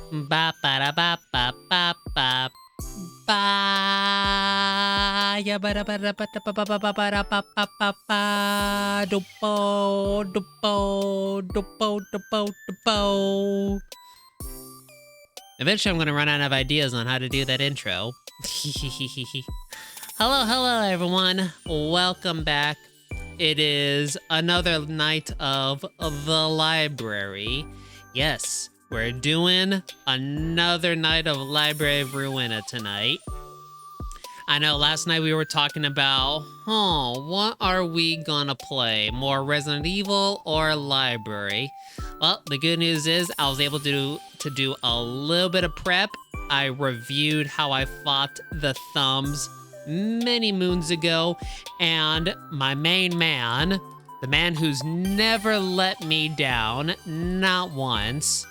Ba ba da ba ba ba ba ba ya ba da ba da ba da ba ba ba ba ba da ba ba ba ba dupo dupo dupo dupo dupo. Eventually I'm gonna run out of ideas on how to do that intro. Hello everyone. Welcome back. It is another night of the library. Yes, we're doing another night of Library of Ruina tonight. I know last night we were talking about, what are we gonna play? More Resident Evil or Library? Well, the good news is I was able to do a little bit of prep. I reviewed how I fought the thumbs many moons ago, and my main man, the man who's never let me down, not once.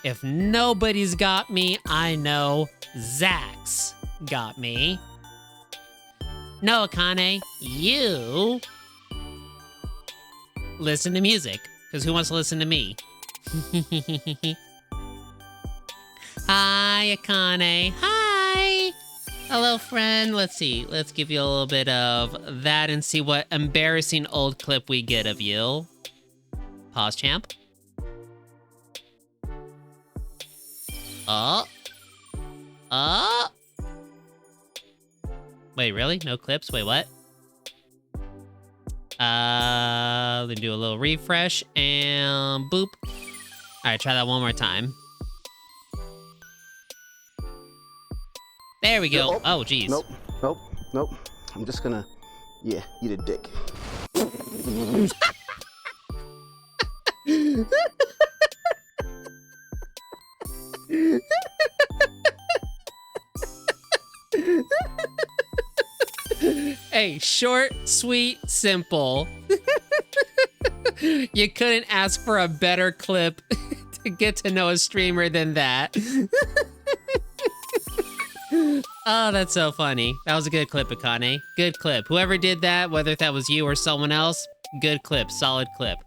If nobody's got me, I know Zach's got me. No, Akane, you listen to music, because who wants to listen to me? Hi, Akane. Hi. Hello, friend. Let's see. Let's give you a little bit of that and see what embarrassing old clip we get of you. Pause, champ. Wait, really? No clips? Wait, what? Let me do a little refresh and boop. All right, try that one more time. There we go. Oh, geez. Nope. I'm just gonna, eat a dick. Hey, short, sweet, simple. You couldn't ask for a better clip to get to know a streamer than that. Oh, that's so funny. That was a good clip, Akane. Good clip. Whoever did that, whether that was you or someone else, good clip, solid clip.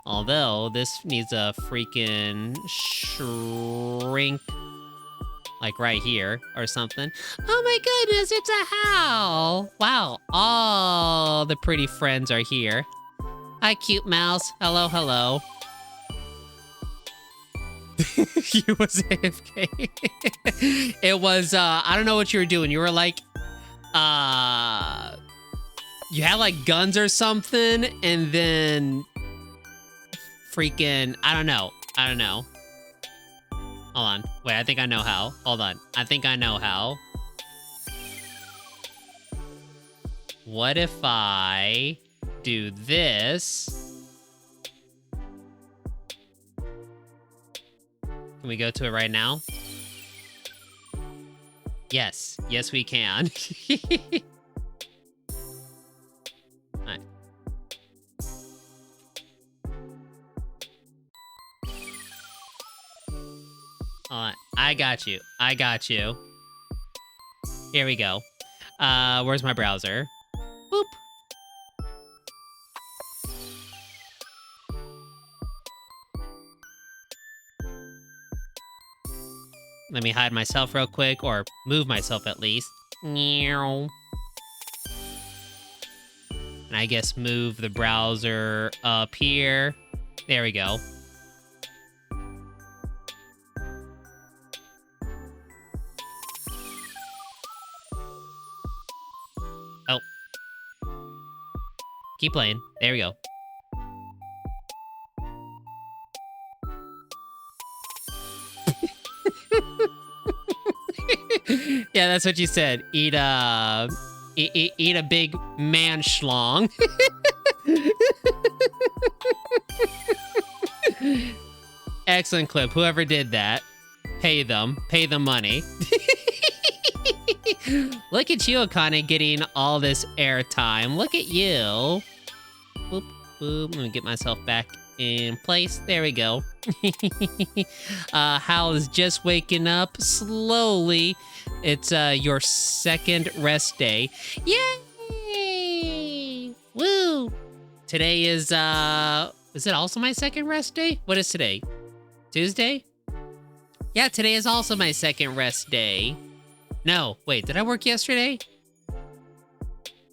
Although, this needs a freaking shrink, like right here or something. Oh my goodness, it's a Hal. Wow, all the pretty friends are here. Hi, cute mouse. Hello. You was AFK. It was, I don't know what you were doing. You were like, you had like guns or something, and then freaking, I don't know. Hold on. Wait, I think I know how. Hold on. I think I know how. What if I do this? Can we go to it right now? Yes. Yes, we can. All right. Hold on. I got you. Here we go. Where's my browser? Boop. Let me hide myself real quick, or move myself at least. And I guess move the browser up here. There we go. Oh. Keep playing. There we go. Yeah, that's what you said. Eat a big man schlong. Excellent clip. Whoever did that, pay them money. Look at you, Akane, getting all this airtime. Look at you. Boop, boop. Let me get myself back in place. There we go. Hal is just waking up slowly. It's your second rest day. Yay! Woo! Today is it also my second rest day? What is today? Tuesday? Yeah, today is also my second rest day. No, wait, did I work yesterday?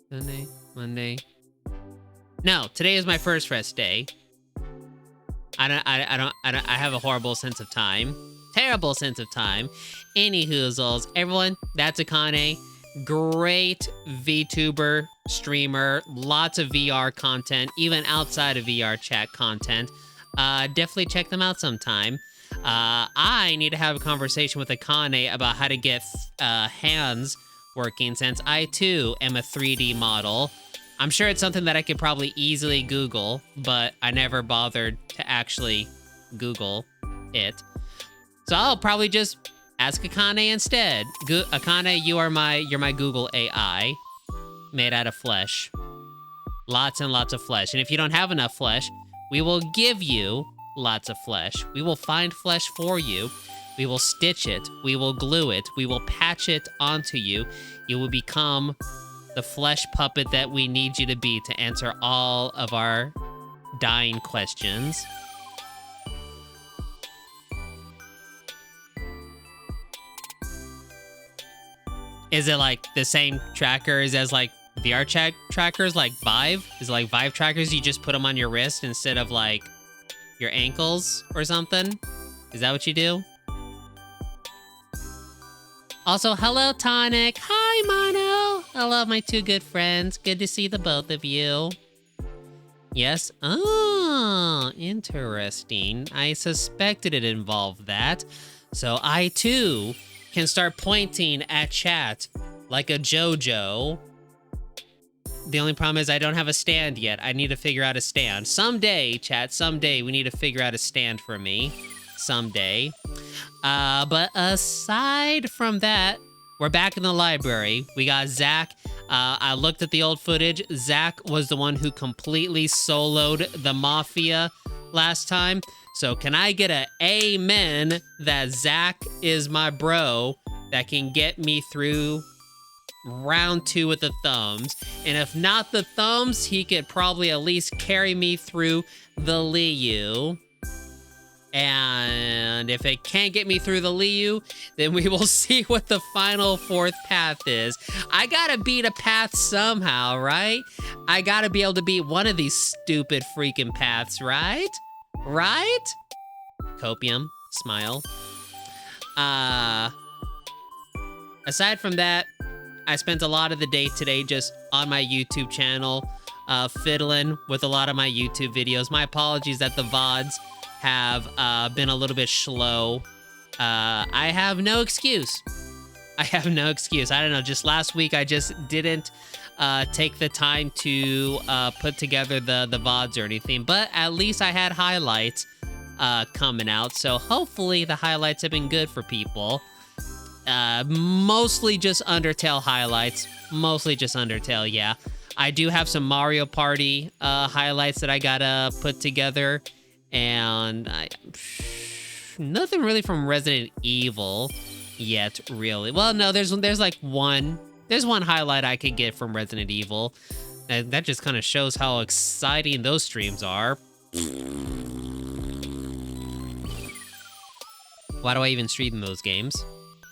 Sunday, Monday. No, today is my first rest day. I have a horrible sense of time. Terrible sense of time. Any hoozles. Everyone, that's Akane. Great VTuber streamer. Lots of VR content, even outside of VR chat content. Definitely check them out sometime. I need to have a conversation with Akane about how to get hands working, since I too am a 3D model. I'm sure it's something that I could probably easily Google, but I never bothered to actually Google it. So I'll probably just ask Akane instead. Akane, you're my Google AI, made out of flesh. Lots and lots of flesh. And if you don't have enough flesh, we will give you lots of flesh. We will find flesh for you. We will stitch it. We will glue it. We will patch it onto you. You will become the flesh puppet that we need you to be to answer all of our dying questions. Is it like the same trackers as like VR trackers, like Vive? Is it like Vive trackers? You just put them on your wrist instead of like your ankles or something? Is that what you do? Also, hello, Tonic. Hi, Mono. I love my two good friends. Good to see the both of you. Yes? Oh, interesting. I suspected it involved that. So I, too, can start pointing at chat like a JoJo. The only problem is I don't have a stand yet. I need to figure out a stand. Someday, chat, someday we need to figure out a stand for me. Someday. But aside from that, we're back in the library. We got Zach. I looked at the old footage. Zach was the one who completely soloed the Mafia last time. So can I get a amen that Zach is my bro that can get me through round 2 with the thumbs? And if not the thumbs, he could probably at least carry me through the Liu. And if it can't get me through the Liu, then we will see what the final 4th path is. I gotta beat a path somehow, right? I gotta be able to beat one of these stupid freaking paths, right? Right? Copium, smile. Aside from that, I spent a lot of the day today just on my YouTube channel, fiddling with a lot of my YouTube videos. My apologies that the VODs have been a little bit slow. I have no excuse. I have no excuse. I don't know, just last week I just didn't take the time to put together the VODs or anything, but at least I had highlights coming out, so hopefully the highlights have been good for people. Mostly just Undertale highlights. Mostly just Undertale, yeah. I do have some Mario Party highlights that I gotta put together, and nothing really from Resident Evil yet, really. Well, no, there's like one highlight I could get from Resident Evil. That just kind of shows how exciting those streams are. Why do I even stream those games?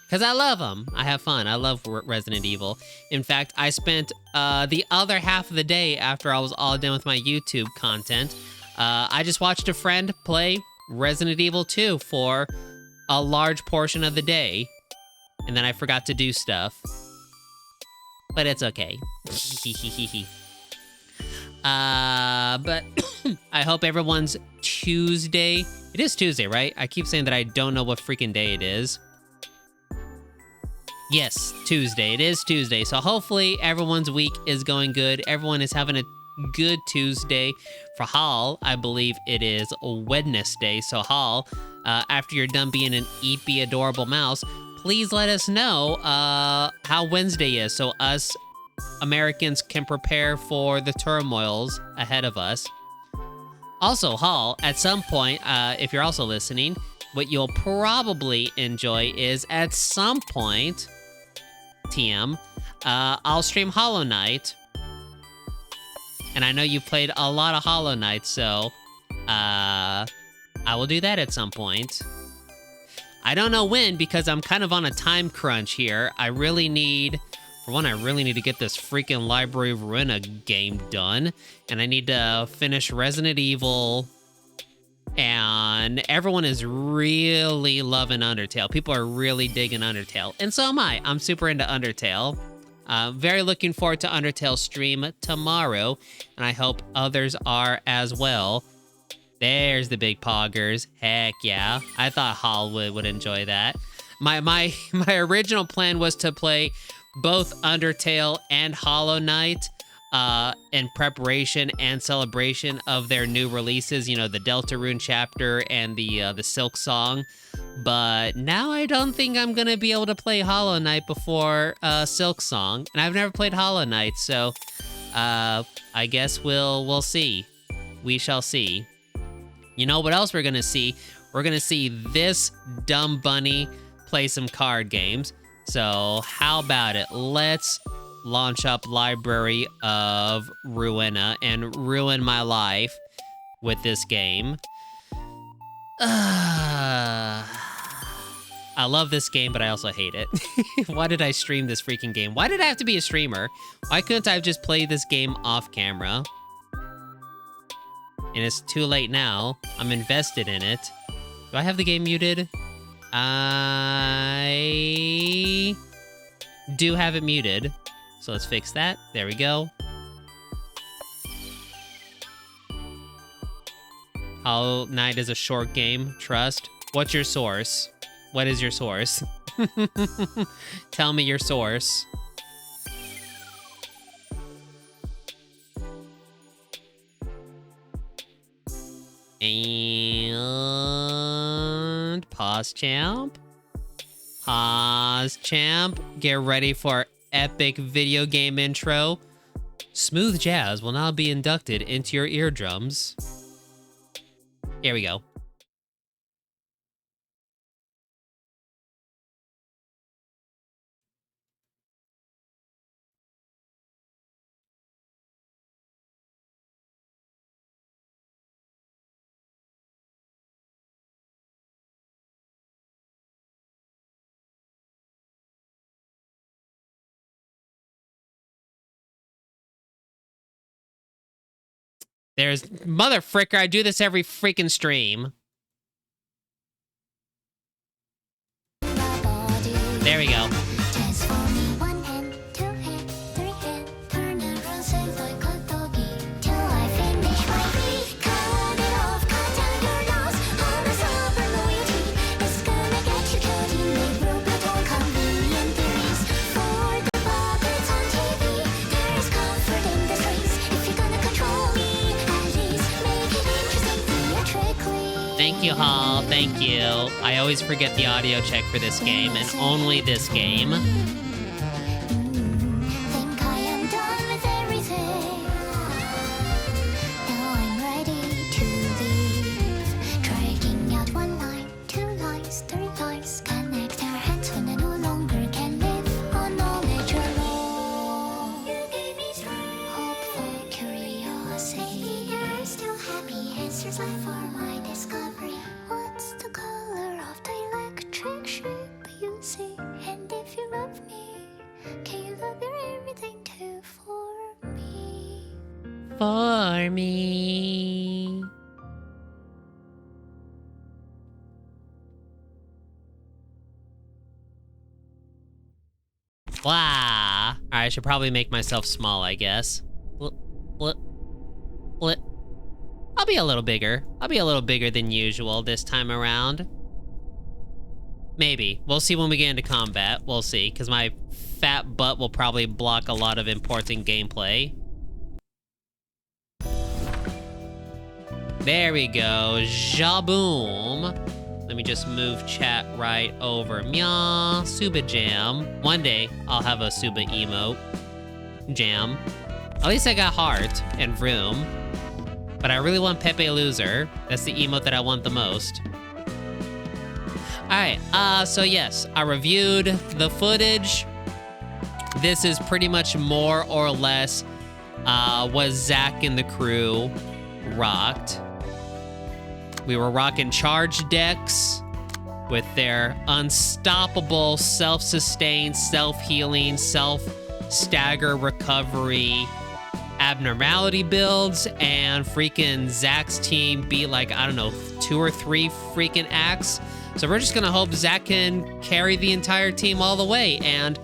Because I love them. I have fun. I love Resident Evil. In fact, I spent the other half of the day after I was all done with my YouTube content, I just watched a friend play Resident Evil 2 for a large portion of the day, and then I forgot to do stuff. But it's okay. But I hope everyone's Tuesday. It is Tuesday, right? I keep saying that I don't know what freaking day it is. Yes, Tuesday. It is Tuesday. So hopefully everyone's week is going good. Everyone is having a good Tuesday. For Hall, I believe it is Wednesday. So Hall, after you're done being an eepy, adorable mouse, please let us know how Wednesday is, so us Americans can prepare for the turmoils ahead of us. Also, Hall, at some point, if you're also listening, what you'll probably enjoy is at some point, TM, I'll stream Hollow Knight. And I know you played a lot of Hollow Knight, so I will do that at some point. I don't know when because I'm kind of on a time crunch here. I really need to get this freaking Library of Ruina game done. And I need to finish Resident Evil. And everyone is really loving Undertale. People are really digging Undertale. And so am I. I'm super into Undertale. Very looking forward to Undertale stream tomorrow. And I hope others are as well. There's the big poggers. Heck yeah. I thought Hollywood would enjoy that. My original plan was to play both Undertale and Hollow Knight in preparation and celebration of their new releases, you know, the Deltarune chapter and the Silk Song. But now I don't think I'm gonna be able to play Hollow Knight before Silk Song, and I've never played Hollow Knight, so I guess we'll see. We shall see. You know what else we're gonna see? We're gonna see this dumb bunny play some card games. So how about it? Let's launch up Library of Ruina and ruin my life with this game. I love this game, but I also hate it. Why did I stream this freaking game? Why did I have to be a streamer? Why couldn't I have just played this game off camera? And it's too late now. I'm invested in it. Do I have the game muted? I do have it muted. So let's fix that. There we go. Hollow Knight is a short game. Trust. What's your source? What is your source? Tell me your source. And pause, champ. Pause, champ. Get ready for epic video game intro. Smooth jazz will now be inducted into your eardrums. Here we go. There's mother fricker, I do this every freaking stream. There we go. Thank you, Hall. Thank you. I always forget the audio check for this game, and only this game. Think I am done with everything. Now I'm ready to leave. Dragging out one line, two lines, three lines. Connect our hands when I no longer can live on knowledge alone. You gave me strength, hopeful curiosity. You're still happy, answers left for my discovery. What's the color of the electric shape you see? And if you love me, can you love your everything too for me? For me. Wow. Alright, I should probably make myself small, I guess. I'll be a little bigger. I'll be a little bigger than usual this time around. Maybe. We'll see when we get into combat. We'll see, because my fat butt will probably block a lot of important gameplay. There we go. Jaboom. Let me just move chat right over. Meow. Suba jam. One day, I'll have a Suba emote. Jam. At least I got heart and room. But I really want Pepe Loser. That's the emote that I want the most. Alright, so yes, I reviewed the footage. This is pretty much more or less what Zach and the crew rocked. We were rocking charge decks. with their unstoppable self-sustained, self-healing, self-stagger recovery abnormality builds, and freaking Zach's team beat like, I don't know, 2 or 3 freaking acts. So we're just gonna hope Zach can carry the entire team all the way, and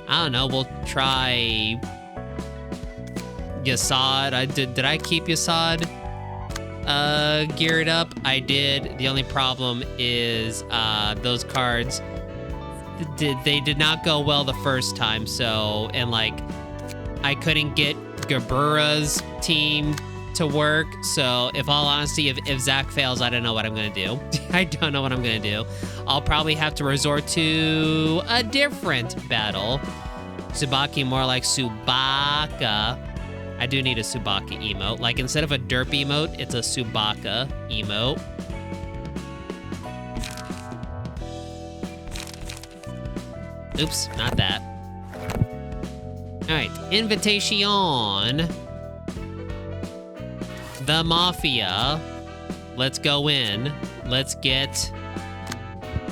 I don't know, we'll try Yasad. Did I keep Yasad geared up? I did. The only problem is those cards they did not go well the first time, so, and like I couldn't get Gabura's team to work, so if all honesty, if Zach fails, I don't know what I'm gonna do. I don't know what I'm gonna do. I'll probably have to resort to a different battle. Tsubaki more like Subaka. I do need a Subaka emote. Like, instead of a derp emote, it's a Subaka emote. Oops, not that. All right, Invitation. The Mafia. Let's go in. Let's get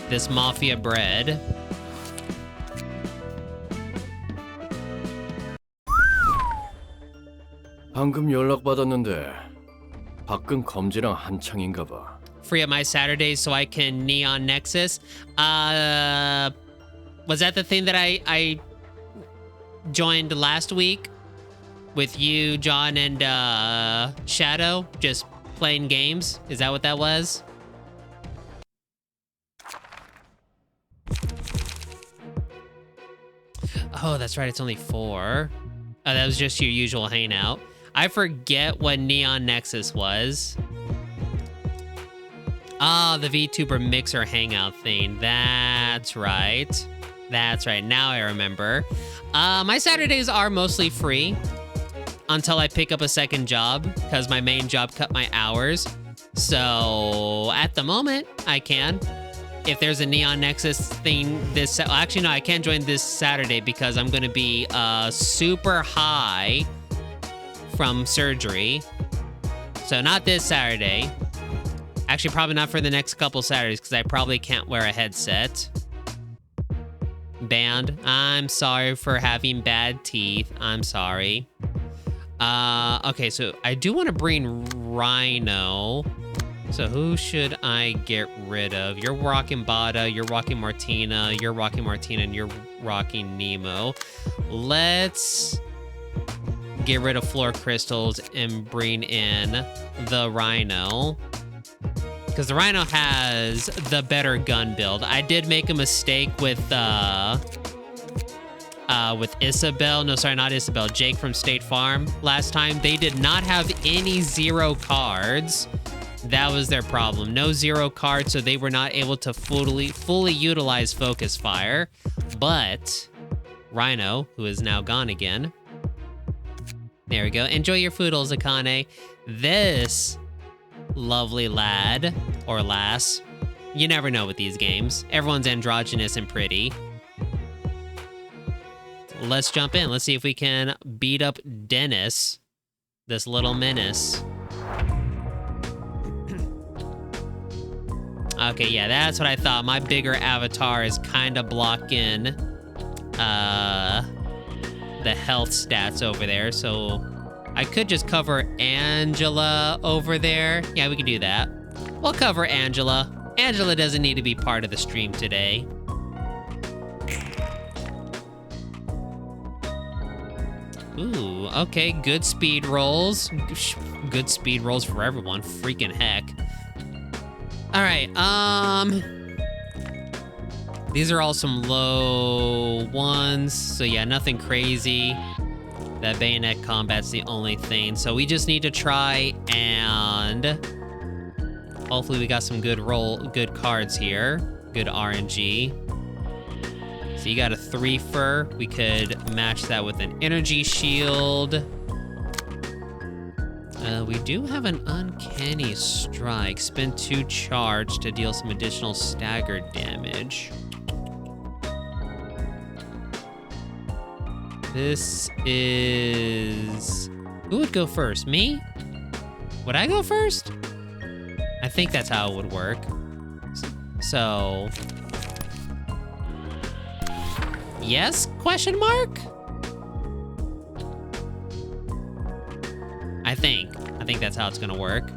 this Mafia bread. 방금 연락받았는데 밖은 검지랑 한창인가 봐. Free up my Saturdays so I can Neon Nexus. Was that the thing that I joined last week with you, John, and Shadow, just playing games? Is that what that was? Oh, that's right, it's only 4. Oh, that was just your usual hangout. I forget what Neon Nexus was. Ah, the VTuber Mixer Hangout thing. That's right. That's right. Now I remember. My Saturdays are mostly free until I pick up a second job because my main job cut my hours. So at the moment, I can. If there's a Neon Nexus thing actually, no, I can't join this Saturday because I'm going to be super high from surgery. So not this Saturday. Actually, probably not for the next couple Saturdays because I probably can't wear a headset. Band, I'm sorry for having bad teeth. I'm sorry. Okay, so I do want to bring Rhino. So who should I get rid of? You're rocking Bada, you're rocking Martina, you're rocking Martina, and you're rocking Nemo. Let's get rid of Floor Crystals and bring in the Rhino. Because the Rhino has the better gun build. I did make a mistake with Isabel. No, sorry, not Isabel. Jake from State Farm last time. They did not have any 0 cards. That was their problem. No 0 cards, so they were not able to fully utilize Focus Fire. But Rhino, who is now gone again. There we go. Enjoy your foodles, Akane. This lovely lad or lass. You never know with these games. Everyone's androgynous and pretty. Let's jump in. Let's see if we can beat up Dennis, this little menace. Okay, yeah, that's what I thought. My bigger avatar is kind of blocking the health stats over there, so I could just cover Angela over there. Yeah, we can do that. We'll cover Angela. Angela doesn't need to be part of the stream today. Ooh, okay, good speed rolls. Good speed rolls for everyone, freaking heck. All right, these are all some low ones, so yeah, nothing crazy. That bayonet combat's the only thing, so we just need to try and hopefully we got some good cards here, good RNG. So you got a 3-fer. We could match that with an energy shield. We do have an uncanny strike. Spend 2 charge to deal some additional stagger damage. This is... Who would go first? Me? Would I go first? I think that's how it would work. So, yes? Question mark? I think that's how it's gonna work.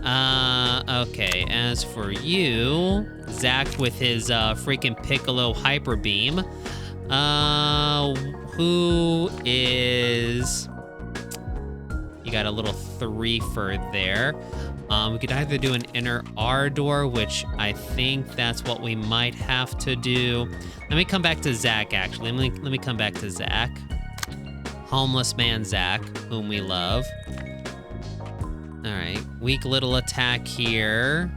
Okay, as for you, Zach with his freaking Piccolo Hyper Beam, who is... You got a little 3-fer there. We could either do an inner R door, which I think that's what we might have to do. Let me come back to Zach, actually. Let me come back to Zach. Homeless man Zach, whom we love. All right, weak little attack here.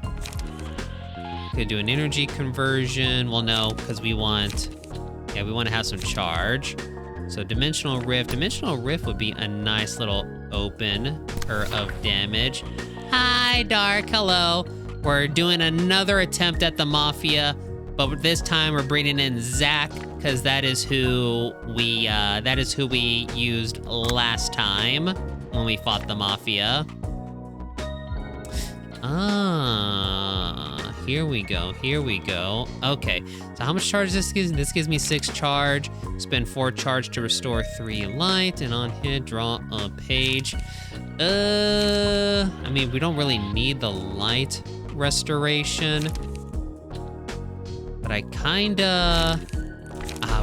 Could do an energy conversion. Well, no, because we want to have some charge. So Dimensional Rift. Dimensional Rift would be a nice little opener of damage. Hi, Dark. Hello. We're doing another attempt at the Mafia, but this time we're bringing in Zach because that is who we used last time when we fought the Mafia. Ah, here we go. Okay, so how much charge this gives? This gives me 6 charge. Spend 4 charge to restore 3 light, and on hit, draw a page. I mean, we don't really need the light restoration, but I kinda...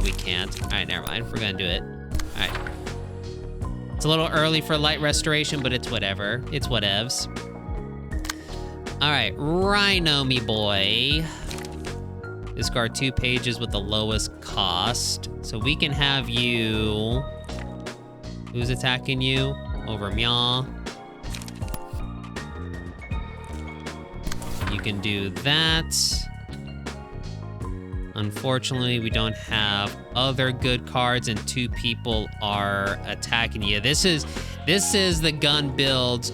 we can't. All right, never mind. We're gonna do it. All right. It's a little early for light restoration, but it's whatever. It's whatevs. All right, Rhino, me boy. Discard 2 pages with the lowest cost. So we can have you... Who's attacking you? Over Meow. You can do that. Unfortunately, we don't have other good cards and 2 people are attacking you. This is the gun build's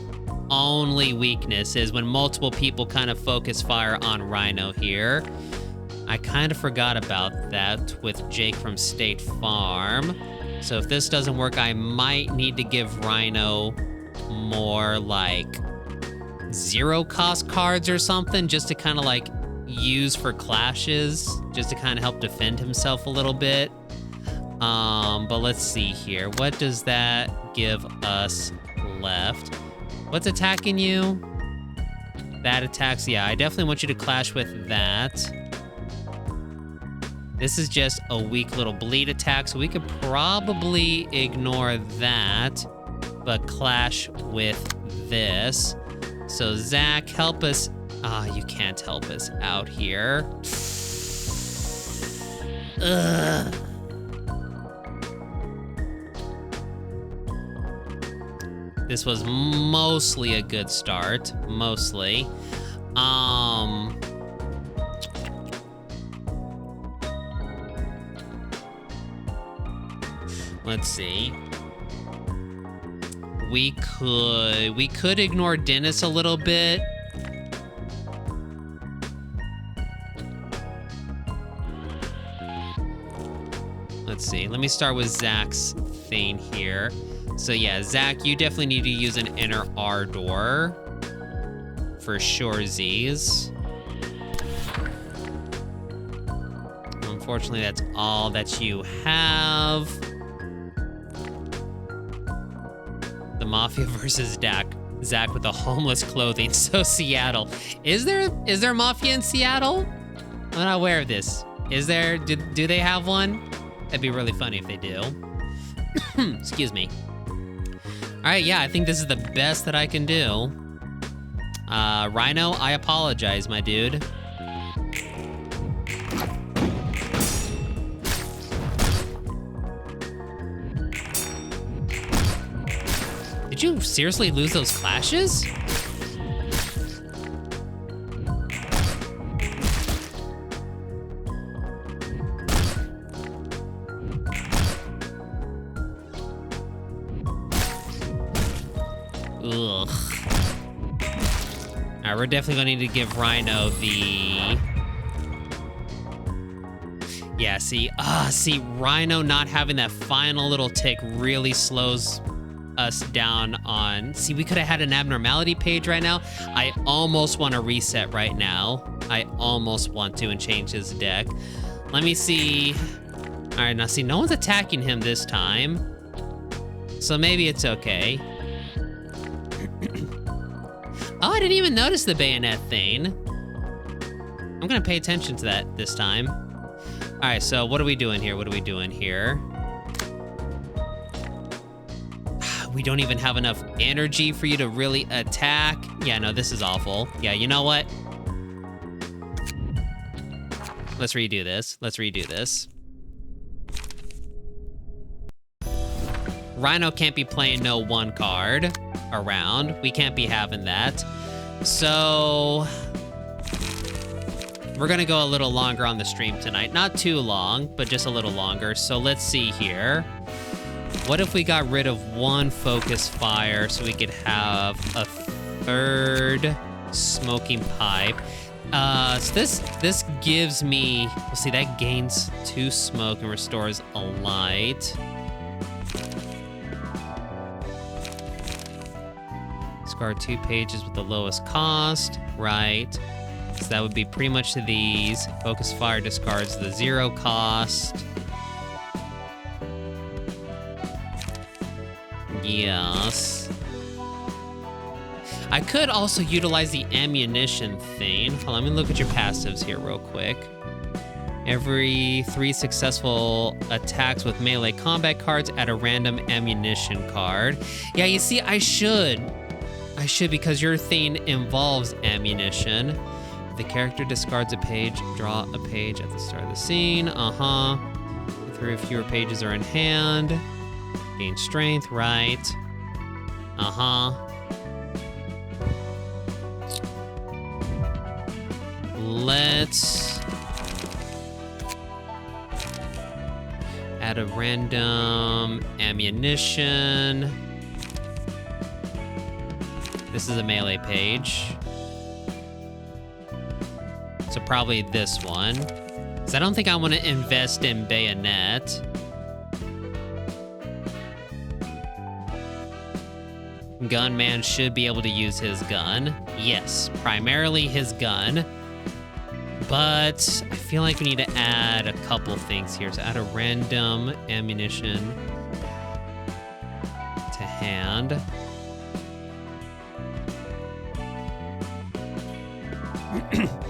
only weakness, is when multiple people kind of focus fire on Rhino here. I kind of forgot about that with Jake from State Farm. So if this doesn't work, I might need to give Rhino more like 0 cost cards or something, just to kind of like use for clashes, just to kind of help defend himself a little bit. But let's see here. What does that give us left? What's attacking you? That attacks, yeah, I definitely want you to clash with that. This is just a weak little bleed attack, so we could probably ignore that, but clash with this. So Zach, help us. You can't help us out here. Ugh. This was mostly a good start, mostly. Let's see. We could ignore Dennis a little bit. Let's see. Let me start with Zach's thing here. So yeah, Zach, you definitely need to use an inner R door for sure, Z's. Unfortunately, that's all that you have. The Mafia versus Zach with the homeless clothing. So Seattle. Is there Mafia in Seattle? I'm not aware of this. Is there? Do they have one? That'd be really funny if they do. Excuse me. All right, yeah, I think this is the best that I can do. Rhino, I apologize, my dude. Did you seriously lose those clashes? Ugh. Alright, we're definitely gonna need to give Rhino the... Yeah, see, Rhino not having that final little tick really slows us down on... See, we could have had an abnormality page right now. I almost want to reset right now. I almost want to and change his deck. Let me see. All right, now see, no one's attacking him this time. So maybe it's okay. Oh, I didn't even notice the bayonet thing. I'm gonna pay attention to that this time. All right, so what are we doing here? What are we doing here? We don't even have enough energy for you to really attack. Yeah, no, this is awful. Yeah, you know what? Let's redo this. Let's redo this. Rhino can't be playing no one card around. We can't be having that. So we're gonna go a little longer on the stream tonight. Not too long, but just a little longer. So let's see here. What if we got rid of one focus fire so we could have a third smoking pipe? So this gives me, we'll see, that gains 2 smoke and restores a light. Discard 2 pages with the lowest cost, right? So that would be pretty much these. Focus fire discards the 0 cost. Yes. I could also utilize the ammunition thing. Hold on, let me look at your passives here real quick. Every 3 successful attacks with melee combat cards, add a random ammunition card. Yeah, you see, I should because your thing involves ammunition. If the character discards a page, draw a page at the start of the scene. If 3 or fewer pages are in hand. Gain strength, right? Let's add a random ammunition. This is a melee page. So probably this one. Because I don't think I want to invest in bayonet. Gunman should be able to use his gun. Yes, primarily his gun. But I feel like we need to add a couple things here. So add a random ammunition to hand.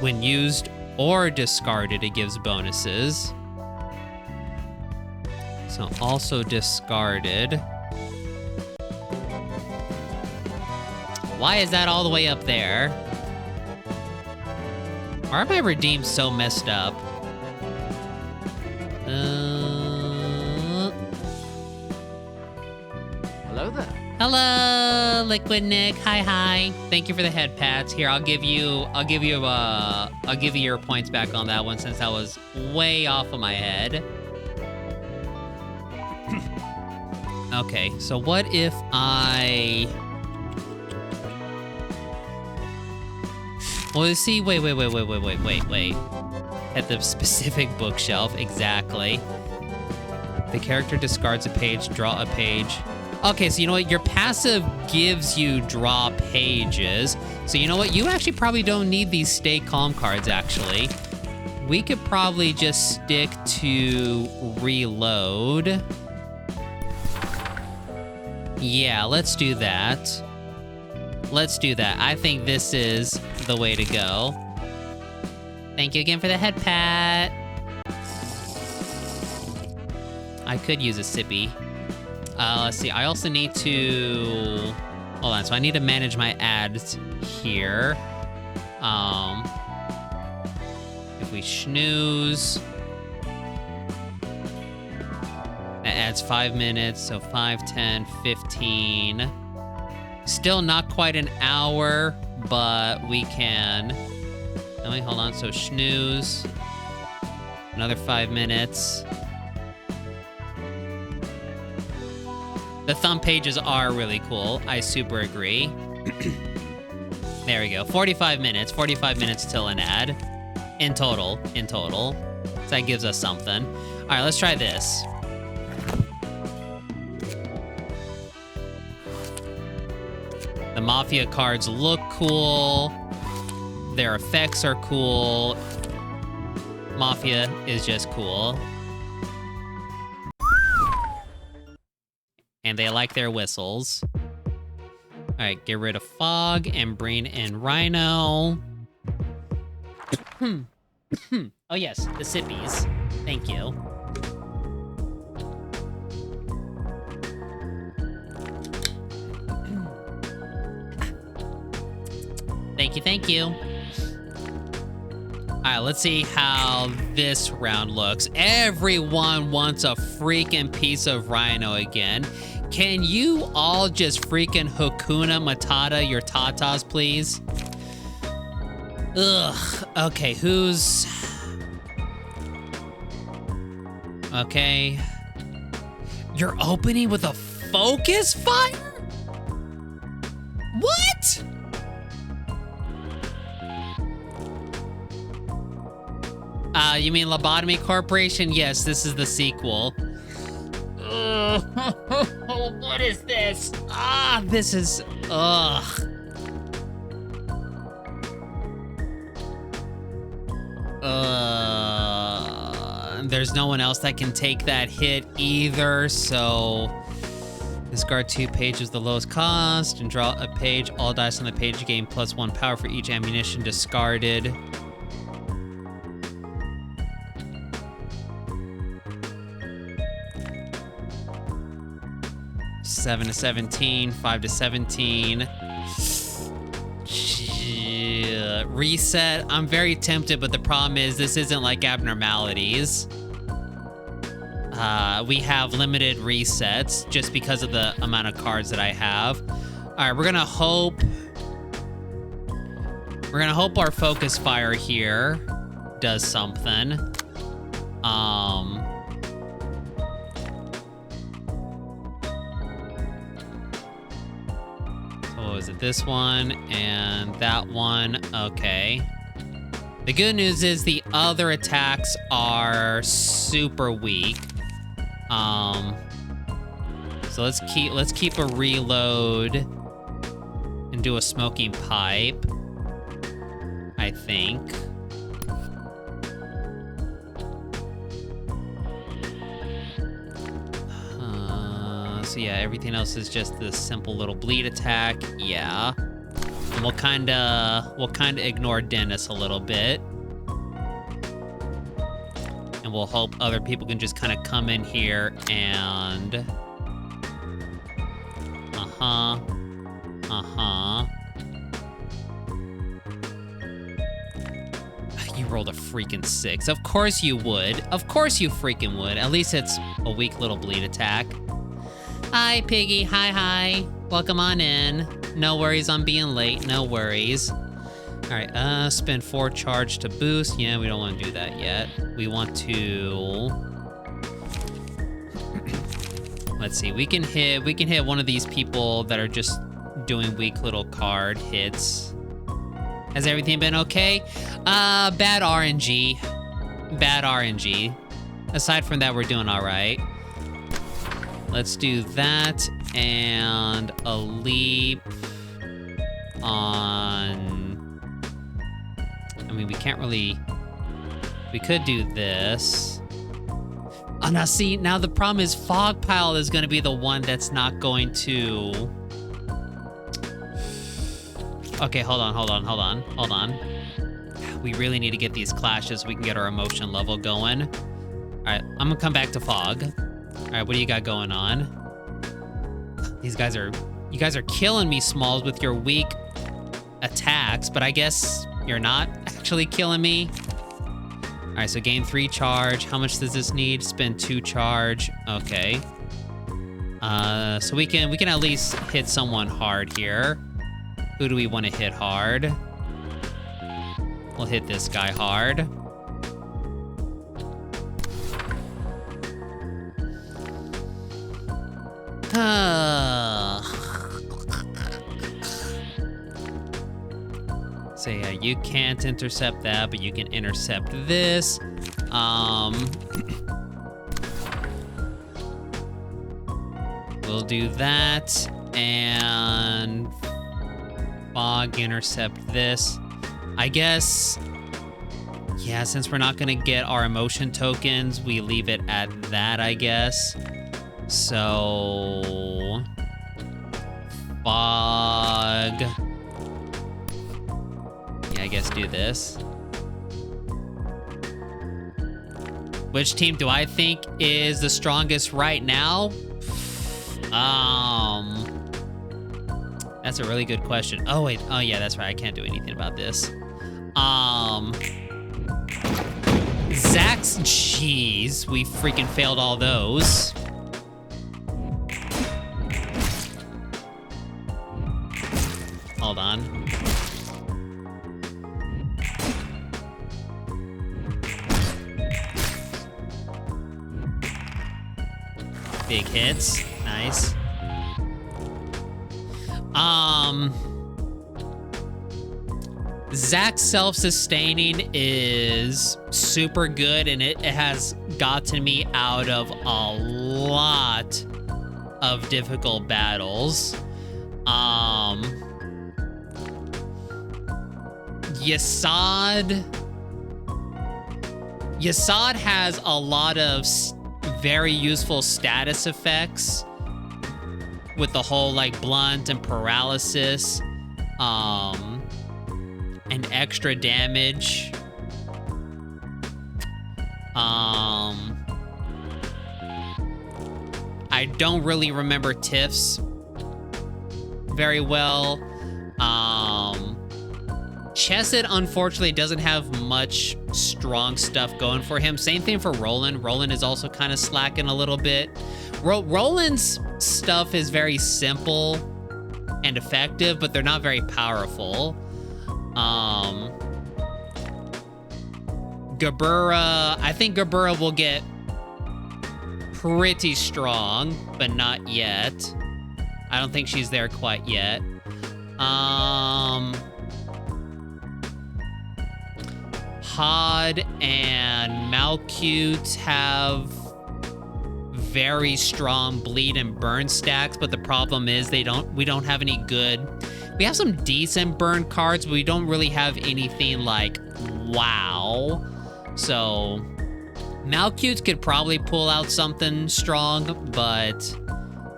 When used or discarded, it gives bonuses. So also discarded. Why is that all the way up there? Why are my redeems so messed up? Hello there. Hello, Liquid Nick. Hi. Thank you for the head pats. Here, I'll give you your points back on that one since that was way off of my head. Okay, so what if I... Well, see, wait. At the specific bookshelf, exactly. The character discards a page, draw a page. Okay, so you know what? Your passive gives you draw pages. So you know what? You actually probably don't need these stay calm cards, actually. We could probably just stick to reload. Yeah, let's do that. I think this is the way to go. Thank you again for the head pat. I could use a sippy. Let's see, I also need to... Hold on, so I need to manage my ads here. If we snooze... That adds 5 minutes, so 5, 10, 15... Still not quite an hour, but we can... Oh, wait, hold on. So snooze. Another 5 minutes. The thumb pages are really cool. I super agree. There we go. 45 minutes. 45 minutes till an ad. In total. So that gives us something. All right, let's try this. The Mafia cards look cool. Their effects are cool. Mafia is just cool. And they like their whistles. All right, get rid of Fog and bring in Rhino. Oh yes, the sippies. Thank you. Thank you. All right, let's see how this round looks. Everyone wants a freaking piece of Rhino again. Can you all just freaking Hakuna Matata your tatas, please? Ugh. Okay, who's... Okay. You're opening with a focus fire? What? You mean Lobotomy Corporation? Yes, this is the sequel. What is this? This is... Ugh. There's no one else that can take that hit either, so... Discard 2 pages, the lowest cost, and draw a page. All dice on the page gain +1 power for each ammunition discarded. $7 to 17, 5 to 17. Reset. I'm very tempted, but the problem is this isn't like abnormalities. We have limited resets just because of the amount of cards that I have. All right, we're gonna hope our focus fire here does something. So is it this one and that one? Okay. The good news is the other attacks are super weak. So let's keep a reload and do a smoking pipe, I think. So yeah, everything else is just this simple little bleed attack. Yeah. And we'll kinda ignore Dennis a little bit. And we'll hope other people can just kind of come in here and... You rolled a freaking 6. Of course you would. Of course you freaking would. At least it's a weak little bleed attack. Hi, Piggy. Hi. Welcome on in. No worries on being late. No worries. All right, spend 4 charge to boost. Yeah, we don't want to do that yet. We want to... Let's see, we can hit one of these people that are just doing weak little card hits. Has everything been okay? Bad RNG. Bad RNG. Aside from that, we're doing all right. Let's do that and a leap on... I mean, we can't really... We could do this. Oh, now see, now the problem is Fog Pile is going to be the one that's not going to... Okay, hold on. We really need to get these clashes so we can get our emotion level going. All right, I'm going to come back to Fog. All right, what do you got going on? You guys are killing me, Smalls, with your weak attacks, but I guess you're not actually killing me. All right, so gain 3 charge. How much does this need? Spend 2 charge. Okay. So we can at least hit someone hard here. Who do we want to hit hard? We'll hit this guy hard. So yeah, you can't intercept that, but you can intercept this. We'll do that, and Fog intercept this. I guess, yeah, since we're not gonna get our emotion tokens, we leave it at that, I guess. So, fog. Yeah, I guess do this. Which team do I think is the strongest right now? That's a really good question. Oh, wait. Oh, yeah, that's right. I can't do anything about this. Zach's... Jeez, we freaking failed all those. Hold on. Big hits. Nice. Zach's self-sustaining is super good, and it has gotten me out of a lot of difficult battles. Yasad has a lot of very useful status effects with the whole like blunt and paralysis, and extra damage. I don't really remember Tiff's very well. Chesed, unfortunately, doesn't have much strong stuff going for him. Same thing for Roland. Roland is also kind of slacking a little bit. Roland's stuff is very simple and effective, but they're not very powerful. Gabura, I think Gabura will get pretty strong, but not yet. I don't think she's there quite yet. Hod and Malcute have very strong bleed and burn stacks, but the problem is we don't have any good. We have some decent burn cards, but we don't really have anything like wow. So Malcute could probably pull out something strong, but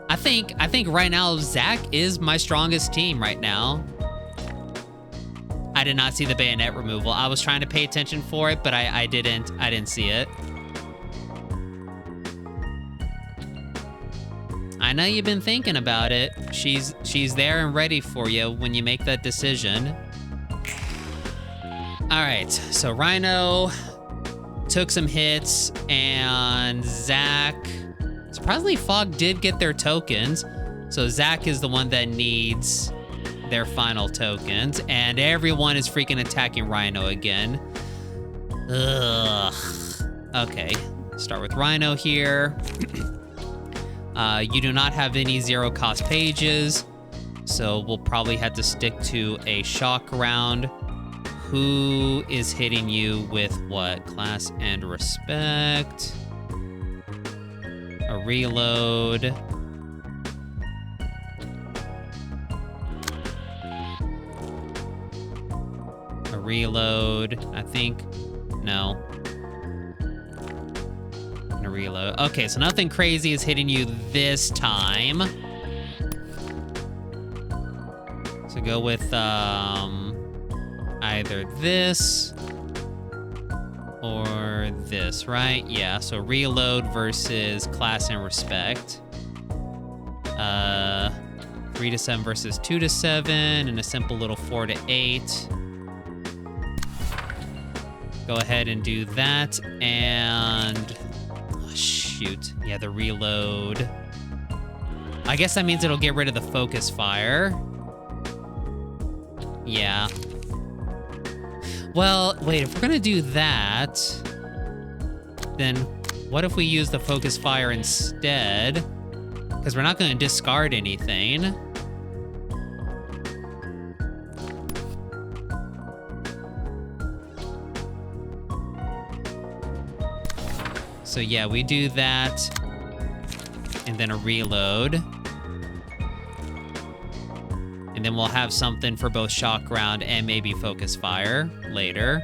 I think right now Zach is my strongest team right now. I did not see the bayonet removal. I was trying to pay attention for it, but I didn't see it. I know you've been thinking about it. She's there and ready for you when you make that decision. All right, so Rhino took some hits, and Zach, surprisingly, Fog did get their tokens. So Zach is the one that needs their final tokens, and everyone is freaking attacking Rhino again. Ugh. Okay, start with Rhino here. You do not have any zero cost pages, so we'll probably have to stick to a shock round. Who is hitting you with what? Class and respect. A reload. A reload, I think. No. And a reload. Okay, so nothing crazy is hitting you this time. So go with, either this or this, right? Yeah, so reload versus class and respect. 3 to 7 versus 2 to 7, and a simple little 4 to 8. Go ahead and do that, and oh, shoot. Yeah, the reload. I guess that means it'll get rid of the focus fire. Yeah. Well, wait, if we're gonna do that, then what if we use the focus fire instead? Because we're not gonna discard anything. So yeah, we do that, and then a reload. And And then we'll have something for both shock round and maybe focus fire later.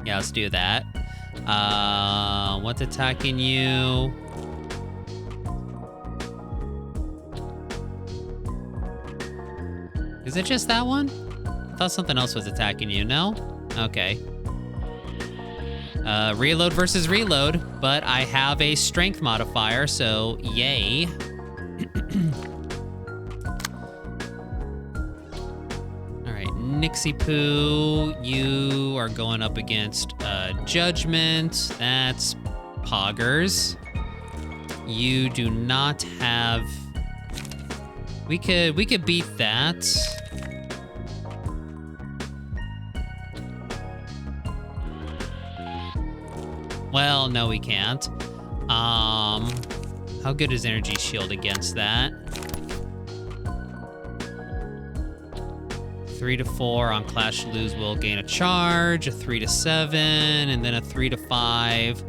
Yeah, let's do that. What's attacking you? Is it just that one? I thought something else was attacking you, no? Okay. Reload versus reload, but I have a strength modifier, so yay. All right, Nixie Poo, you are going up against Judgment. That's Poggers. You do not have... We could beat that. Well, no, we can't. How good is Energy Shield against that? 3 to 4 on Clash Lose will gain a charge, a 3 to 7, and then a 3 to 5.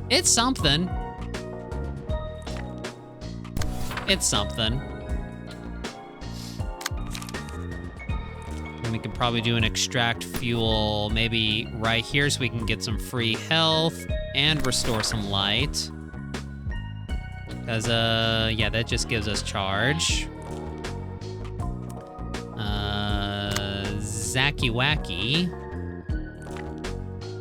It's something. It's something. And we could probably do an extract fuel maybe right here so we can get some free health and restore some light. Because, yeah, that just gives us charge. Zacky Wacky.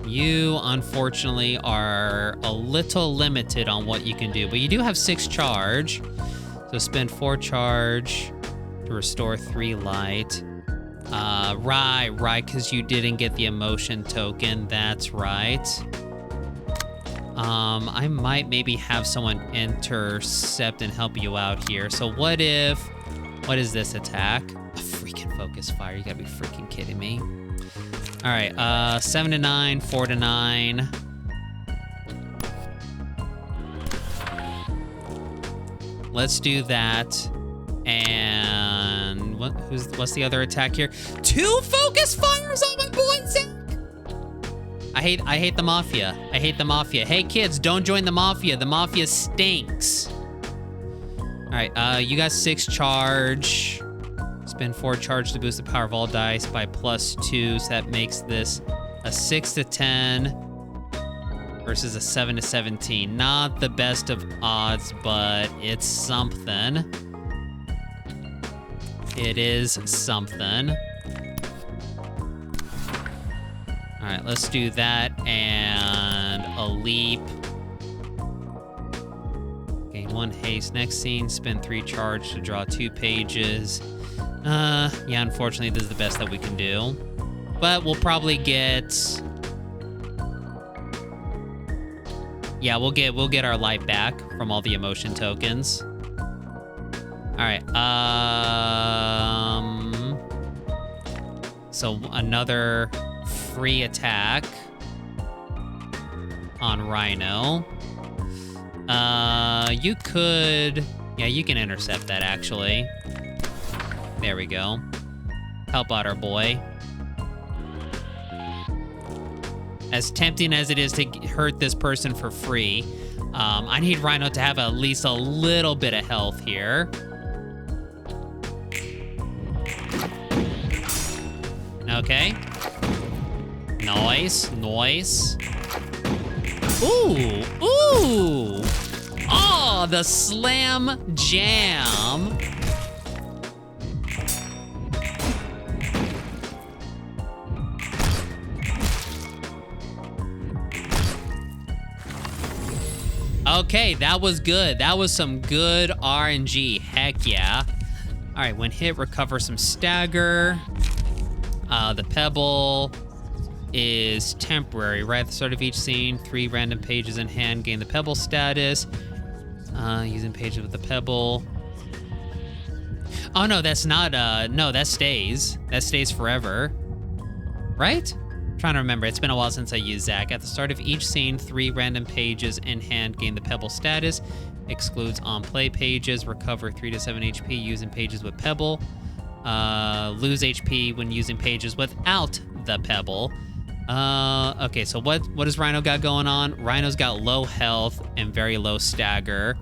You, unfortunately, are a little limited on what you can do, but you do have 6 charge. So spend 4 charge to restore 3 light. Right, because you didn't get the emotion token. That's right. I might maybe have someone intercept and help you out here. So what is this attack? A freaking focus fire. You gotta be freaking kidding me. All right, 7 to 9, 4 to 9. Let's do that. And what's the other attack here? 2 focus fires on my boy Zach. I hate the mafia. I hate the mafia. Hey kids, don't join the mafia. The mafia stinks. All right, you got 6 charge. Spend 4 charge to boost the power of all dice by +2, so that makes this a 6 to 10 versus a 7 to 17. Not the best of odds, but it's something. It is something. All right, let's do that and a leap. Gain 1 haste. Next scene, spend 3 charge to draw 2 pages. Yeah, unfortunately, this is the best that we can do. But we'll probably get... Yeah, we'll get our light back from all the emotion tokens. All right, so another free attack on Rhino. You could... Yeah, you can intercept that, actually. There we go. Help out our boy. As tempting as it is to hurt this person for free, I need Rhino to have at least a little bit of health here. Okay. Nice, nice. Ooh, ooh. Oh, the slam jam. Okay, that was good. That was some good RNG. Heck yeah. All right, when hit, recover some stagger. The pebble is temporary, right? At the start of each scene, 3 random pages in hand gain the pebble status. Using pages with the pebble. Oh, no, that's not, no, that stays. That stays forever. Right? I'm trying to remember. It's been a while since I used Zach. At the start of each scene, 3 random pages in hand gain the pebble status. Excludes on play pages. Recover 3 to 7 HP using pages with pebble. Lose HP when using pages without the pebble. Okay, so what does Rhino got going on? Rhino's got low health and very low stagger.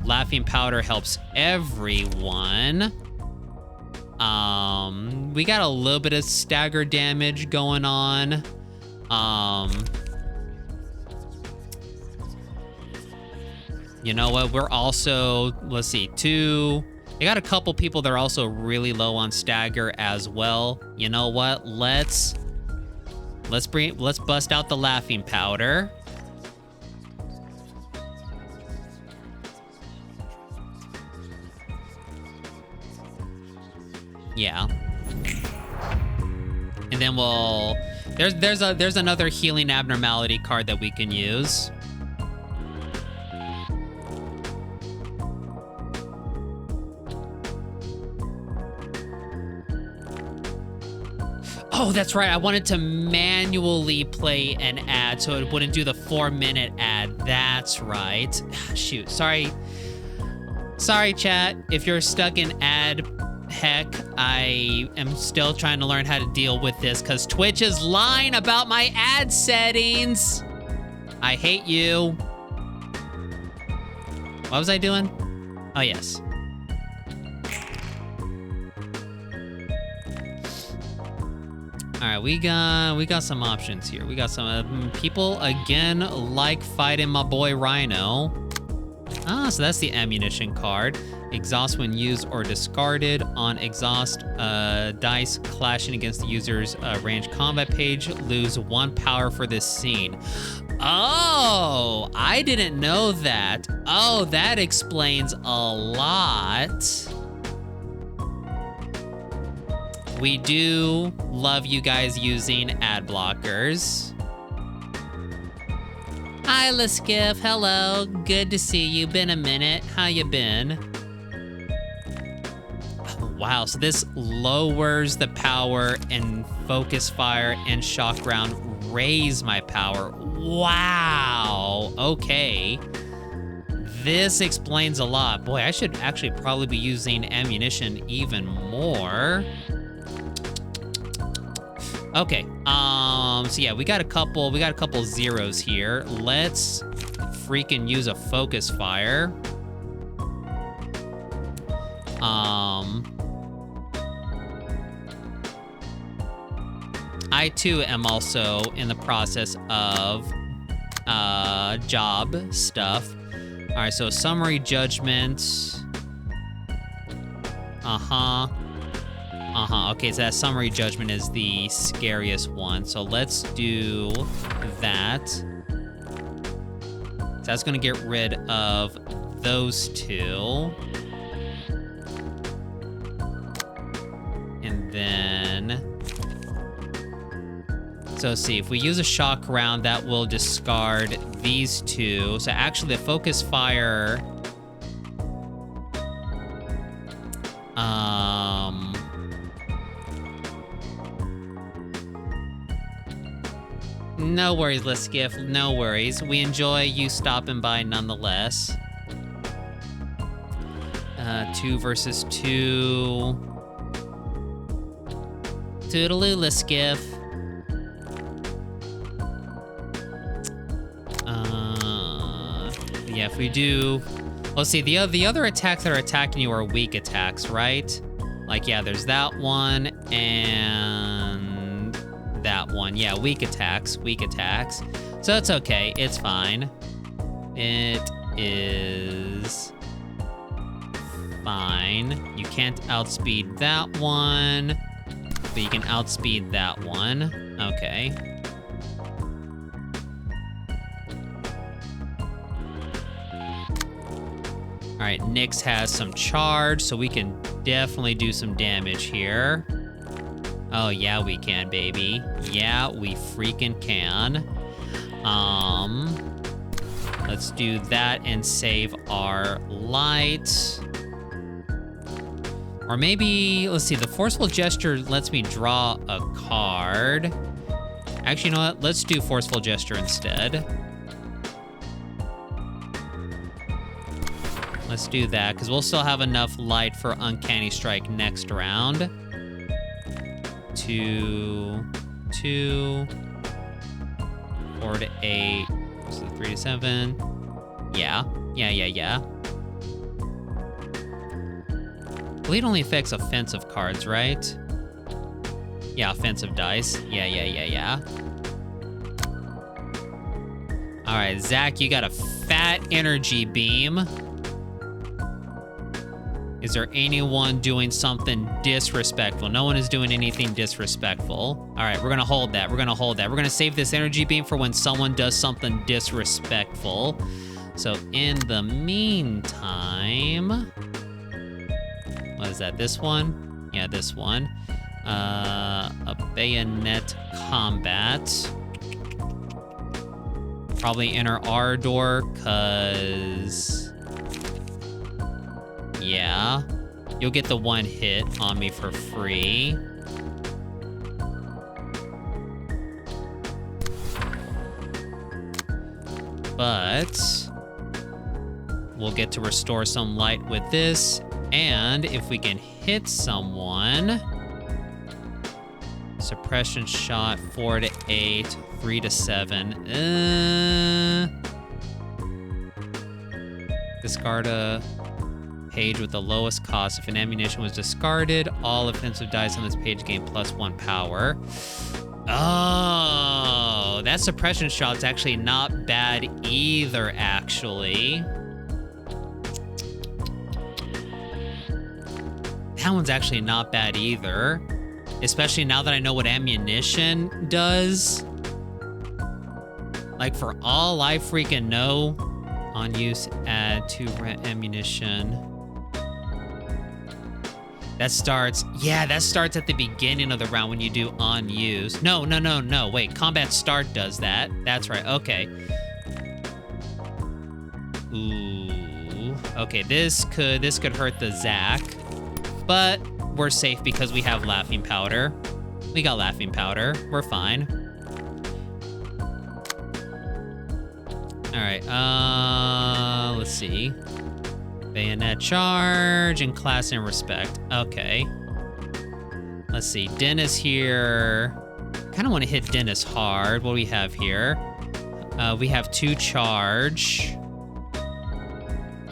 Laughing powder helps everyone. We got a little bit of stagger damage going on. You know what? We're also, let's see, I got a couple people that are also really low on stagger as well. You know what? Let's bust out the laughing powder. Yeah. And then there's another healing abnormality card that we can use. Oh, that's right. I wanted to manually play an ad so it wouldn't do the 4-minute ad. That's right. Shoot. Sorry, chat. If you're stuck in ad heck, I am still trying to learn how to deal with this because Twitch is lying about my ad settings. I hate you. What was I doing? Oh, yes. All right, we got some options here. We got some people again like fighting my boy Rhino. Ah, so that's the ammunition card. Exhaust when used or discarded. On exhaust, dice clashing against the user's range combat page. Lose 1 power for this scene. Oh, I didn't know that. Oh, that explains a lot. We do love you guys using ad blockers. Hi, Liskiff. Hello. Good to see you. Been a minute. How you been? Oh, wow. So this lowers the power and focus fire and shock round raise my power. Wow. Okay. This explains a lot. Boy, I should actually probably be using ammunition even more. Okay, so yeah, we got a couple zeros here. Let's freaking use a focus fire. I too am also in the process of job stuff. All right, so summary judgment. Okay, so that summary judgment is the scariest one. So let's do that. So that's gonna get rid of those two. And then, so let's see, if we use a shock round, that will discard these two. So actually the focus fire, no worries, Liskiff, no worries. We enjoy you stopping by nonetheless. 2 versus 2. Toodaloo, Liskiff. Yeah, if we do... Let's see, the other attacks that are attacking you are weak attacks, right? Like, yeah, there's that one, and that one. Yeah, weak attacks. So it's okay, it's fine. It is fine. You can't outspeed that one, but you can outspeed that one. Okay. All right, Nyx has some charge, so we can definitely do some damage here. Oh, yeah, we can, baby. Yeah, we freaking can. Let's do that and save our light. Or maybe, let's see, the Forceful Gesture lets me draw a card. Actually, you know what? Let's do Forceful Gesture instead. Let's do that, because we'll still have enough light for Uncanny Strike next round. To 2, 4 to 8, so 3 to 7. Yeah. Bleed only affects offensive cards, right? Yeah, offensive dice. Yeah. All right, Zach, you got a fat energy beam. Is there anyone doing something disrespectful? No one is doing anything disrespectful. All right, we're gonna hold that. We're gonna save this energy beam for when someone does something disrespectful. So in the meantime, what is that, this one? Yeah, this one. A bayonet combat. Probably enter our door, cause yeah, you'll get the 1 hit on me for free. But we'll get to restore some light with this, and if we can hit someone, suppression shot 4 to 8, 3 to 7. Discard a page with the lowest cost. If an ammunition was discarded, all offensive dice on this page gain +1 power. Oh, that suppression shot's actually not bad either, actually. That one's actually not bad either. Especially now that I know what ammunition does. Like, for all I freaking know, on use, add to ammunition. That starts at the beginning of the round when you do on use. No, wait, combat start does that. That's right, okay. Ooh, okay, this could hurt the Zach, but we're safe because we have laughing powder. We got laughing powder, we're fine. All right, let's see. Bayonet charge and class and respect. Okay. Let's see, Dennis here. Kind of want to hit Dennis hard. What do we have here? We have 2 charge,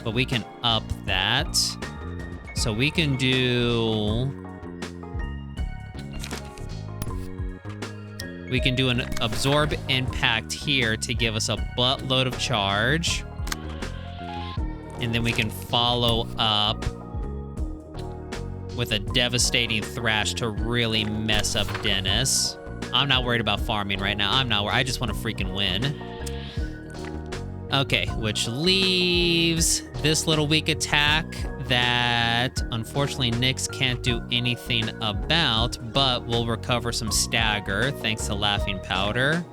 but we can up that. So we can do... We can do an absorb impact here to give us a buttload of charge. And then we can follow up with a devastating thrash to really mess up Dennis. I'm not worried about farming right now. I just want to freaking win. Okay, which leaves this little weak attack that unfortunately Nyx can't do anything about, but we'll recover some stagger thanks to laughing powder.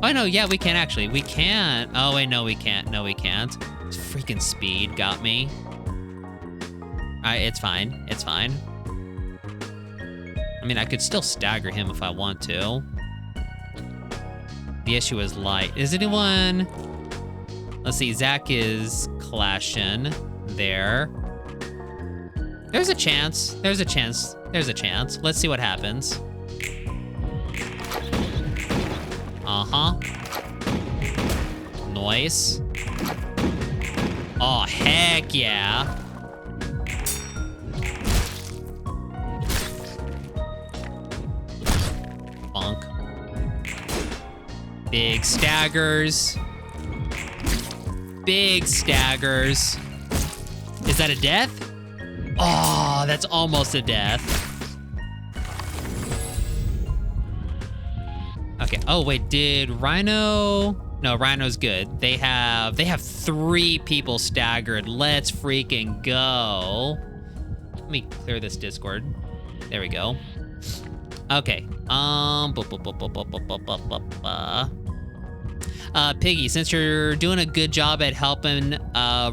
Oh no, yeah, we can actually. We can. Oh wait, no, we can't. No, we can't. Freaking speed got me. Alright, it's fine. It's fine. I mean, I could still stagger him if I want to. The issue is light. Is anyone... Let's see, Zach is clashing there. There's a chance. There's a chance. There's a chance. Let's see what happens. Uh-huh. Nice. Oh, heck yeah. Bonk. Big staggers. Big staggers. Is that a death? Oh, that's almost a death. Okay. Oh, wait, did Rhino... No, Rhino's good. They have 3 people staggered. Let's freaking go. Let me clear this Discord. There we go. Okay. Piggy, since you're doing a good job at helping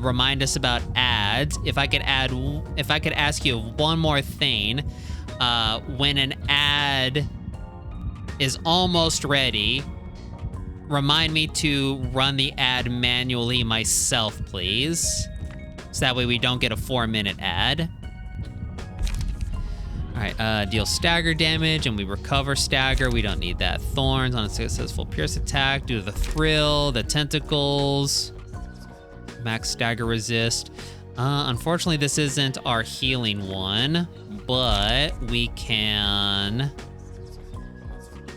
remind us about ads, if I could ask you one more thing. When an ad is almost ready, remind me to run the ad manually myself, please. So that way we don't get a 4-minute ad. All right, Deal stagger damage, and we recover stagger. We don't need that. Thorns on a successful pierce attack due to the thrill, the tentacles. Max stagger resist. Unfortunately, this isn't our healing one, but we can...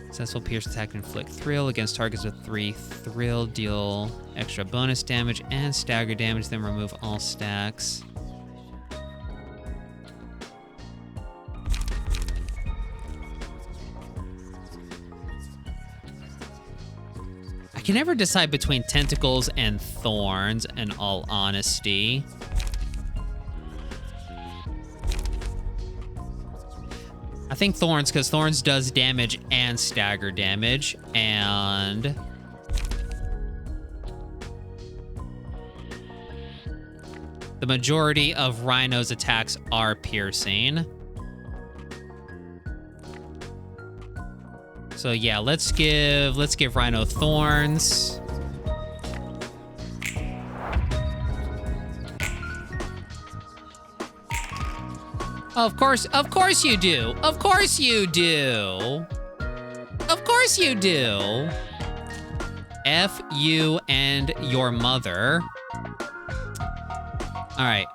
Successful pierce attack, inflict thrill against targets with 3 thrill, deal extra bonus damage and stagger damage, then remove all stacks. I can never decide between tentacles and thorns, in all honesty. I think thorns, because thorns does damage and stagger damage, and the majority of Rhino's attacks are piercing. So yeah, let's give Rhino thorns. Of course you do. Of course you do. Of course you do. F you and your mother. All right.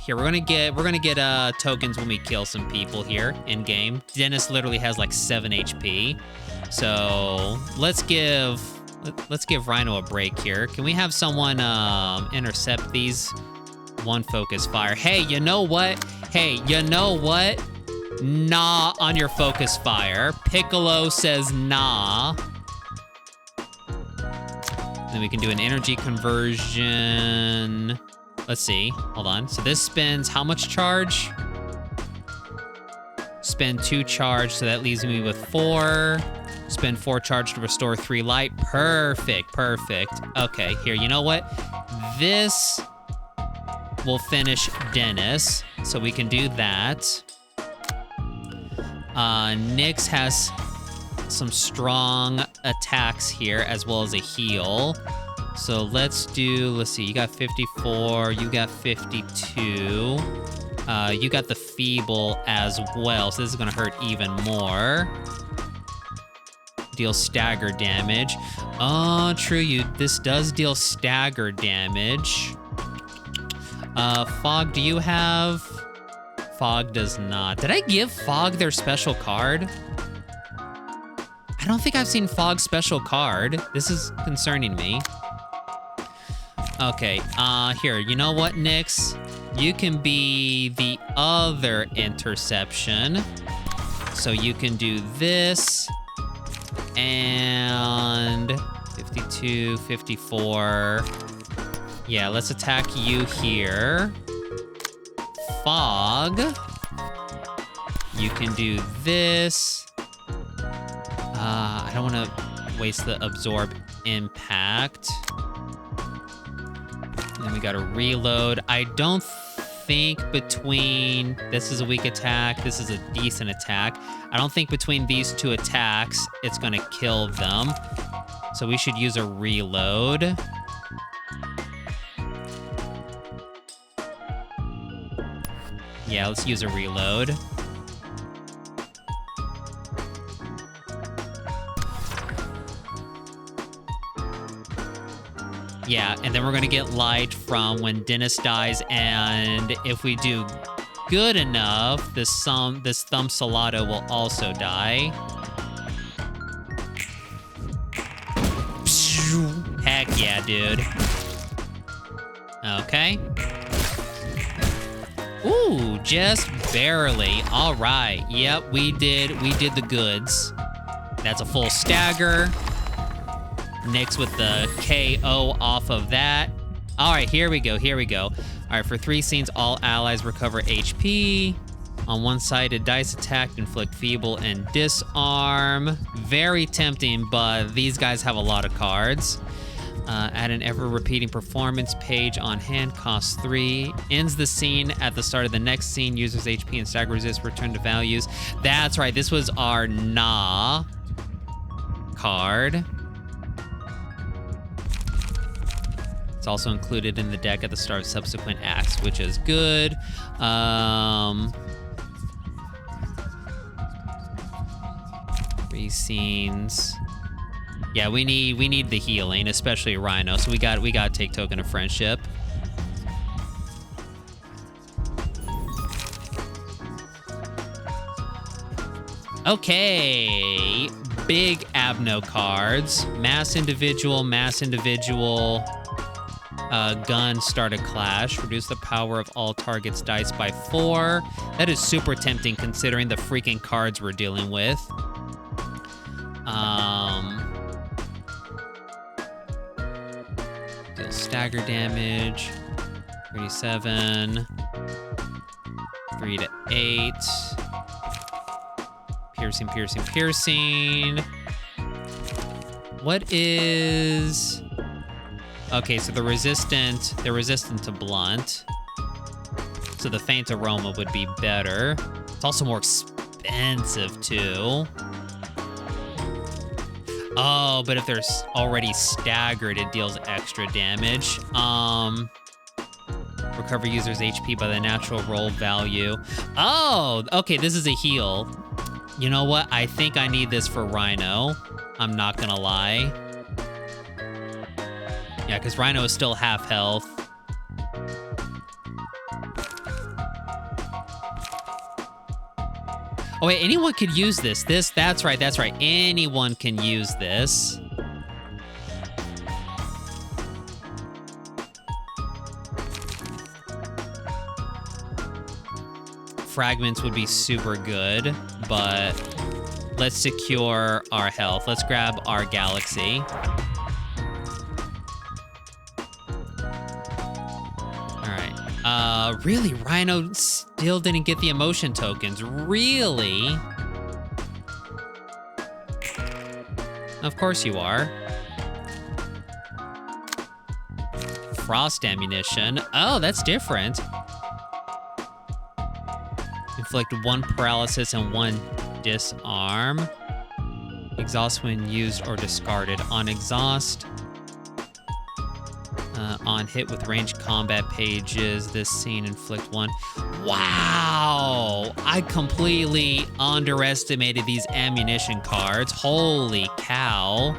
Here we're gonna get tokens when we kill some people here in game. Dennis literally has like 7 HP, so let's give Rhino a break here. Can we have someone intercept these? One focus fire. Hey, you know what? Nah on your focus fire. Piccolo says nah. Then we can do an energy conversion. Let's see. Hold on. So this spends how much charge? Spend 2 charge, so that leaves me with 4. Spend 4 charge to restore 3 light. Perfect. Okay, here, you know what? This will finish Dennis, so we can do that. Nyx has some strong attacks here, as well as a heal. So let's see, you got 54, you got 52. You got the feeble as well, so this is gonna hurt even more. Deal stagger damage. Oh, true, this does deal stagger damage. Fog, do you have? Fog does not. Did I give Fog their special card? I don't think I've seen Fog's special card. This is concerning me. Okay, here, you know what, Nyx? You can be the other interception. So you can do this, and 52, 54. Yeah, let's attack you here. Fog. You can do this. I don't want to waste the absorb impact. Then we gotta reload. I don't think between... This is a weak attack. This is a decent attack. I don't think between these 2 attacks, it's gonna kill them. So we should use a reload. Yeah, let's use a reload. Yeah, and then we're gonna get light from when Dennis dies, and if we do good enough, this thumb Salado will also die. Heck yeah, dude. Okay. Ooh, just barely. All right. Yep, we did the goods. That's a full stagger. Nyx with the KO off of that. All right, here we go. All right, for 3 scenes, all allies recover HP. On one side, a dice attack, inflict feeble and disarm. Very tempting, but these guys have a lot of cards. Add an ever-repeating performance page on hand, costs 3. Ends the scene at the start of the next scene. User's HP and stagger resist return to values. That's right, this was our Nah card. It's also included in the deck at the start of subsequent acts, which is good. 3 scenes. Yeah, we need the healing, especially Rhino. So we got to take Token of Friendship. Okay, big Abno cards. Mass individual, gun, start a clash. Reduce the power of all targets' dice by 4. That is super tempting considering the freaking cards we're dealing with. Deal stagger damage. 37. 3 to 8. Piercing. What is... Okay, so they're resistant to blunt. So the faint aroma would be better. It's also more expensive too. Oh, but if they're already staggered, it deals extra damage. Recover user's HP by the natural roll value. Oh, okay, this is a heal. You know what? I think I need this for Rhino. I'm not gonna lie. Yeah, because Rhino is still half health. Oh wait, anyone could use this. That's right. Anyone can use this. Fragments would be super good, but let's secure our health. Let's grab our galaxy. Really? Rhino still didn't get the emotion tokens. Really? Of course you are. Frost ammunition. Oh, that's different. Inflict 1 paralysis and 1 disarm. Exhaust when used or discarded. On exhaust. On hit with ranged combat pages, this scene inflict 1. Wow! I completely underestimated these ammunition cards. Holy cow.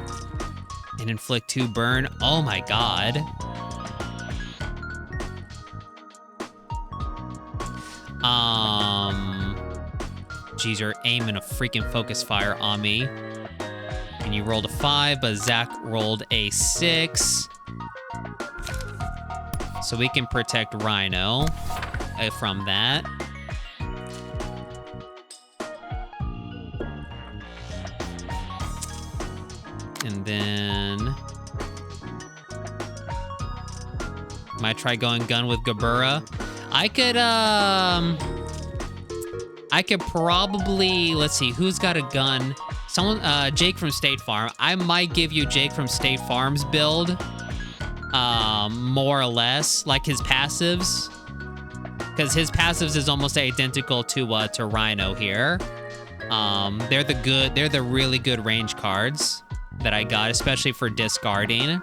And inflict 2 burn. Oh my god. Geez, you're aiming a freaking focus fire on me. And you rolled a 5, but Zach rolled a 6. So we can protect Rhino from that. And then... might try going gun with Gabura. I could probably... Let's see, who's got a gun? Someone, Jake from State Farm. I might give you Jake from State Farm's build. More or less, like his passives, because his passives is almost identical to Rhino here. They're the really good range cards that I got, especially for discarding.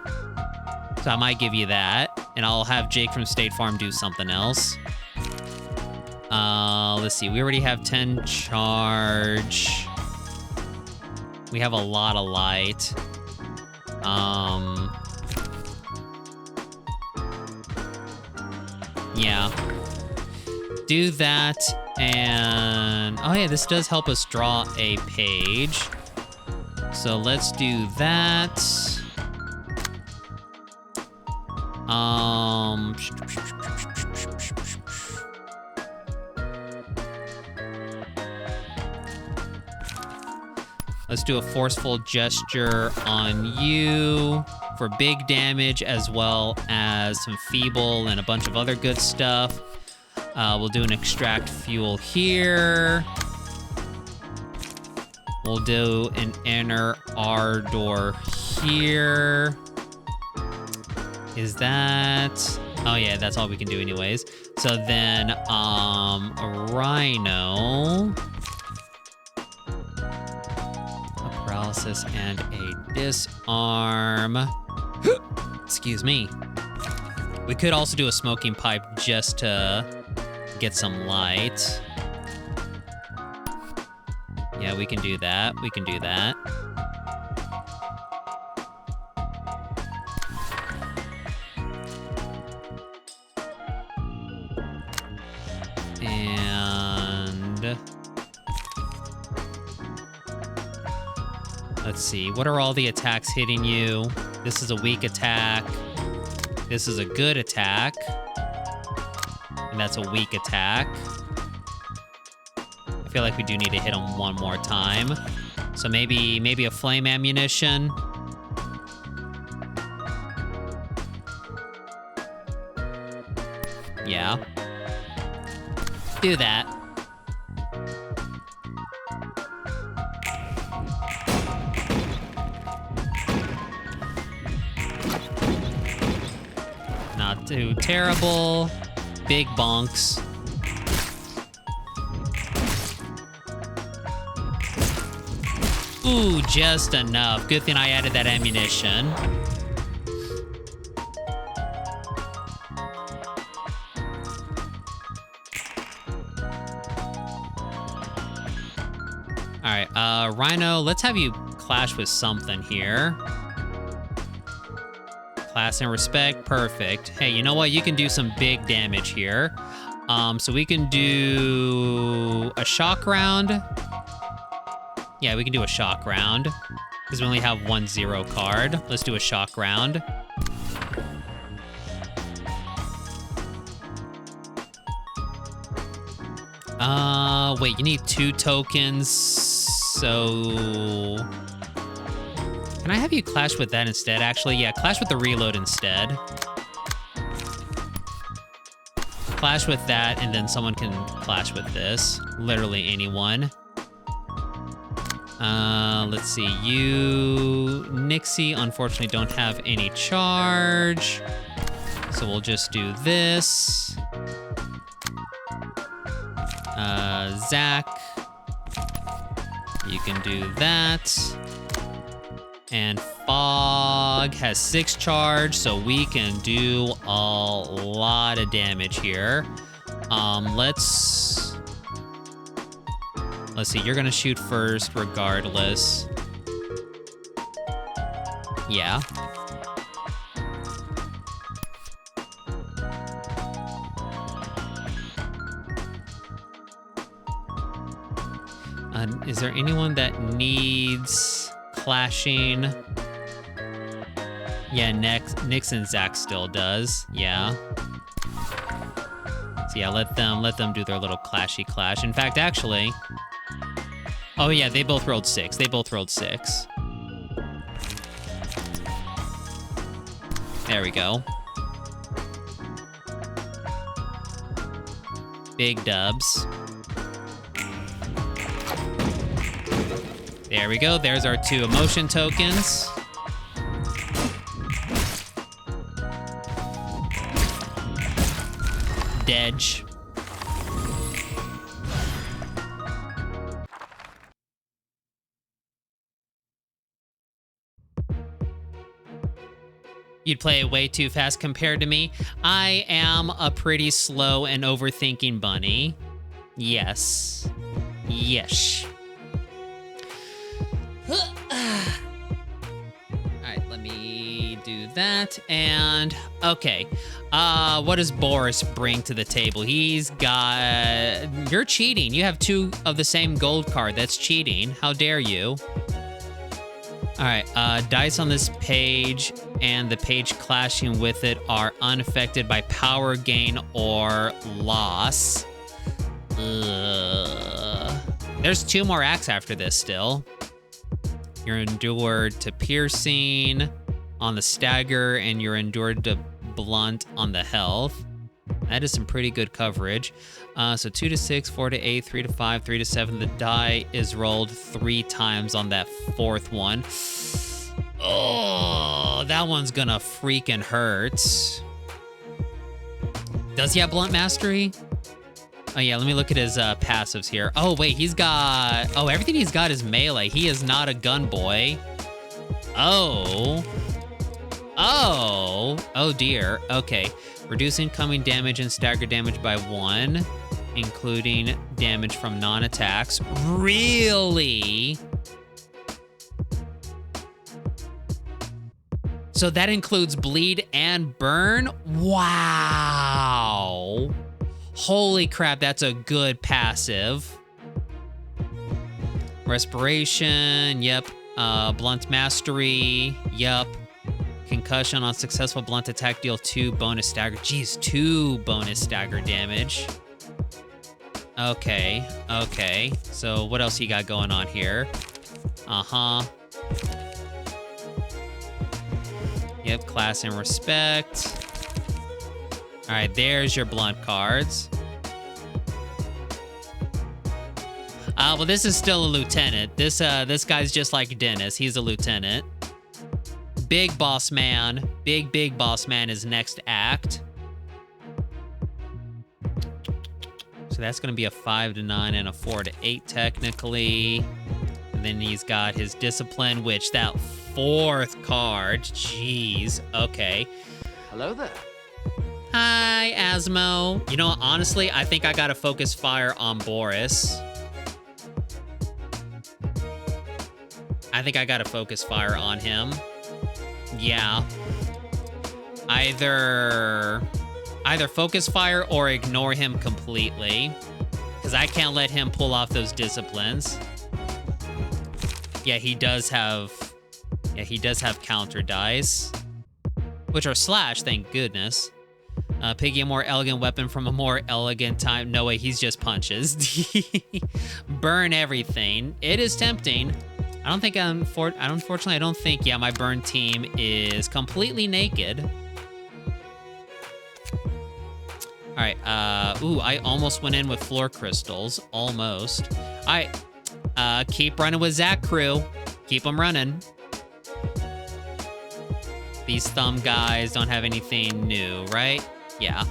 So I might give you that, and I'll have Jake from State Farm do something else. Let's see, we already have 10 charge. We have a lot of light. Yeah. Do that, and... oh yeah, this does help us draw a page. So let's do that. Let's do a forceful gesture on you for big damage, as well as some feeble and a bunch of other good stuff. We'll do an extract fuel here. We'll do an inner ardor here. Is that... oh yeah, that's all we can do anyways. So then, a Rhino... a paralysis and a disarm. Excuse me. We could also do a smoking pipe just to get some light. Yeah, we can do that. We can do that. And let's see. What are all the attacks hitting you? This is a weak attack. This is a good attack. And that's a weak attack. I feel like we do need to hit him one more time. So maybe a flame ammunition. Yeah. Do that. Not too terrible. Big bonks. Ooh, just enough. Good thing I added that ammunition. All right, Rhino, let's have you clash with something here. Class and respect, perfect. Hey, you know what? You can do some big damage here. So we can do a shock round. Yeah, we can do a shock round because we only have 1 0 card. Let's do a shock round. Wait, you need 2 tokens. So can I have you clash with that instead? Actually, yeah, clash with the reload instead. Clash with that, and then someone can clash with this. Literally anyone. Let's see. You, Nixie, unfortunately don't have any charge. So we'll just do this. Zach, you can do that. And Fog has 6 charge, so we can do a lot of damage here. Let's see, you're gonna shoot first regardless. Yeah. Is there anyone that needs clashing? Yeah, Nix and Zach still does. Yeah. So yeah, let them do their little clashy clash. In fact, actually, oh yeah, they both rolled 6. They both rolled 6. There we go. Big dubs. There we go. There's our 2 emotion tokens. Dedge. You'd play it way too fast compared to me. I am a pretty slow and overthinking bunny. Yes. Yes. Alright, let me do that. And, okay. What does Boris bring to the table? He's got... You're cheating. You have 2 of the same gold card. That's cheating. How dare you? Alright, dice on this page and the page clashing with it are unaffected by power gain or loss. There's 2 more acts after this still. You're endured to piercing on the stagger, and you're endured to blunt on the health. That is some pretty good coverage. So 2 to 6, 4 to 8, 3 to 5, 3 to 7. The die is rolled 3 times on that 4th one. Oh, that one's gonna freaking hurt. Does he have blunt mastery? Oh yeah, let me look at his passives here. Oh wait, he's got... Oh, everything he's got is melee. He is not a gun boy. Oh. Oh. Oh dear. Okay. Reduce incoming damage and stagger damage by 1. including damage from non-attacks. Really? So that includes bleed and burn? Wow. Holy crap, that's a good passive. Respiration, yep. Blunt mastery, yep. Concussion on successful blunt attack, deal 2 bonus stagger. Jeez, 2 bonus stagger damage. Okay, okay. So what else you got going on here? Uh-huh. Yep, class and respect. All right, there's your blunt cards. Well, this is still a lieutenant. This guy's just like Dennis. He's a lieutenant. Big boss man. Big boss man is next act. So that's going to be a 5 to 9 and a 4 to 8 technically. And then he's got his discipline, which that 4th card. Jeez. Okay. Hello there. Hi, Asmo. You know what? Honestly, I think I got to focus fire on Boris. I think I got to focus fire on him. Yeah. Either focus fire or ignore him completely, because I can't let him pull off those disciplines. Yeah, he does have counter dice, which are slash, thank goodness. Piggy, a more elegant weapon from a more elegant time. No way, he's just punches. Burn everything. It is tempting. Unfortunately, I don't think, yeah, my burn team is completely naked. All right, ooh, I almost went in with floor crystals, almost. All right, keep running with Zach crew. Keep them running. These thumb guys don't have anything new, right? Yeah.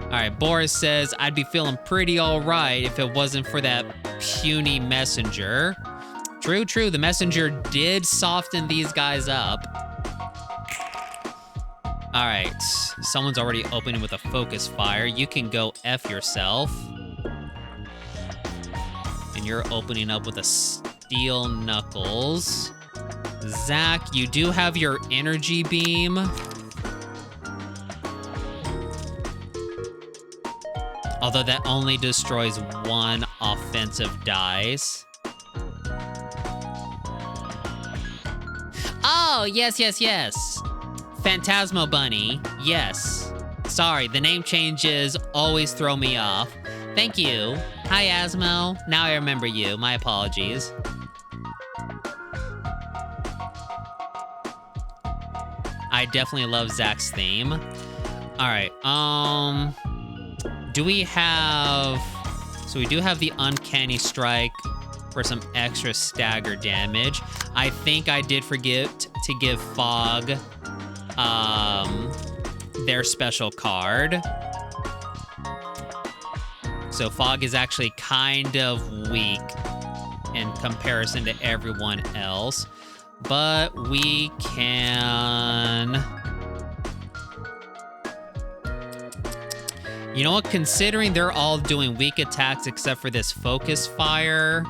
All right, Boris says, I'd be feeling pretty all right if it wasn't for that puny messenger. True, true. The messenger did soften these guys up. All right, someone's already opening with a focus fire. You can go F yourself. And you're opening up with a steel knuckles. Zach, you do have your energy beam. Although that only destroys 1 offensive dice. Oh, yes, yes, yes. Phantasmo Bunny, yes. Sorry, the name changes always throw me off. Thank you. Hi, Asmo. Now I remember you. My apologies. I definitely love Zach's theme. All right, do we have... So we do have the Uncanny Strike for some extra stagger damage. I think I did forget to give Fog their special card. So Fog is actually kind of weak in comparison to everyone else. But we can... You know what? Considering they're all doing weak attacks except for this focus fire.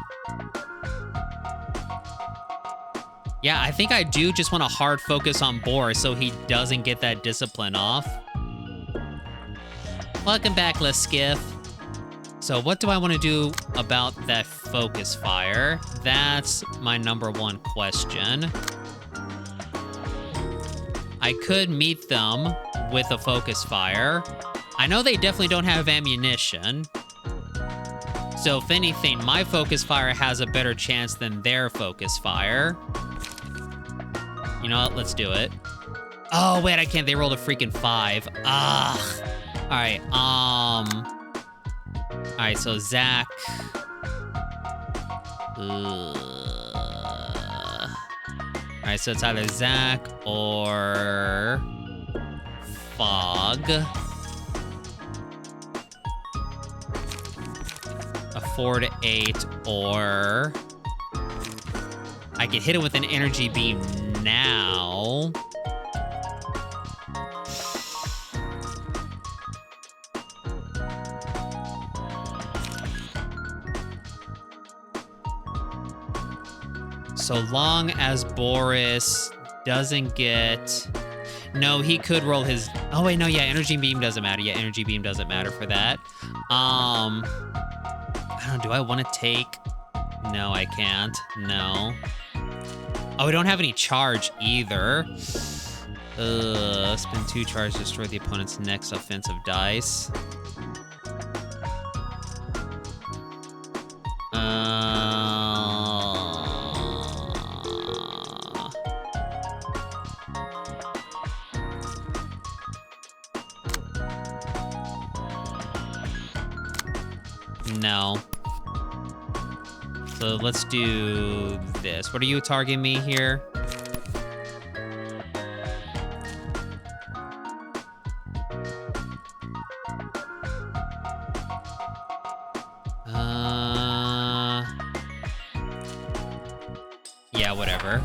Yeah, I think I do just want to hard focus on Boris so he doesn't get that discipline off. Welcome back, Leskiff. So what do I want to do about that focus fire? That's my #1 question. I could meet them with a focus fire. I know they definitely don't have ammunition. So if anything, my focus fire has a better chance than their focus fire. You know what? Let's do it. Oh, wait, I can't. They rolled a freaking 5. Ugh. All right, all right, so Zach. All right, so it's either Zach or Fog. A 4 to 8 or I can hit it with an energy beam now. So long as Boris doesn't get... No, he could roll his... Oh, wait, no, yeah, energy beam doesn't matter. Yeah, energy beam doesn't matter for that. I don't know, do I want to take... No, I can't. No. Oh, we don't have any charge either. Spend 2 charge to destroy the opponent's next offensive dice. No. So let's do this. What are you targeting me here? Yeah, whatever.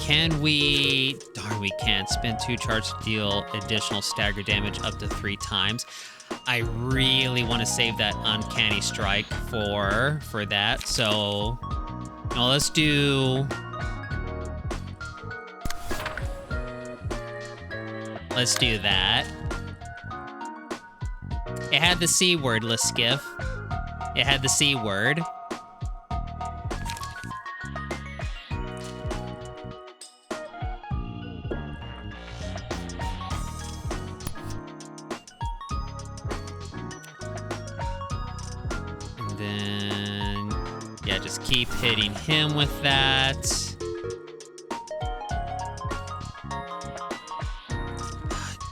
Can we... Darn, we can't. Spend 2 charge to deal additional stagger damage up to 3 times. I really want to save that uncanny strike for that. So, no, let's do... Let's do that. It had the C word, Liskiff. It had the C word. Keep hitting him with that.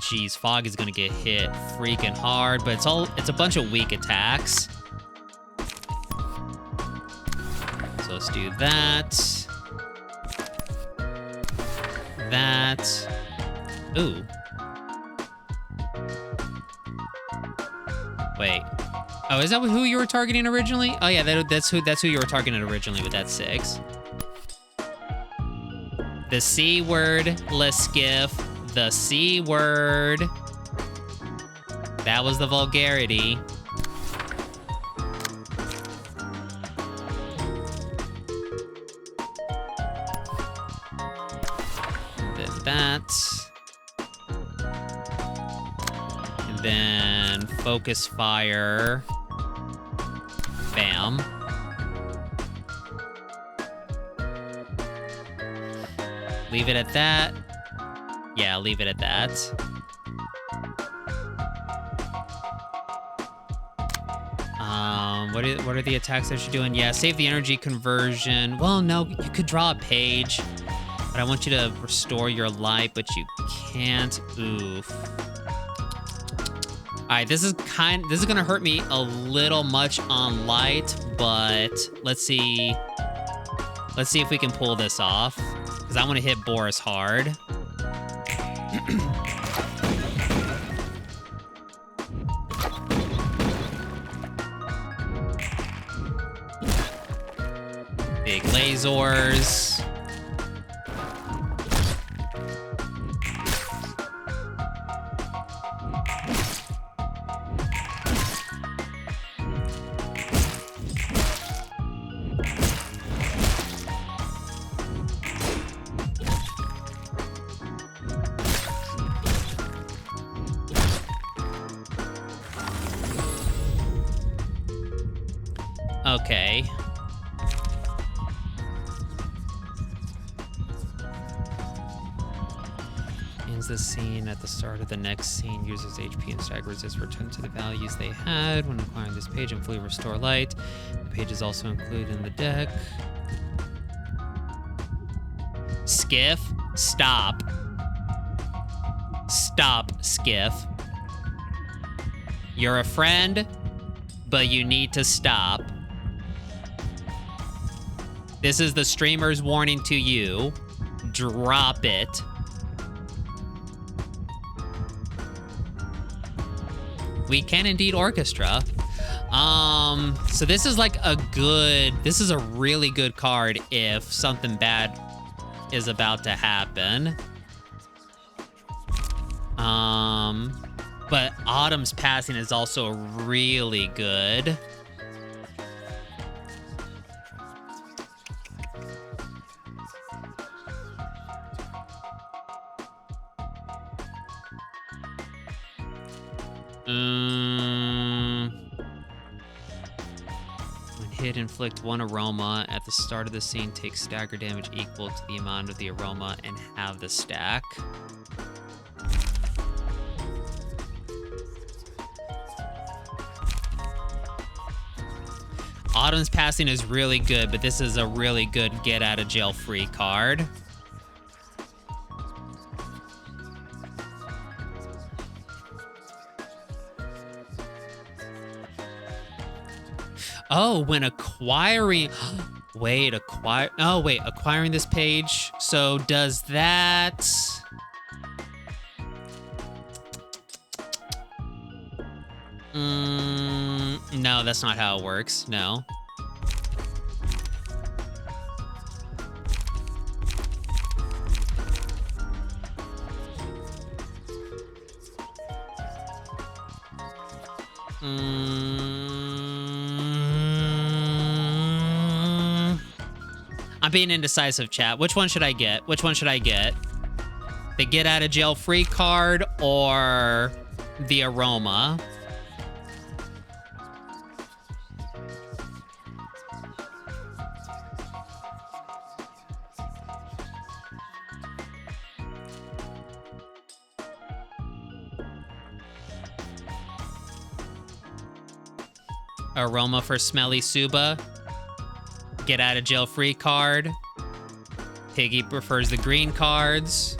Jeez, Fog is gonna get hit freaking hard, but it's a bunch of weak attacks. So let's do that. That. Ooh. Wait. Oh, is that who you were targeting originally? Oh yeah, that's who you were targeting originally with that 6. The C word, Liskiff. The C word. That was the vulgarity. And then that. And then focus fire. Bam. Leave it at that. Yeah, leave it at that. What are the attacks that you're doing? Yeah, save the energy conversion. Well, no, you could draw a page, but I want you to restore your light, but you can't. Oof. All right, this is gonna hurt me a little much on light, but let's see if we can pull this off, because I want to hit Boris hard. Big lasers. Okay. Ends the scene at the start of the next scene. Users' HP and stagger resist return to the values they had when acquiring this page and fully restore light. The page is also included in the deck. Skiff, stop. Stop, Skiff. You're a friend, but you need to stop. This is the streamer's warning to you. Drop it. We can indeed orchestra. So this is like this is a really good card if something bad is about to happen. But Autumn's Passing is also really good. When hit, inflict 1 aroma at the start of the scene, take stagger damage equal to the amount of the aroma and have the stack. Autumn's Passing is really good, but this is a really good get out of jail free card. Oh, when acquiring... acquiring this page. So does that... No, that's not how it works. No. I'm being indecisive, chat. Which one should I get? Which one should I get? The get out of jail free card or the aroma? Aroma for Smelly Suba. Get out of jail free card. Piggy prefers the green cards.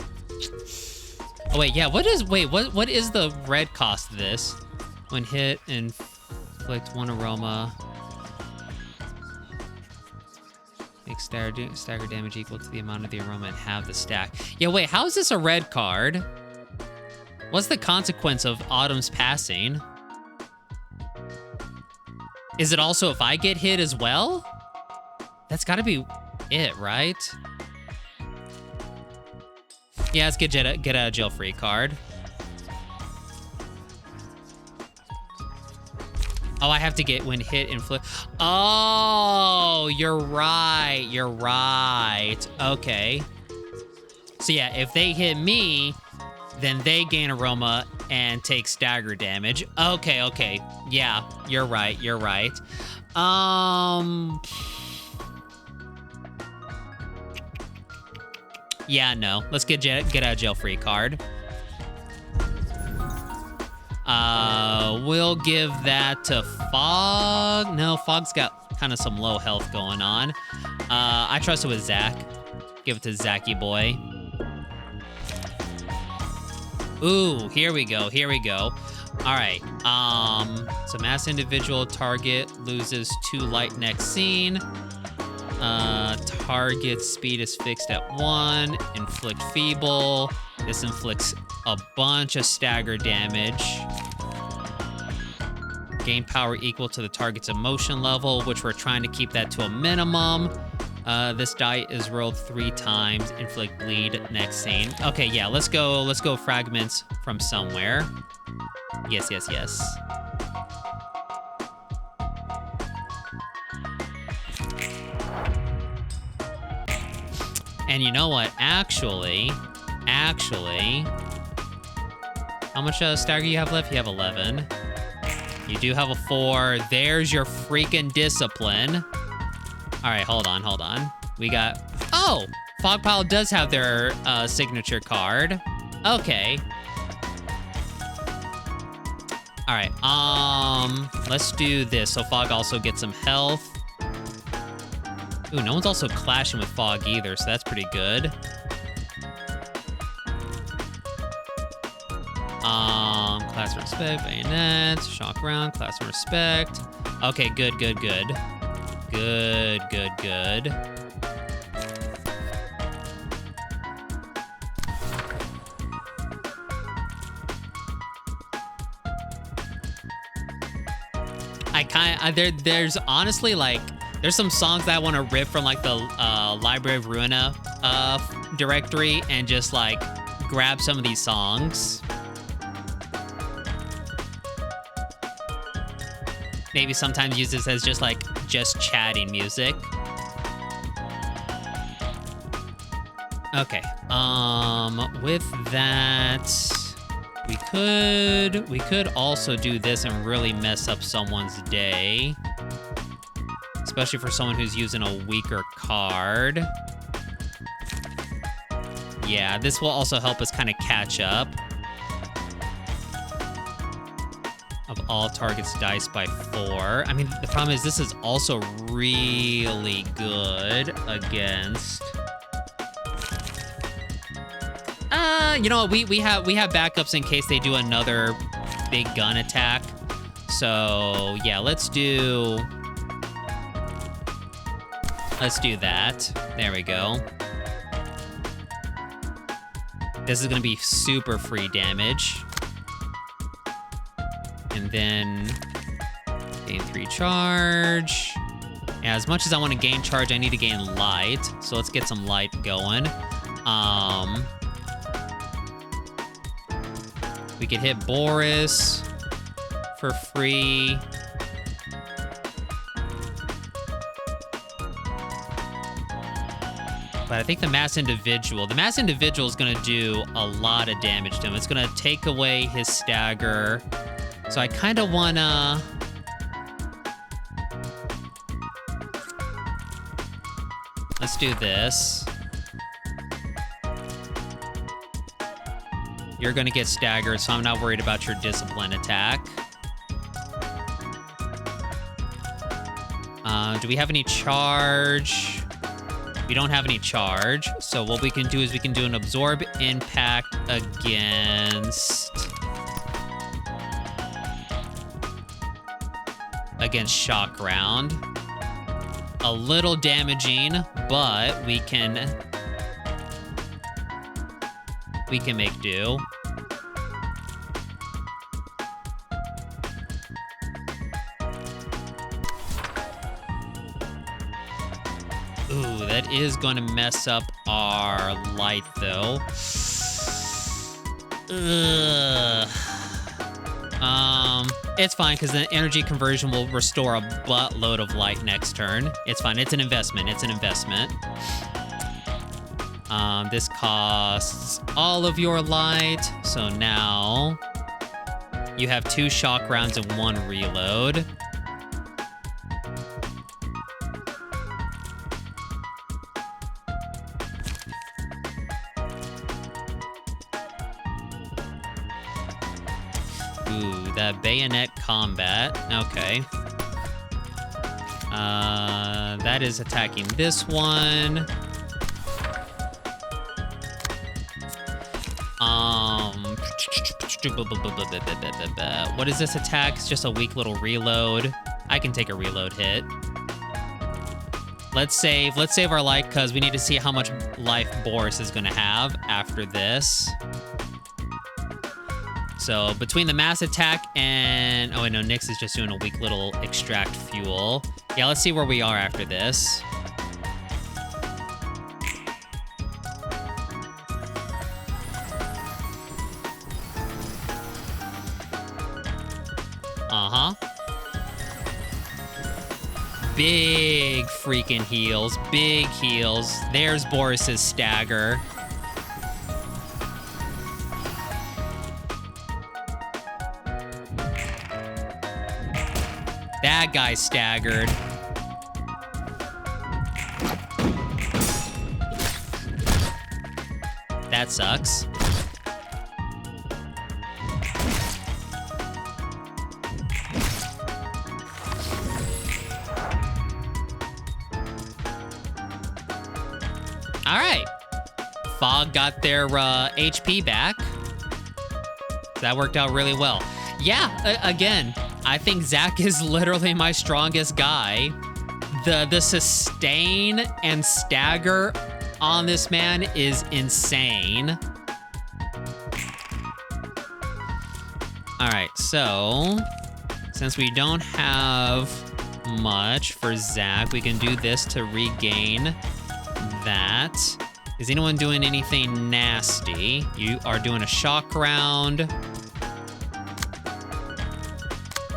Oh wait, yeah, what is the red cost of this? When hit, inflict 1 aroma. Make stagger damage equal to the amount of the aroma and have the stack. Yeah, wait, how is this a red card? What's the consequence of Autumn's Passing? Is it also if I get hit as well? That's gotta be it, right? Yeah, let's get out of jail free card. Oh, I have to get when hit inflict. Oh, you're right. You're right. Okay. So yeah, if they hit me, then they gain aroma and take stagger damage. Okay, okay. Yeah, you're right. You're right. Yeah, no. Let's get out of jail free card. We'll give that to Fog. No, Fog's got kind of some low health going on. I trust it with Zach. Give it to Zachy boy. Ooh, here we go. Here we go. All right. So mass individual target loses 2 light next scene. Target speed is fixed at 1. Inflict feeble. This inflicts a bunch of stagger damage. Gain power equal to the target's emotion level, which we're trying to keep that to a minimum. This die is rolled 3 times. Inflict bleed next scene. Okay, yeah, let's go fragments from somewhere. Yes, yes, yes. And you know what? Actually, how much stagger you have left? You have 11. You do have a 4. There's your freaking discipline. All right, hold on. We got... Oh! Fogpile does have their signature card. Okay. All right, let's do this. So Fog also gets some health. Ooh, no one's also clashing with Fog either, so that's pretty good. Class of respect, bayonet, shock round, class of respect. Okay, good. there's honestly like, there's some songs that I want to rip from like the Library of Ruina directory and just like grab some of these songs. Maybe sometimes use this as just like just chatting music. Okay. With that, we could also do this and really mess up someone's day. Especially for someone who's using a weaker card. Yeah, this will also help us kind of catch up. Of all targets dice by 4. I mean, the problem is this is also really good against... you know, we have backups in case they do another big gun attack. So, yeah, let's do that. There we go. This is gonna be super free damage. And then gain 3 charge. Yeah, as much as I want to gain charge, I need to gain light. So let's get some light going. We could hit Boris for free. But I think the mass individual is going to do a lot of damage to him. It's going to take away his stagger. So I kind of want to... Let's do this. You're going to get staggered, so I'm not worried about your discipline attack. Do we have any charge? We don't have any charge. So what we can do is we can do an absorb impact against shock round. A little damaging, but we can make do. Ooh, that is going to mess up our light, though. Ugh. It's fine, because the energy conversion will restore a buttload of light next turn. It's fine. It's an investment. It's an investment. This costs all of your light. So now you have 2 shock rounds and 1 reload. Ooh, that bayonet combat. Okay. That is attacking this one. What is this attack? It's just a weak little reload. I can take a reload hit. Let's save our life because we need to see how much life Boris is gonna have after this. So between the mass attack and... Oh, wait, no, Nyx is just doing a weak little extract fuel. Yeah, let's see where we are after this. Uh-huh. Big freaking heals. Big heals. There's Boris's stagger. That guy's staggered. That sucks. All right. Fog got their HP back. That worked out really well. Yeah, again, I think Zach is literally my strongest guy. The sustain and stagger on this man is insane. All right, so Since we don't have much for Zach, we can do this to regain that. Is anyone doing anything nasty? You are doing a shock round.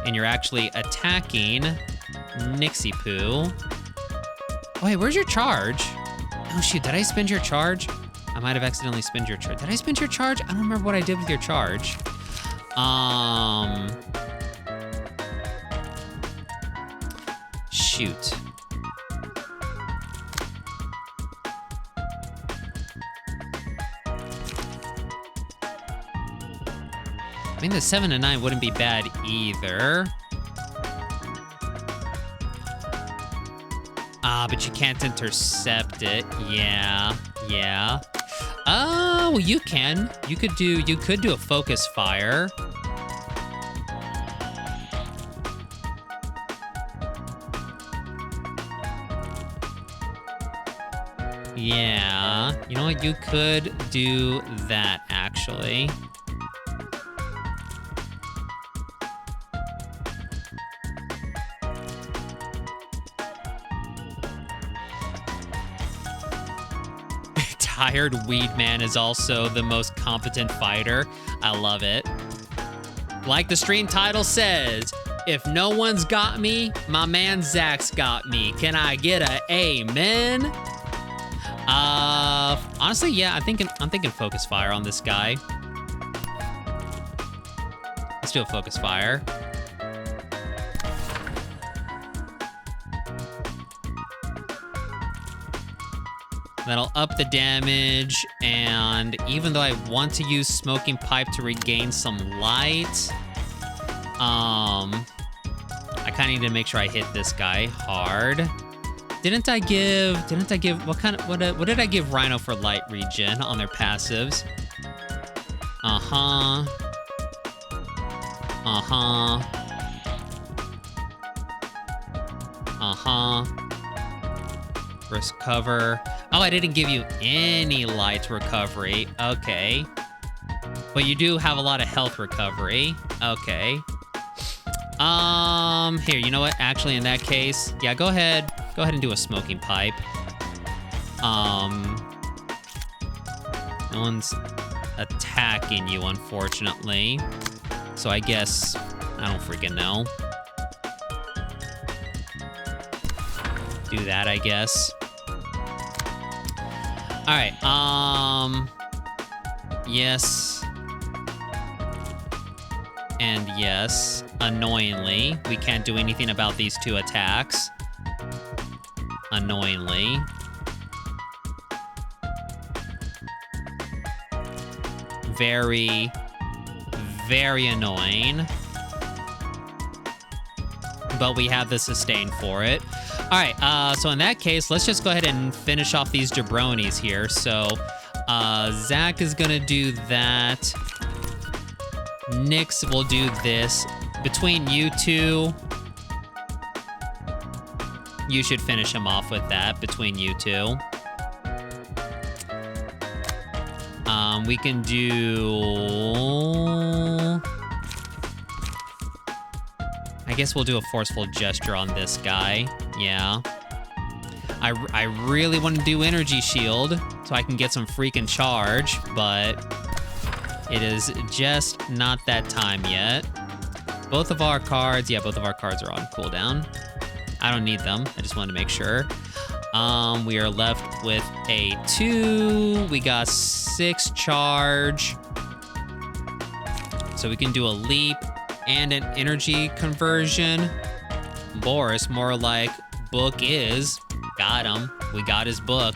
And you're actually attacking Nixie Poo. Oh, wait, where's your charge? Oh, shoot, did I spend your charge? I might have accidentally spent your charge. Did I spend your charge? I don't remember what I did with your charge. Shoot. I mean, the 7 and 9 wouldn't be bad either. But you can't intercept it. Yeah. Oh, well, you can. You could do a focus fire. Yeah. You know what? You could do that, actually. Tired Weed Man is also the most competent fighter. I love it. Like the stream title says, if no one's got me, my man Zach's got me. Can I get a amen? Honestly, yeah, I'm thinking focus fire on this guy. Let's do a focus fire. That'll up the damage, and even though I want to use Smoking Pipe to regain some light, I kind of need to make sure I hit this guy hard. Didn't I give, what did I give Rhino for light regen on their passives? Uh-huh. Risk cover. Oh, I didn't give you any light recovery. Okay. But you do have a lot of health recovery. Okay. Here, you know what? Actually, in that case, yeah, go ahead and do a Smoking Pipe. No one's attacking you, unfortunately. So I guess, I don't freaking know. Do that, I guess. All right, yes. And yes, annoyingly, we can't do anything about these two attacks. Annoyingly. Very, very annoying. But we have the sustain for it. All right, so in that case, let's just go ahead and finish off these jabronis here. So, Zach is gonna do that. Nyx will do this. Between you two, you should finish him off with that, between you two. We can do... I guess we'll do a forceful gesture on this guy. Yeah. I really want to do energy shield so I can get some freaking charge, but it is just not that time yet. Both of our cards are on cooldown. I don't need them. I just wanted to make sure. We are left with a 2. We got 6 charge. So we can do a leap and an energy conversion. Boris, more like book is. Got him. We got his book.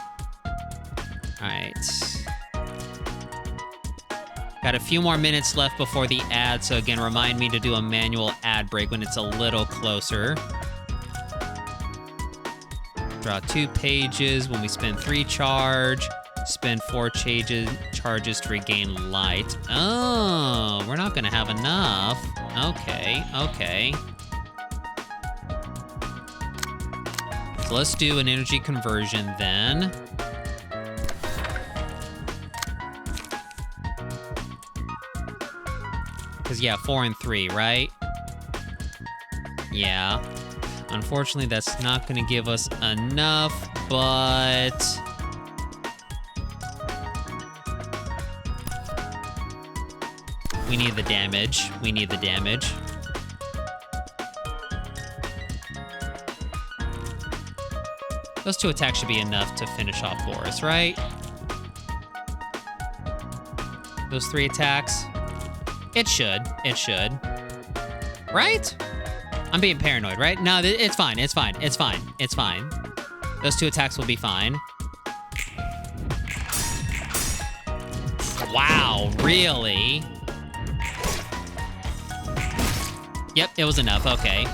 All right. Got a few more minutes left before the ad, so again, remind me to do a manual ad break when it's a little closer. Draw 2 pages when we spend 3 charge. Spend 4 charges to regain light. Oh, we're not gonna have enough. Okay. So let's do an energy conversion then. Because, yeah, 4 and 3, right? Yeah. Unfortunately, that's not going to give us enough, but... we need the damage. We need the damage. Those 2 attacks should be enough to finish off Boris, right? Those 3 attacks? It should. It should. Right? I'm being paranoid, right? No, it's fine. It's fine. It's fine. It's fine. Those 2 attacks will be fine. Wow, really? Yep, it was enough. Okay.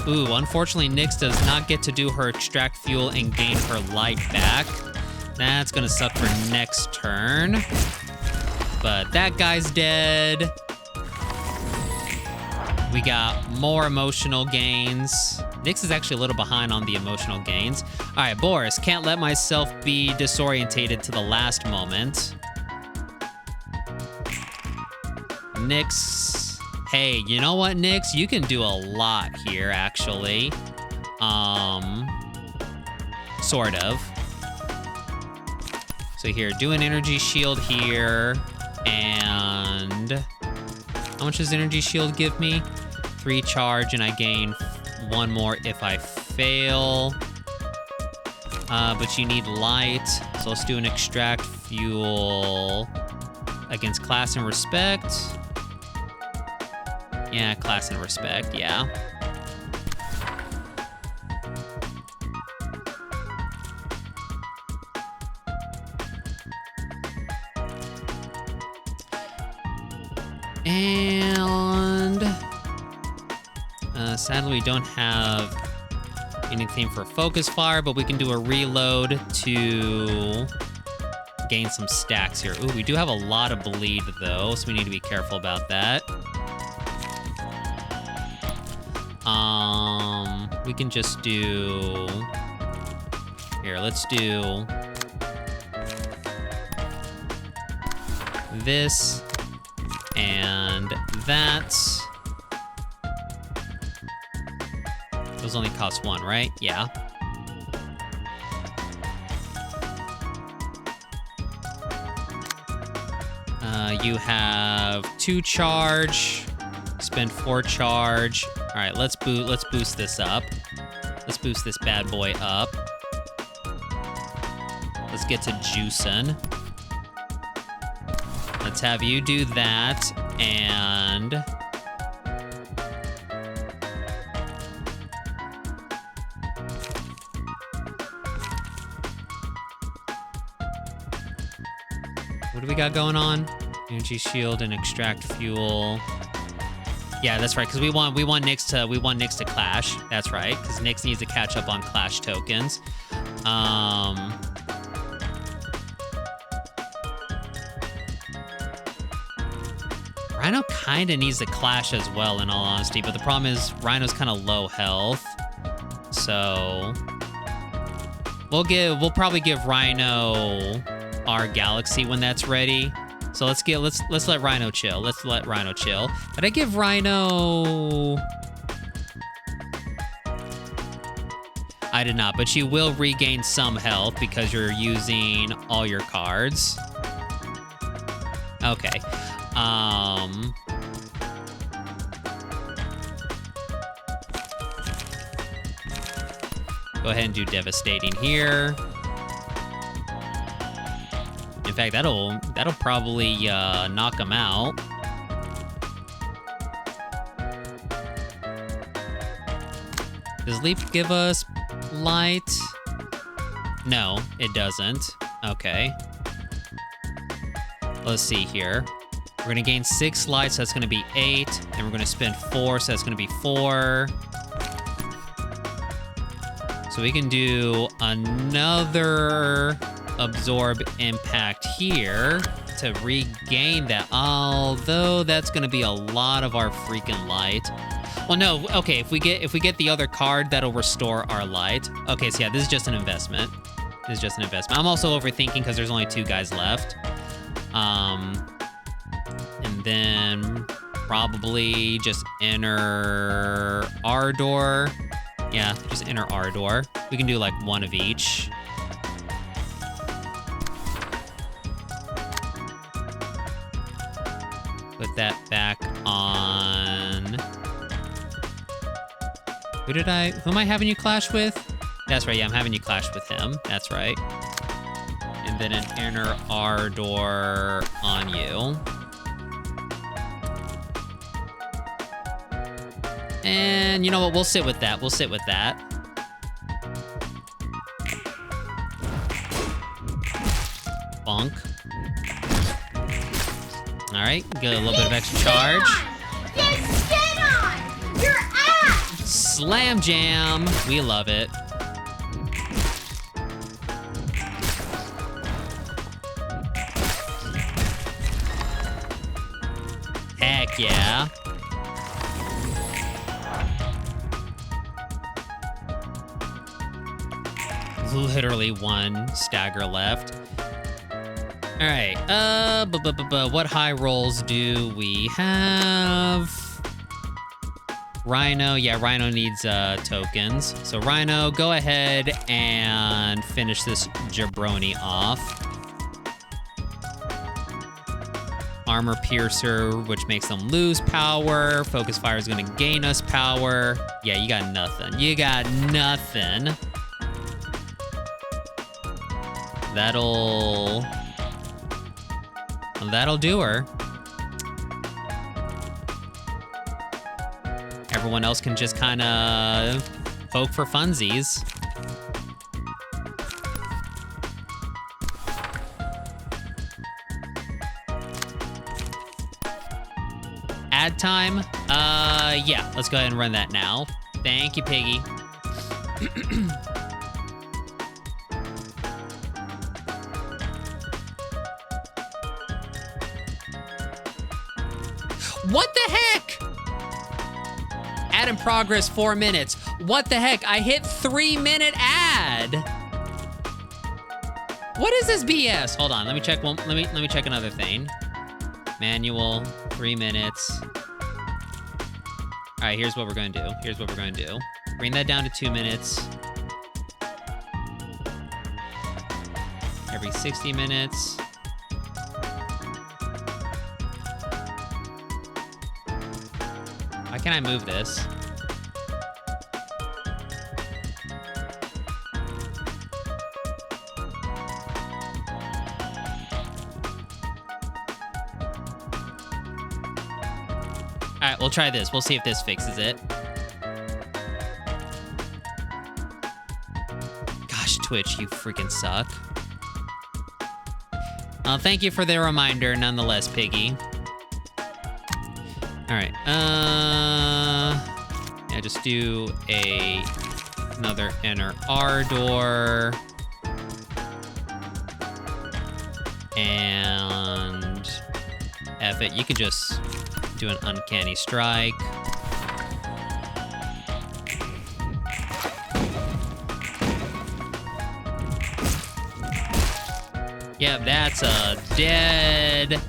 Ooh, unfortunately, Nyx does not get to do her extract fuel and gain her light back. That's gonna suck for next turn. But that guy's dead. We got more emotional gains. Nyx is actually a little behind on the emotional gains. All right, Boris, can't let myself be disorientated to the last moment. Nyx. Hey, you know what, Nyx? You can do a lot here, actually. Sort of. So here, do an energy shield here. And how much does energy shield give me? 3 charge, and I gain 1 more if I fail. But you need light. So let's do an extract fuel against class and respect. Yeah, class and respect, yeah. And sadly, we don't have anything for focus fire, but we can do a reload to gain some stacks here. Ooh, we do have a lot of bleed though, so we need to be careful about that. We can just do... Here, let's do... this and that. Those only cost 1, right? Yeah. You have 2 charge. Spend 4 charge. All right, let's boost this up. Let's boost this bad boy up. Let's get to juicing. Let's have you do that, and what do we got going on? Energy shield and extract fuel. Yeah, that's right, because we want Nyx to clash. That's right, because Nyx needs to catch up on clash tokens. Rhino kind of needs to clash as well, in all honesty, but the problem is Rhino's kind of low health, so we'll probably give Rhino our Galaxy when that's ready. So let's let Rhino chill. Let's let Rhino chill. Did I give Rhino? I did not, but you will regain some health because you're using all your cards. Okay. Go ahead and do devastating here. In fact, that'll probably knock him out. Does Leap give us light? No, it doesn't. Okay. Let's see here. We're gonna gain 6 light, so that's gonna be 8. And we're gonna spend 4, so that's gonna be 4. So we can do another absorb impact here to regain that, although that's gonna be a lot of our freaking light. Well, no, okay, if we get the other card, that'll restore our light. Okay, so yeah, this is just an investment. This is just an investment. I'm also overthinking because there's only 2 guys left. And then Probably just inner R door. Yeah, just inner R door. We can do like one of each. Put that back on. Who am I having you clash with? That's right, yeah, I'm having you clash with him. That's right. And then an inner R door on you. And you know what? We'll sit with that. We'll sit with that. Bonk. All right, get a little bit of extra charge. Yes, get on! Your ass! Slam jam. We love it. Heck yeah. Literally one stagger left. All right. What high rolls do we have? Rhino. Yeah, Rhino needs tokens. So Rhino, go ahead and finish this jabroni off. Armor Piercer, which makes them lose power. Focus Fire is going to gain us power. Yeah, you got nothing. You got nothing. That'll do her. Everyone else can just kind of poke for funsies. Ad time? Yeah, let's go ahead and run that now. Thank you, Piggy. What the heck? Ad in progress, 4 minutes. What the heck? I hit 3-minute ad. What is this BS? Hold on, let me check one. Let me check another thing. Manual, 3 minutes. All right, here's what we're gonna do. Here's what we're gonna do. Bring that down to 2 minutes. Every 60 minutes. Why can't I move this? All right, we'll try this. We'll see if this fixes it. Gosh, Twitch, you freaking suck. Thank you for the reminder, nonetheless, Piggy. All right. Yeah, just do another inner R door. And F it. You could just do an uncanny strike. Yeah, that's a dead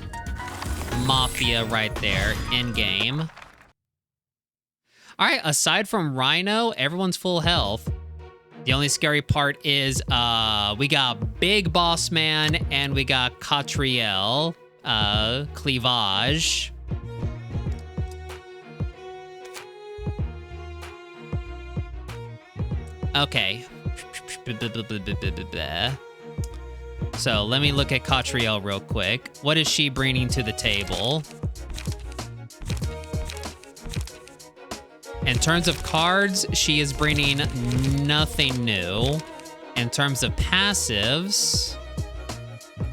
Mafia right there in game. All right, aside from Rhino, everyone's full health. The only scary part is we got Big Boss Man and we got Catriel, Cleavage. Okay. So let me look at Catriel real quick. What is she bringing to the table? In terms of cards, she is bringing nothing new. In terms of passives,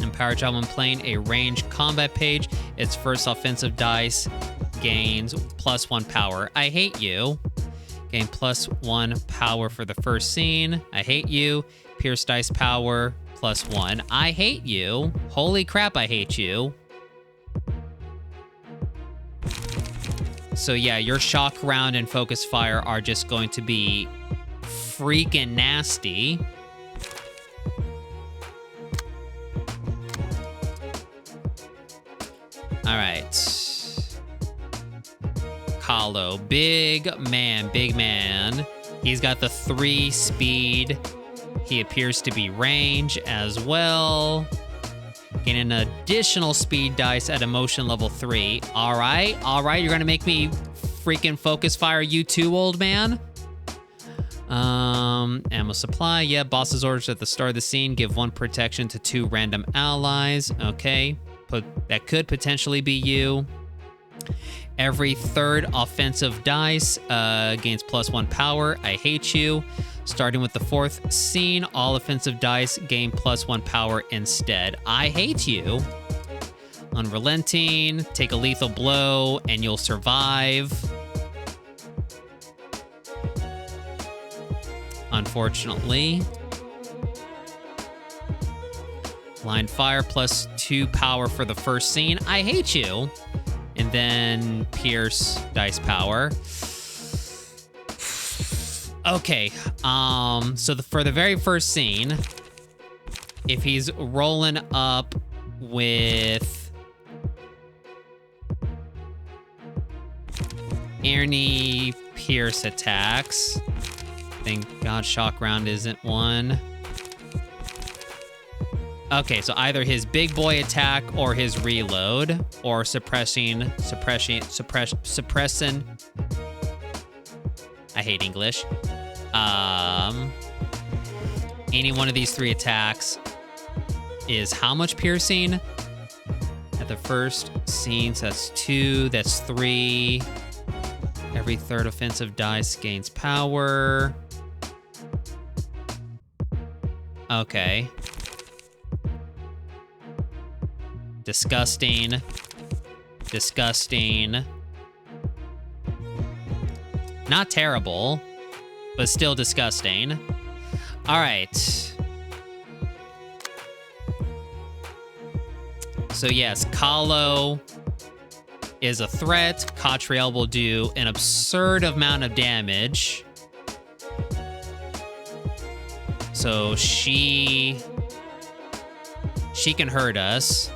Empower Child when playing a ranged combat page, its first offensive dice gains +1 power. I hate you. Gain +1 power for the first scene. I hate you. Pierce dice power +1. I hate you. Holy crap, I hate you. So yeah, your shock round and focus fire are just going to be freaking nasty. All right. Kahlo. Big man, big man. He's got the 3 speed. He appears to be range as well. Gain an additional speed dice at emotion level 3. All right, you're gonna make me freaking focus fire you too, old man? Ammo supply. Yeah, boss's orders at the start of the scene. Give 1 protection to 2 random allies. Okay, that could potentially be you. Every 3rd offensive dice gains +1 power. I hate you. Starting with the 4th scene, all offensive dice gain +1 power instead. I hate you. Unrelenting, take a lethal blow and you'll survive. Unfortunately. Blind fire +2 power for the 1st scene. I hate you. And then pierce dice power. Okay, so for the very first scene, if he's rolling up with any pierce attacks, thank God shock round isn't one. Okay, so either his big boy attack or his reload, or suppressing. I hate English. Any one of these 3 attacks is how much piercing? At the first scene, so that's 2, that's 3. Every 3rd offensive dice gains power. Okay. Disgusting. Disgusting. Not terrible, but still disgusting. All right. So yes, Kahlo is a threat. Catriel will do an absurd amount of damage. So she can hurt us.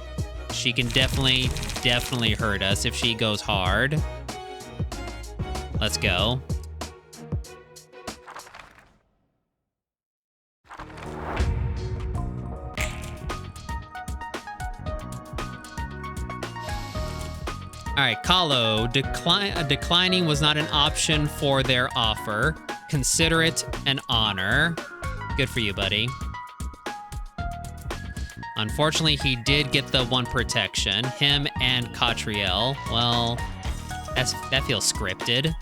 She can definitely hurt us if she goes hard. Let's go. All right, Kahlo, declining was not an option for their offer. Consider it an honor. Good for you, buddy. Unfortunately, he did get the 1 protection. Him and Catriel. Well, that feels scripted.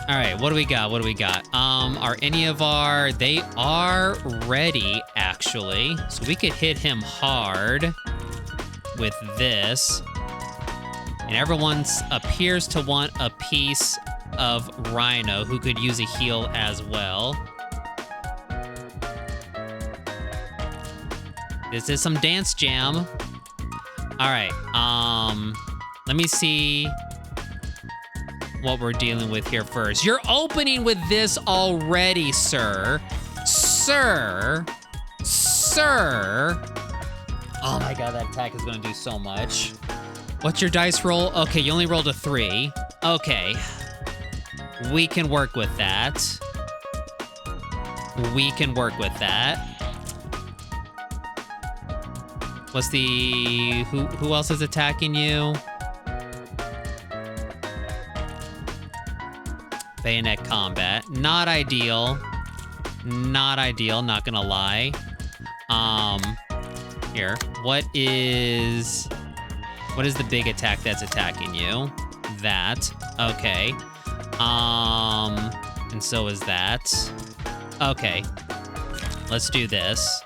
All right, what do we got? What do we got? Are any of our... They are ready, actually. So we could hit him hard with this. And everyone appears to want a piece of Rhino, who could use a heal as well. This is some dance jam. All right, let me see what we're dealing with here first. You're opening with this already, sir. Sir. Oh my God, that attack is gonna do so much. What's your dice roll? Okay, you only rolled a 3. Okay. We can work with that. We can work with that. What's the... Who else is attacking you? Bayonet combat. Not ideal. Not ideal, not gonna lie. Here. What is the big attack that's attacking you? That. Okay. And so is that. Okay. Let's do this.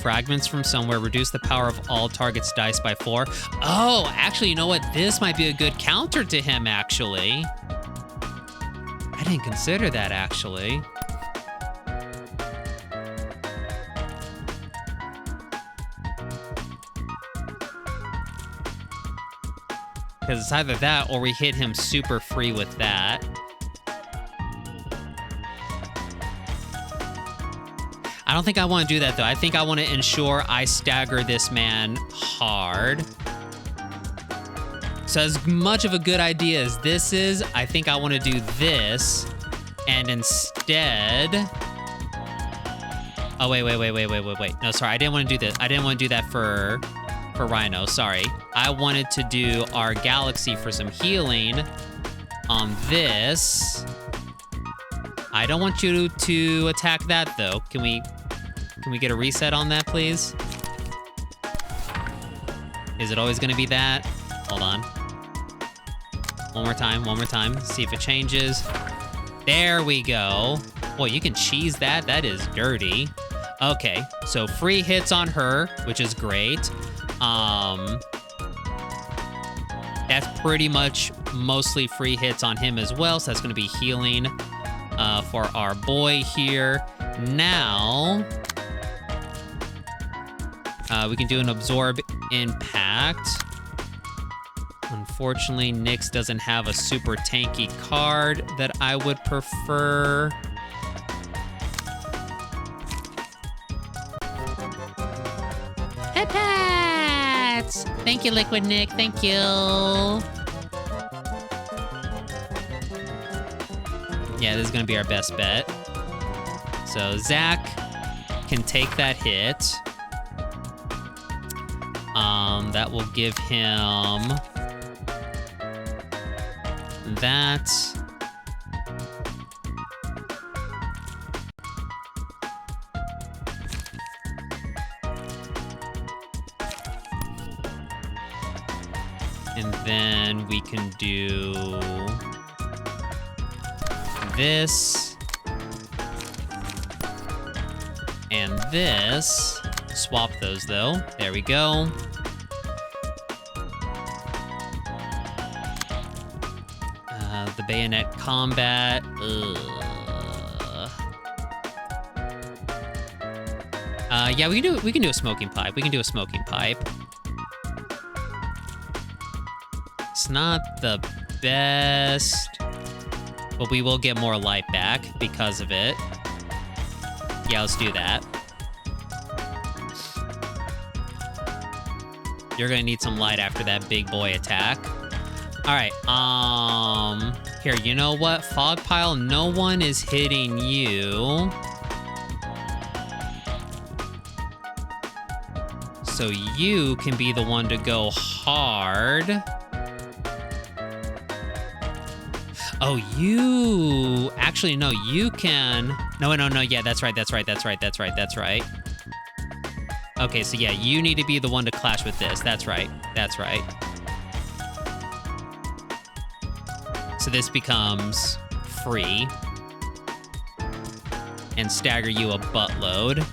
Fragments from somewhere. Reduce the power of all targets' dice by 4. Oh, actually, you know what? This might be a good counter to him, actually. I didn't consider that, actually. Because it's either that or we hit him super free with that. I don't think I want to do that, though. I think I want to ensure I stagger this man hard. So as much of a good idea as this is, I think I want to do this, and instead... Oh, wait. No, sorry, I didn't want to do this. I didn't want to do that for Rhino, sorry. I wanted to do our Galaxy for some healing on this. I don't want you to attack that, though. Can we get a reset on that, please? Is it always going to be that? Hold on. One more time. See if it changes. There we go. Boy, you can cheese that. That is dirty. Okay, so free hits on her, which is great. That's pretty much mostly free hits on him as well, so that's going to be healing for our boy here. Now, we can do an absorb impact. Unfortunately, Nyx doesn't have a super tanky card that I would prefer. Pet-pets! Thank you, Liquid Nick. Thank you. Yeah, this is going to be our best bet. So Zach can take that hit. That will give him that. And then we can do this and this. Swap those though. There we go. The bayonet combat. Yeah, we can do a smoking pipe. It's not the best, but we will get more light back because of it. Yeah, let's do that. You're gonna need some light after that big boy attack. All right, here, you know what? Fog pile, no one is hitting you. So you can be the one to go hard. Oh, you... Actually, no, you can... No, yeah, that's right. Okay, so yeah, you need to be the one to clash with this. That's right. So this becomes free. And stagger you a buttload.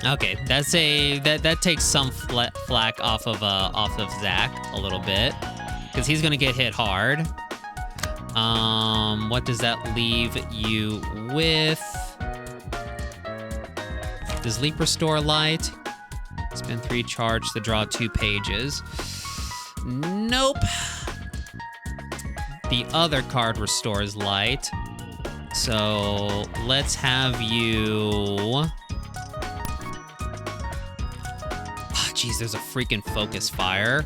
Okay, that takes some flack off of Zach a little bit. Because he's gonna get hit hard. What does that leave you with? Does Leap restore light? Spend 3 charge to draw 2 pages. Nope. The other card restores light. So let's have you... Jeez, there's a freaking focus fire.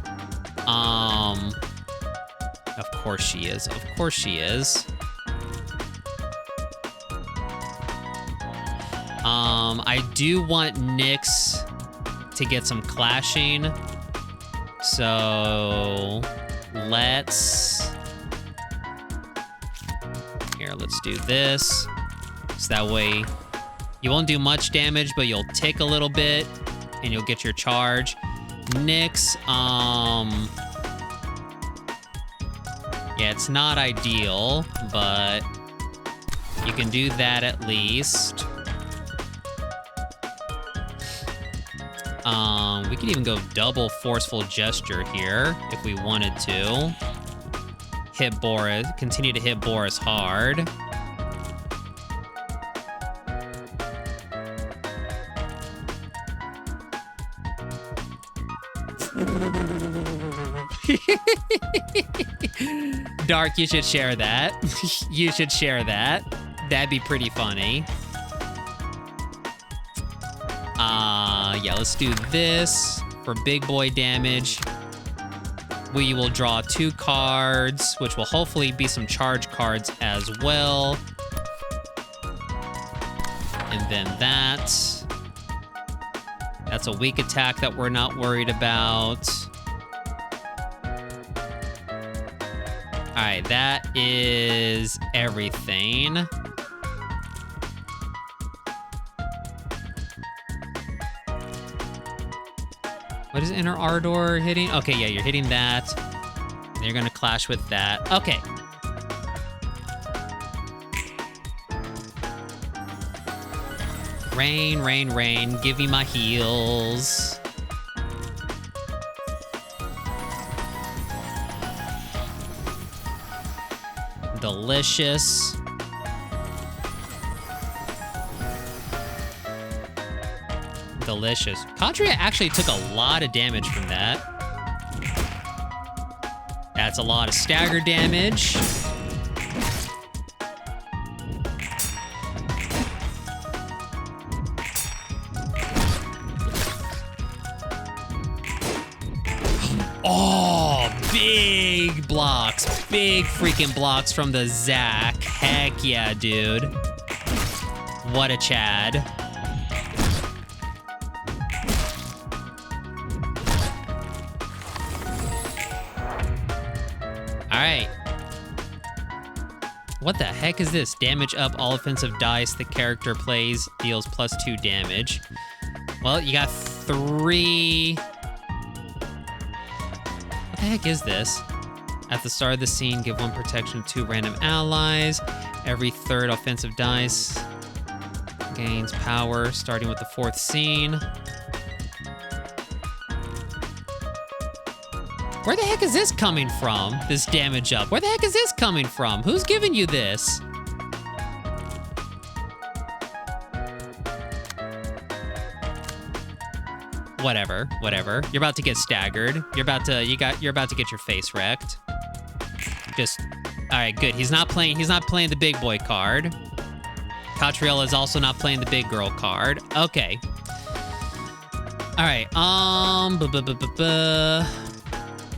Of course she is. I do want Nyx to get some clashing. So let's do this. So that way you won't do much damage, but you'll tick a little bit and you'll get your charge. Nyx, yeah, it's not ideal, but you can do that at least. We could even go double forceful gesture here if we wanted to. Hit Boris, continue to hit Boris hard. Dark, you should share that. You should share that. That'd be pretty funny. Yeah, let's do this for big boy damage. We will draw 2 cards, which will hopefully be some charge cards as well. And then that's a weak attack that we're not worried about. All right, that is everything. What is Inner Ardor hitting? Okay, yeah, you're hitting that. And you're gonna clash with that. Okay. Rain, rain, rain, give me my heals. Delicious. Delicious. Kadria actually took a lot of damage from that. That's a lot of stagger damage. Oh, big blocks. Big freaking blocks from the Zac. Heck yeah, dude. What a Chad. All right. What the heck is this? Damage up all offensive dice the character plays deals +2 damage. Well, you got 3... What the heck is this? At the start of the scene, give 1 protection to 2 random allies. Every 3rd offensive dice gains power, starting with the 4th scene. Where the heck is this coming from? This damage up. Where the heck is this coming from? Who's giving you this? Whatever, whatever. You're about to get staggered. You're about to get your face wrecked. Just, all right, good. He's not playing the big boy card. Catriella is also not playing the big girl card. Okay. All right.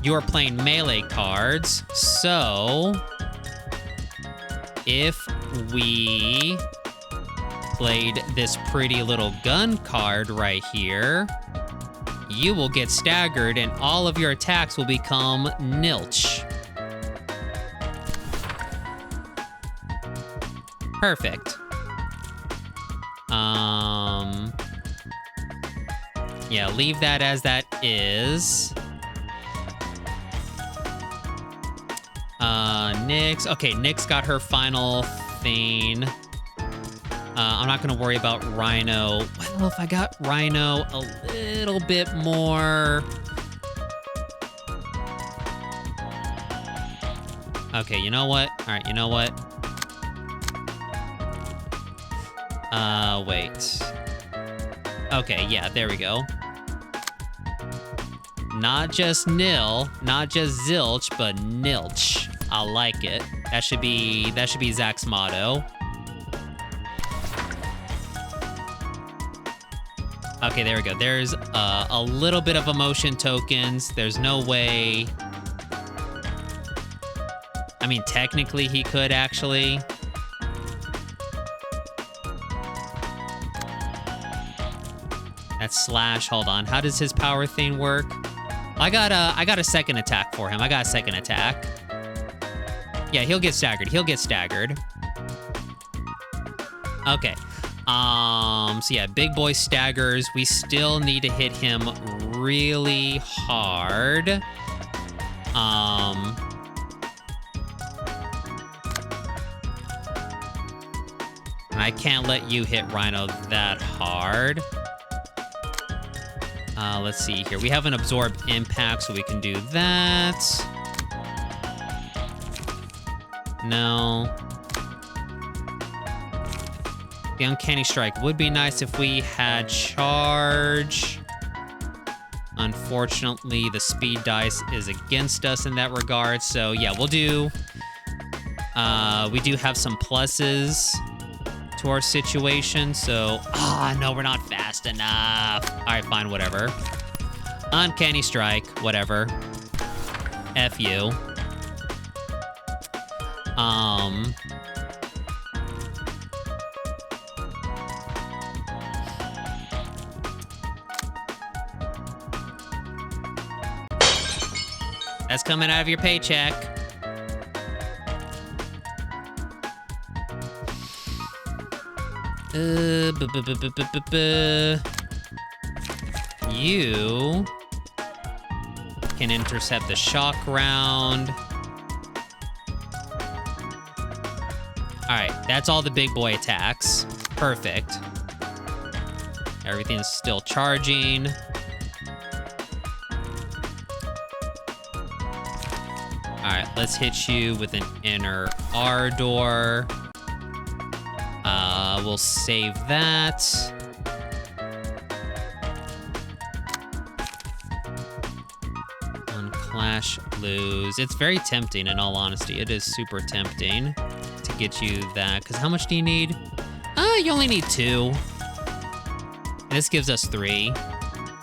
You're playing melee cards. So, if we played this pretty little gun card right here, you will get staggered and all of your attacks will become nilch. Perfect. Yeah, leave that as that is. Nyx. Okay, Nyx got her final thing. I'm not gonna worry about Rhino. Well, if I got Rhino a little bit more... Okay, you know what? All right, you know what? Wait. Okay, yeah, there we go. Not just nil, not just zilch, but nilch. I like it. That should be Zach's motto. Okay, there we go. There's a little bit of emotion tokens. There's no way... I mean, technically he could actually. That's slash. Hold on. How does his power thing work? I got a second attack for him. I got a second attack. Yeah, he'll get staggered. He'll get staggered. Okay. So yeah, big boy staggers. We still need to hit him really hard. I can't let you hit Rhino that hard. Let's see here. We have an absorb impact, so we can do that. No. The Uncanny Strike would be nice if we had charge. Unfortunately, the speed dice is against us in that regard. So yeah, we'll do... we do have some pluses to our situation. So, no, we're not fast enough. All right, fine, whatever. Uncanny Strike, whatever. F you. That's coming out of your paycheck. You can intercept the shock round. All right, that's all the big boy attacks. Perfect. Everything's still charging. All right, let's hit you with an inner ardor. We'll save that. On Clash lose. It's very tempting, in all honesty. It is super tempting to get you that. Because how much do you need? You only need 2. And this gives us 3.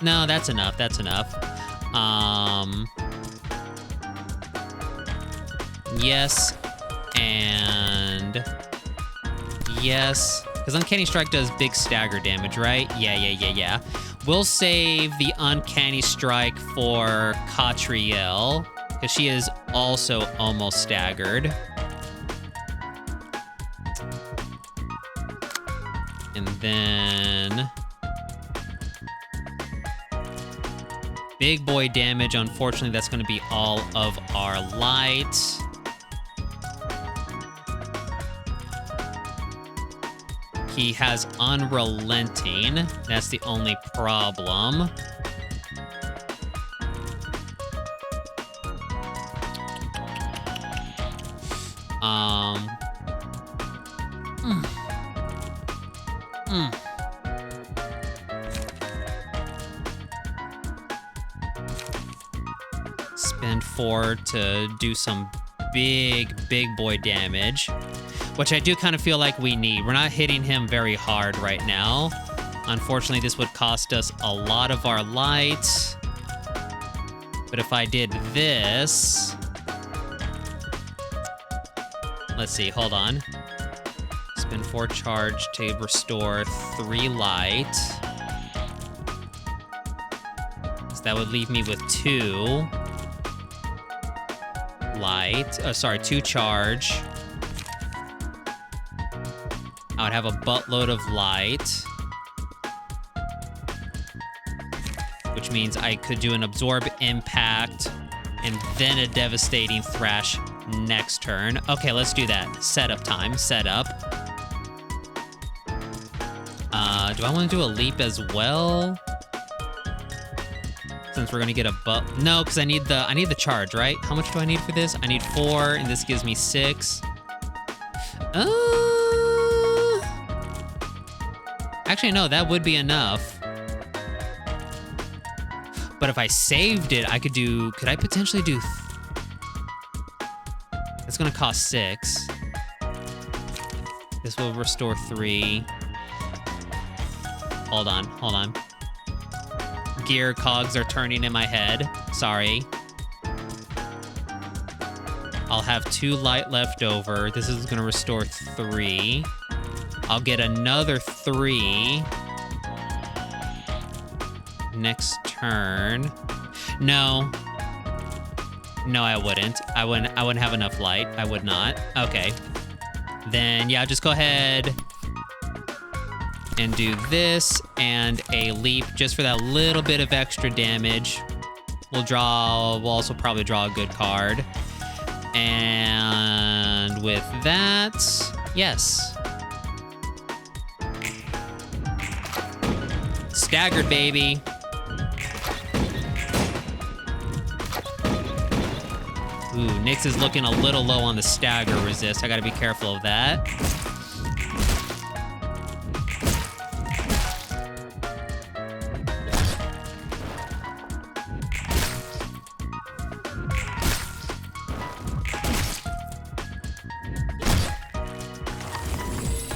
No, that's enough. That's enough. Yes. And yes. Because Uncanny Strike does big stagger damage, right? Yeah. We'll save the Uncanny Strike for Catriel, because she is also almost staggered. And then big boy damage. Unfortunately, that's going to be all of our light. He has Unrelenting. That's the only problem. Spend 4 to do some big boy damage, which I do kind of feel like we need. We're not hitting him very hard right now. Unfortunately, this would cost us a lot of our light. But if I did this... Let's see, hold on. Spend 4 charge to restore 3 light. So that would leave me with 2 light. Oh, sorry, 2 charge. I would have a buttload of light, which means I could do an absorb impact and then a devastating thrash next turn. Okay, let's do that. Setup time. Setup. Do I want to do a leap as well? Since we're gonna get a no, because I need the charge, right? How much do I need for this? I need 4, and this gives me 6. Actually, no, that would be enough. But if I saved it, I could do... Could I potentially do... It's gonna cost 6. This will restore 3. Hold on. Gear cogs are turning in my head. Sorry. I'll have 2 light left over. This is gonna restore 3. I'll get another 3 next turn. No, I wouldn't. I wouldn't have enough light. I would not. Okay. Then yeah, just go ahead and do this and a leap just for that little bit of extra damage. We'll also probably draw a good card. And with that, yes. Staggered, baby. Ooh, Nyx is looking a little low on the stagger resist. I gotta be careful of that.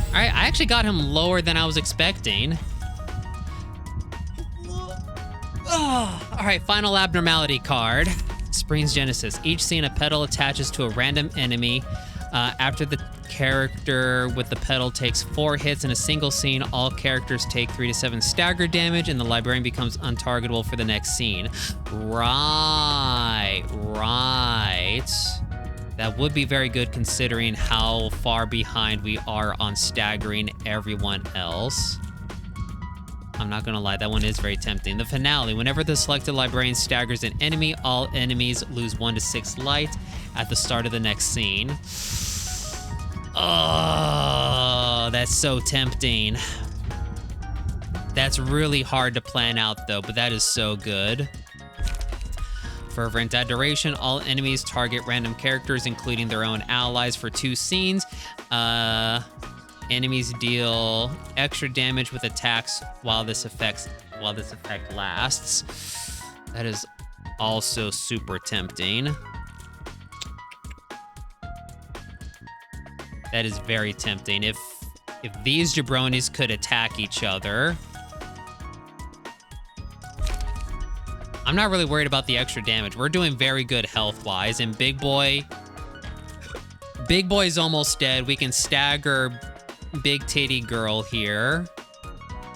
All right, I actually got him lower than I was expecting. All right, final abnormality card. Springs Genesis. Each scene, a pedal attaches to a random enemy. After the character with the pedal takes 4 hits in a single scene, all characters take 3 to 7 stagger damage, and the librarian becomes untargetable for the next scene. Right. That would be very good considering how far behind we are on staggering everyone else. I'm not gonna lie, that one is very tempting. The finale. Whenever the selected librarian staggers an enemy, all enemies lose 1 to 6 light at the start of the next scene. Oh, that's so tempting. That's really hard to plan out though, but that is so good. Fervent Adoration. All enemies target random characters, including their own allies, for 2 scenes. Enemies deal extra damage with attacks while this effect lasts. That is also super tempting. That is very tempting. If these jabronis could attack each other. I'm not really worried about the extra damage. We're doing very good health-wise, and Big Boy's almost dead. We can stagger Big Titty Girl here.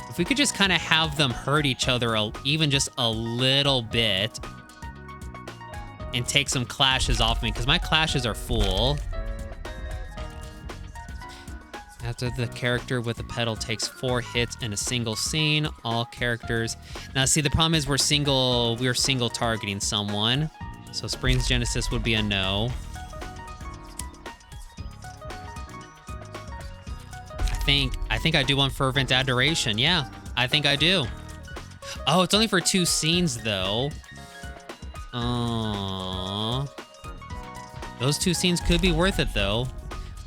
If we could just kind of have them hurt each other even just a little bit and take some clashes off me, because my clashes are full. After the character with the pedal takes 4 hits in a single scene, all characters... Now, see, the problem is we're single targeting someone. So Springs Genesis would be a no. I think I do want Fervent Adoration. Yeah, I think I do. Oh, it's only for 2 scenes, though. Aww. Those 2 scenes could be worth it, though.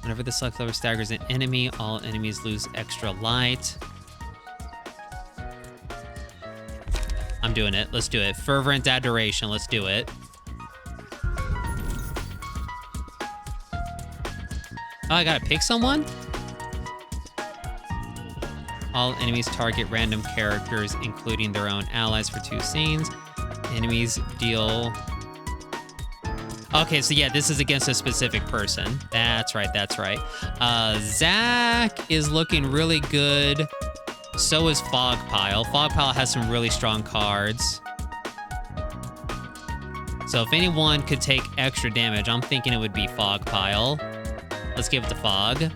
Whenever the select lever staggers an enemy, all enemies lose extra light. I'm doing it. Let's do it. Fervent Adoration. Let's do it. Oh, I gotta pick someone? All enemies target random characters, including their own allies, for 2 scenes. Enemies deal... Okay, so yeah, this is against a specific person. That's right. Zach is looking really good. So is Fogpile. Fogpile has some really strong cards. So if anyone could take extra damage, I'm thinking it would be Fogpile. Let's give it to Fog.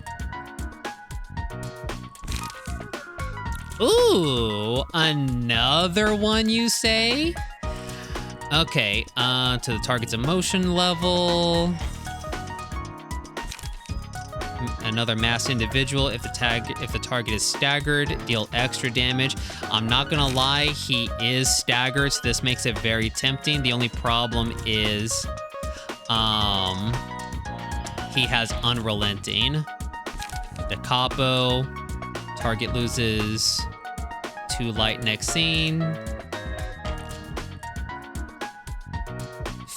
Ooh, another one, you say? Okay, to the target's emotion level. Another masked individual. If the target is staggered, deal extra damage. I'm not gonna lie, he is staggered, so this makes it very tempting. The only problem is, he has unrelenting. Da Capo. Target loses 2 light next scene.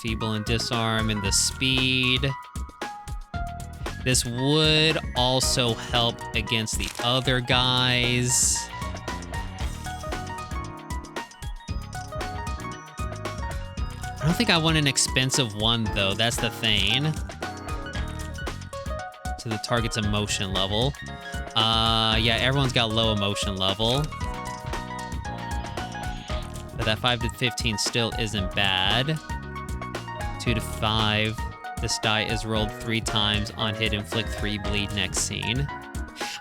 Feeble and disarm and the speed. This would also help against the other guys. I don't think I want an expensive one, though. That's the thing. To the target's emotion level. Yeah, everyone's got low emotion level. But that 5 to 15 still isn't bad. 2 to 5. This die is rolled 3 times. On hit, inflict 3 bleed next scene.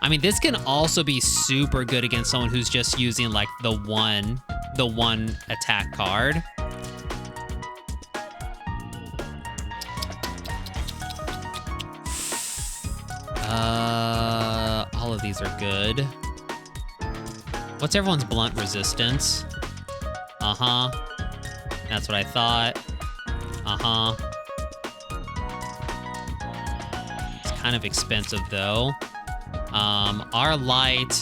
I mean, this can also be super good against someone who's just using like the one attack card. All of these are good. What's everyone's blunt resistance? Uh-huh. That's what I thought. Uh-huh. It's kind of expensive, though. Our light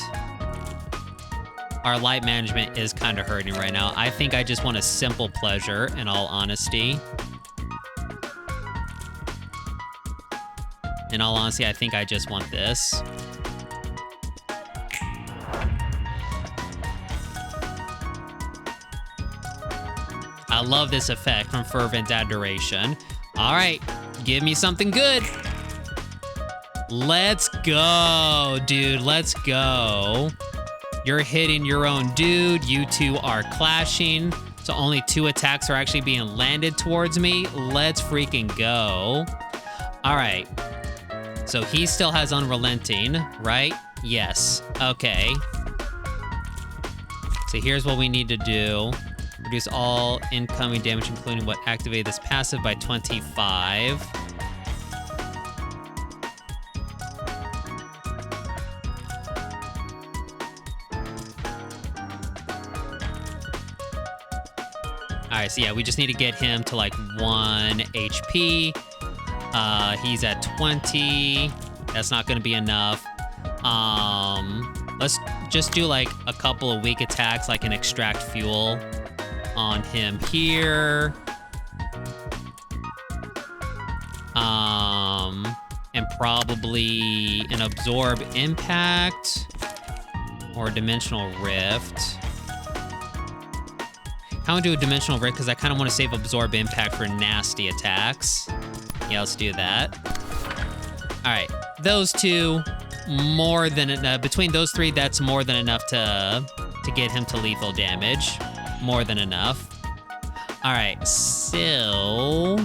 management is kind of hurting right now. I think I just want a simple pleasure, in all honesty. In all honesty, I think I just want this. I love this effect from Fervent Adoration. All right, give me something good. Let's go, dude. Let's go. You're hitting your own dude. You two are clashing. So only 2 attacks are actually being landed towards me. Let's freaking go. All right. So he still has Unrelenting, right? Yes. Okay. So here's what we need to do. Reduce all incoming damage, including what activated this passive, by 25. All right, so yeah, we just need to get him to like 1 HP. He's at 20. That's not gonna be enough. Let's just do like a couple of weak attacks, like an Extract Fuel on him here. And probably an Absorb Impact or a Dimensional Rift. I want to do a Dimensional Rift because I kind of want to save Absorb Impact for nasty attacks. Yeah, let's do that. All right, those two, more than between those 3, that's more than enough to get him to lethal damage. More than enough. All right, so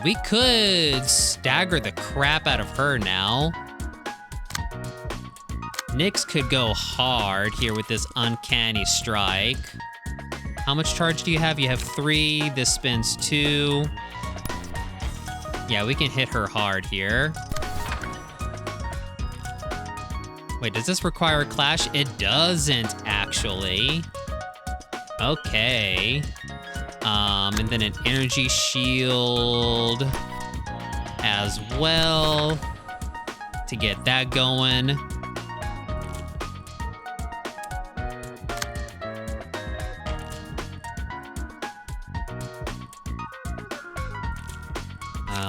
we could stagger the crap out of her now. Nyx could go hard here with this Uncanny Strike. How much charge do you have? You have 3. This spins 2. Yeah, we can hit her hard here. Wait, does this require a clash? It doesn't, actually. Okay. And then an Energy Shield as well to get that going.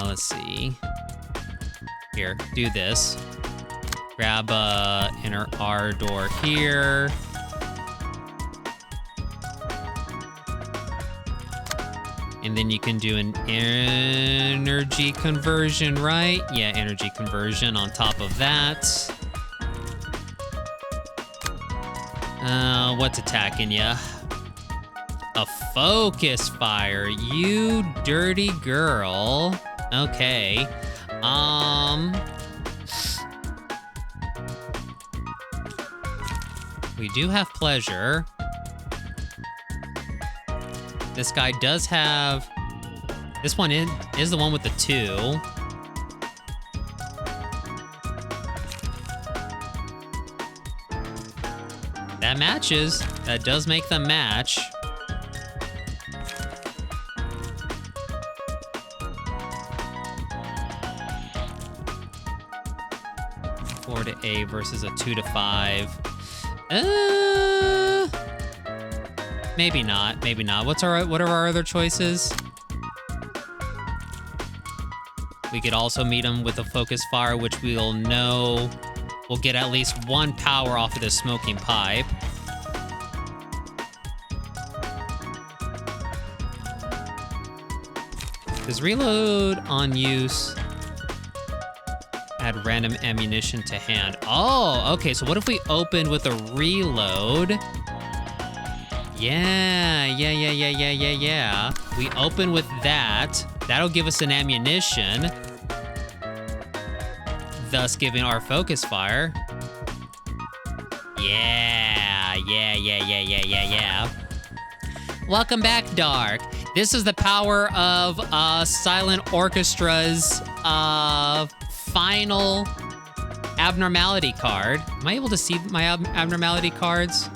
Let's see. Here, do this. Grab inner R door here. And then you can do an energy conversion, right? Yeah, energy conversion on top of that. What's attacking ya? A focus fire, you dirty girl. Okay. We do have pleasure. This guy does have... This one is the one with the 2. That matches. That does make them match. To A versus a 2 to 5. Maybe not. Maybe not. What are our other choices? We could also meet him with a focus fire, which we'll know we'll get at least 1 power off of the smoking pipe. Does reload on use add random ammunition to hand? Oh, okay, so what if we opened with a reload? Yeah. We open with that. That'll give us an ammunition, thus giving our focus fire. Yeah. Welcome back, Dark. This is the power of Silent Orchestra's final abnormality card. Am I able to see my abnormality cards?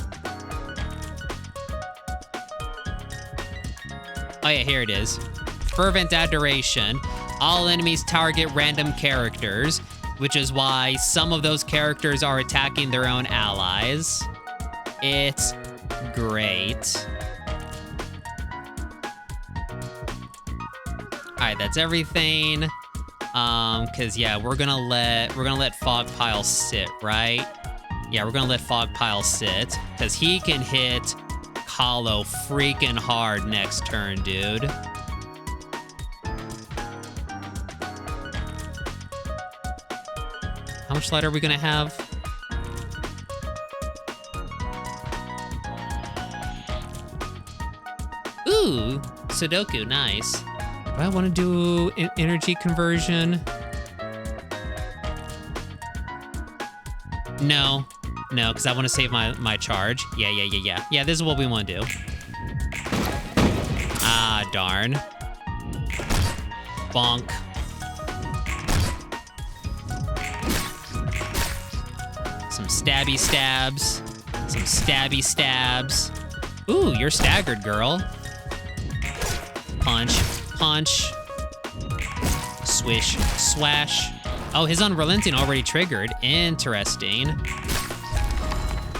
Oh yeah, here it is. Fervent Adoration. All enemies target random characters, which is why some of those characters are attacking their own allies. It's great. All right, that's everything. Cause yeah, we're gonna let Fog Pile sit, right? Yeah, we're gonna let Fog Pile sit, cause he can hit Kahlo freaking hard next turn, dude. How much light are we gonna have? Ooh, Sudoku, nice. Do I want to do an energy conversion? No, because I want to save my charge. Yeah. Yeah, this is what we want to do. Ah, darn. Bonk. Some stabby stabs. Some stabby stabs. Ooh, you're staggered, girl. Punch, punch. Swish, swash. Oh, his Unrelenting already triggered. Interesting.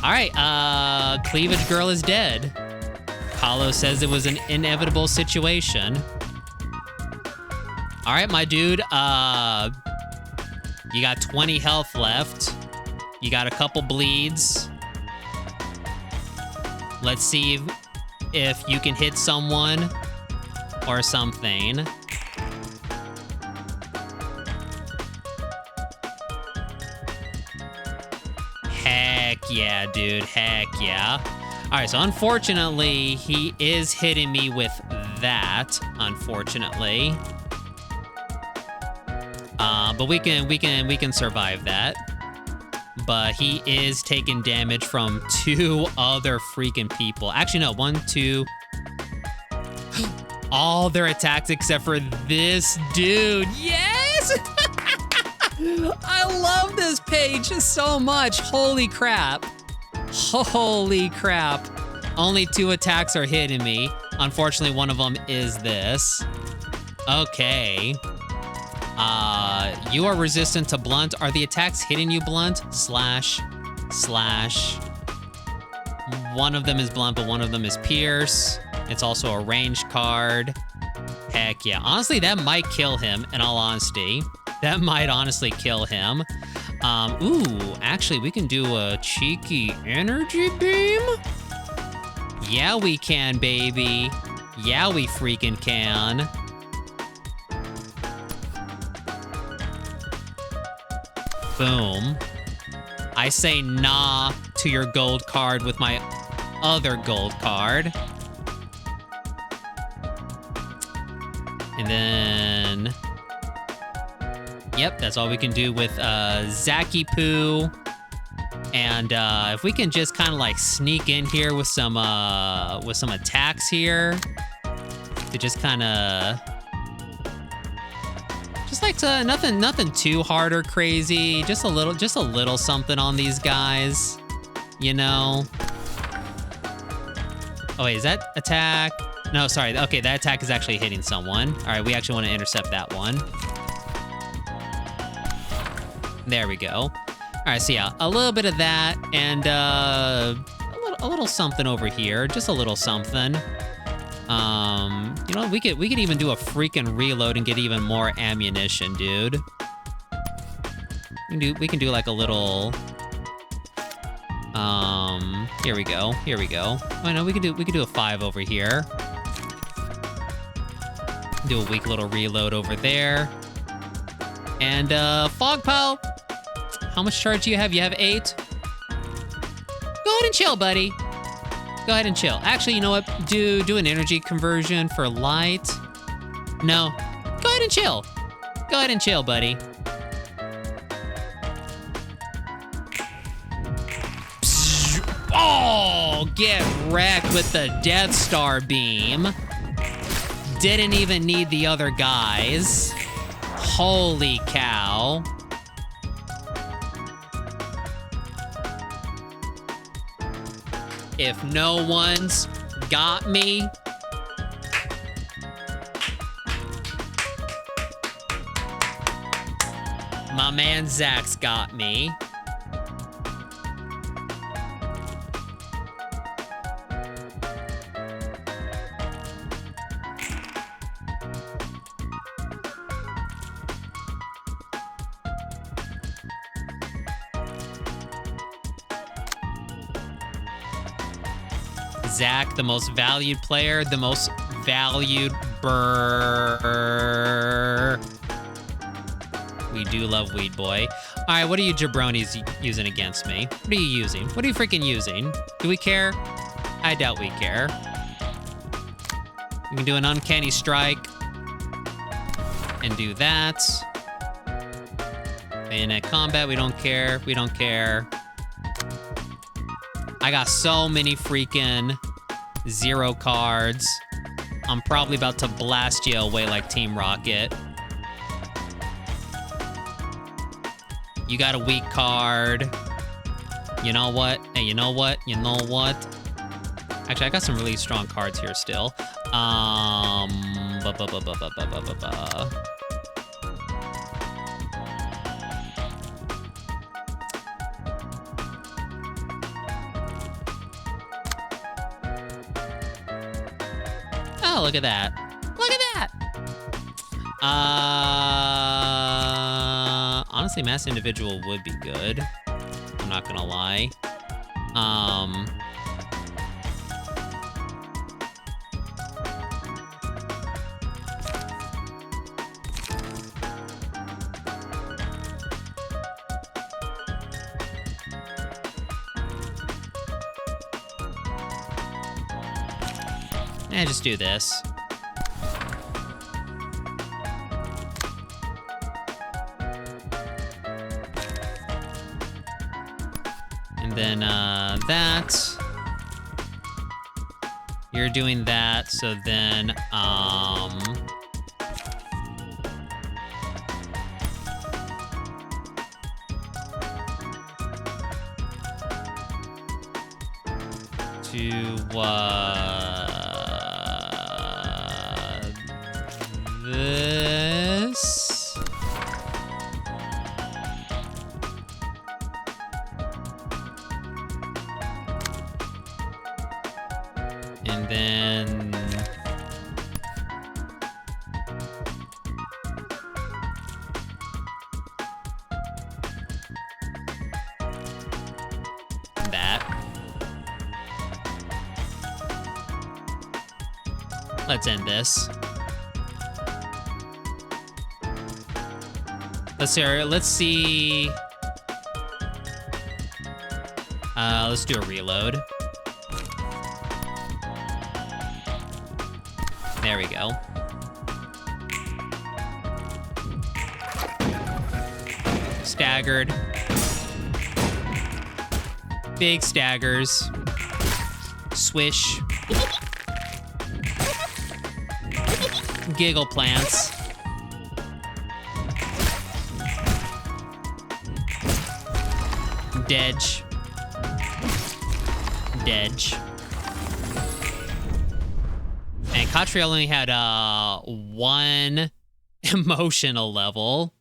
All right, Cleavage Girl is dead. Kahlo says it was an inevitable situation. All right, my dude, you got 20 health left. You got a couple bleeds. Let's see if you can hit someone or something. Heck yeah, dude. Heck yeah. All right, so unfortunately, he is hitting me with that, unfortunately. But we can survive that. But he is taking damage from 2 other freaking people. Actually, no, 1, 2. All their attacks except for this dude. Yes! I love this page so much. Holy crap. Holy crap. Only 2 attacks are hitting me. Unfortunately, one of them is this. Okay. You are resistant to blunt. Are the attacks hitting you blunt? Slash. One of them is blunt, but one of them is pierce. It's also a ranged card. Heck yeah. Honestly, that might kill him, in all honesty. That might honestly kill him. Ooh, actually, we can do a cheeky energy beam? Yeah, we can, baby. Yeah, we freaking can. Boom. I say nah to your gold card with my other gold card. And then... Yep, that's all we can do with Zaki Poo. And if we can just kind of like sneak in here with some attacks here to just kind of... Just like nothing too hard or crazy. Just a little something on these guys, you know. Oh wait, is that attack? No, sorry. Okay, that attack is actually hitting someone. All right, we actually want to intercept that one. There we go. All right, so yeah, a little bit of that and a little something over here. Just a little something. You know, we could even do a freaking reload and get even more ammunition, dude. We can do like a little. Here we go. Oh no, we could do a 5 over here. Do a weak little reload over there. And Fog Pal, how much charge do you have? You have 8. Go ahead and chill, buddy. Go ahead and chill. Actually, you know what? Do an energy conversion for light. No. Go ahead and chill. Go ahead and chill, buddy. Oh, get wrecked with the Death Star beam. Didn't even need the other guys. Holy cow. If no one's got me, my man Zach's got me. Zach, the most valued player, the most valued burr. We do love Weed Boy. All right, what are you jabronis using against me? What are you using? What are you freaking using? Do we care? I doubt we care. We can do an uncanny strike and do that. Bayonet combat, we don't care. We don't care. I got so many freaking 0 cards. I'm probably about to blast you away like Team Rocket. You got a weak card. You know what? Hey, you know what? You know what? Actually, I got some really strong cards here still. Oh, look at that. Look at that. Honestly, mass individual would be good. I'm not gonna lie. Just do this. And then that. You're doing that, so then this. And then that. Let's end this. Let's see. Let's do a reload. There we go. Staggered. Big staggers. Swish. Giggle plants. Dedge. Dedge. And Catriel only had 1 emotional level.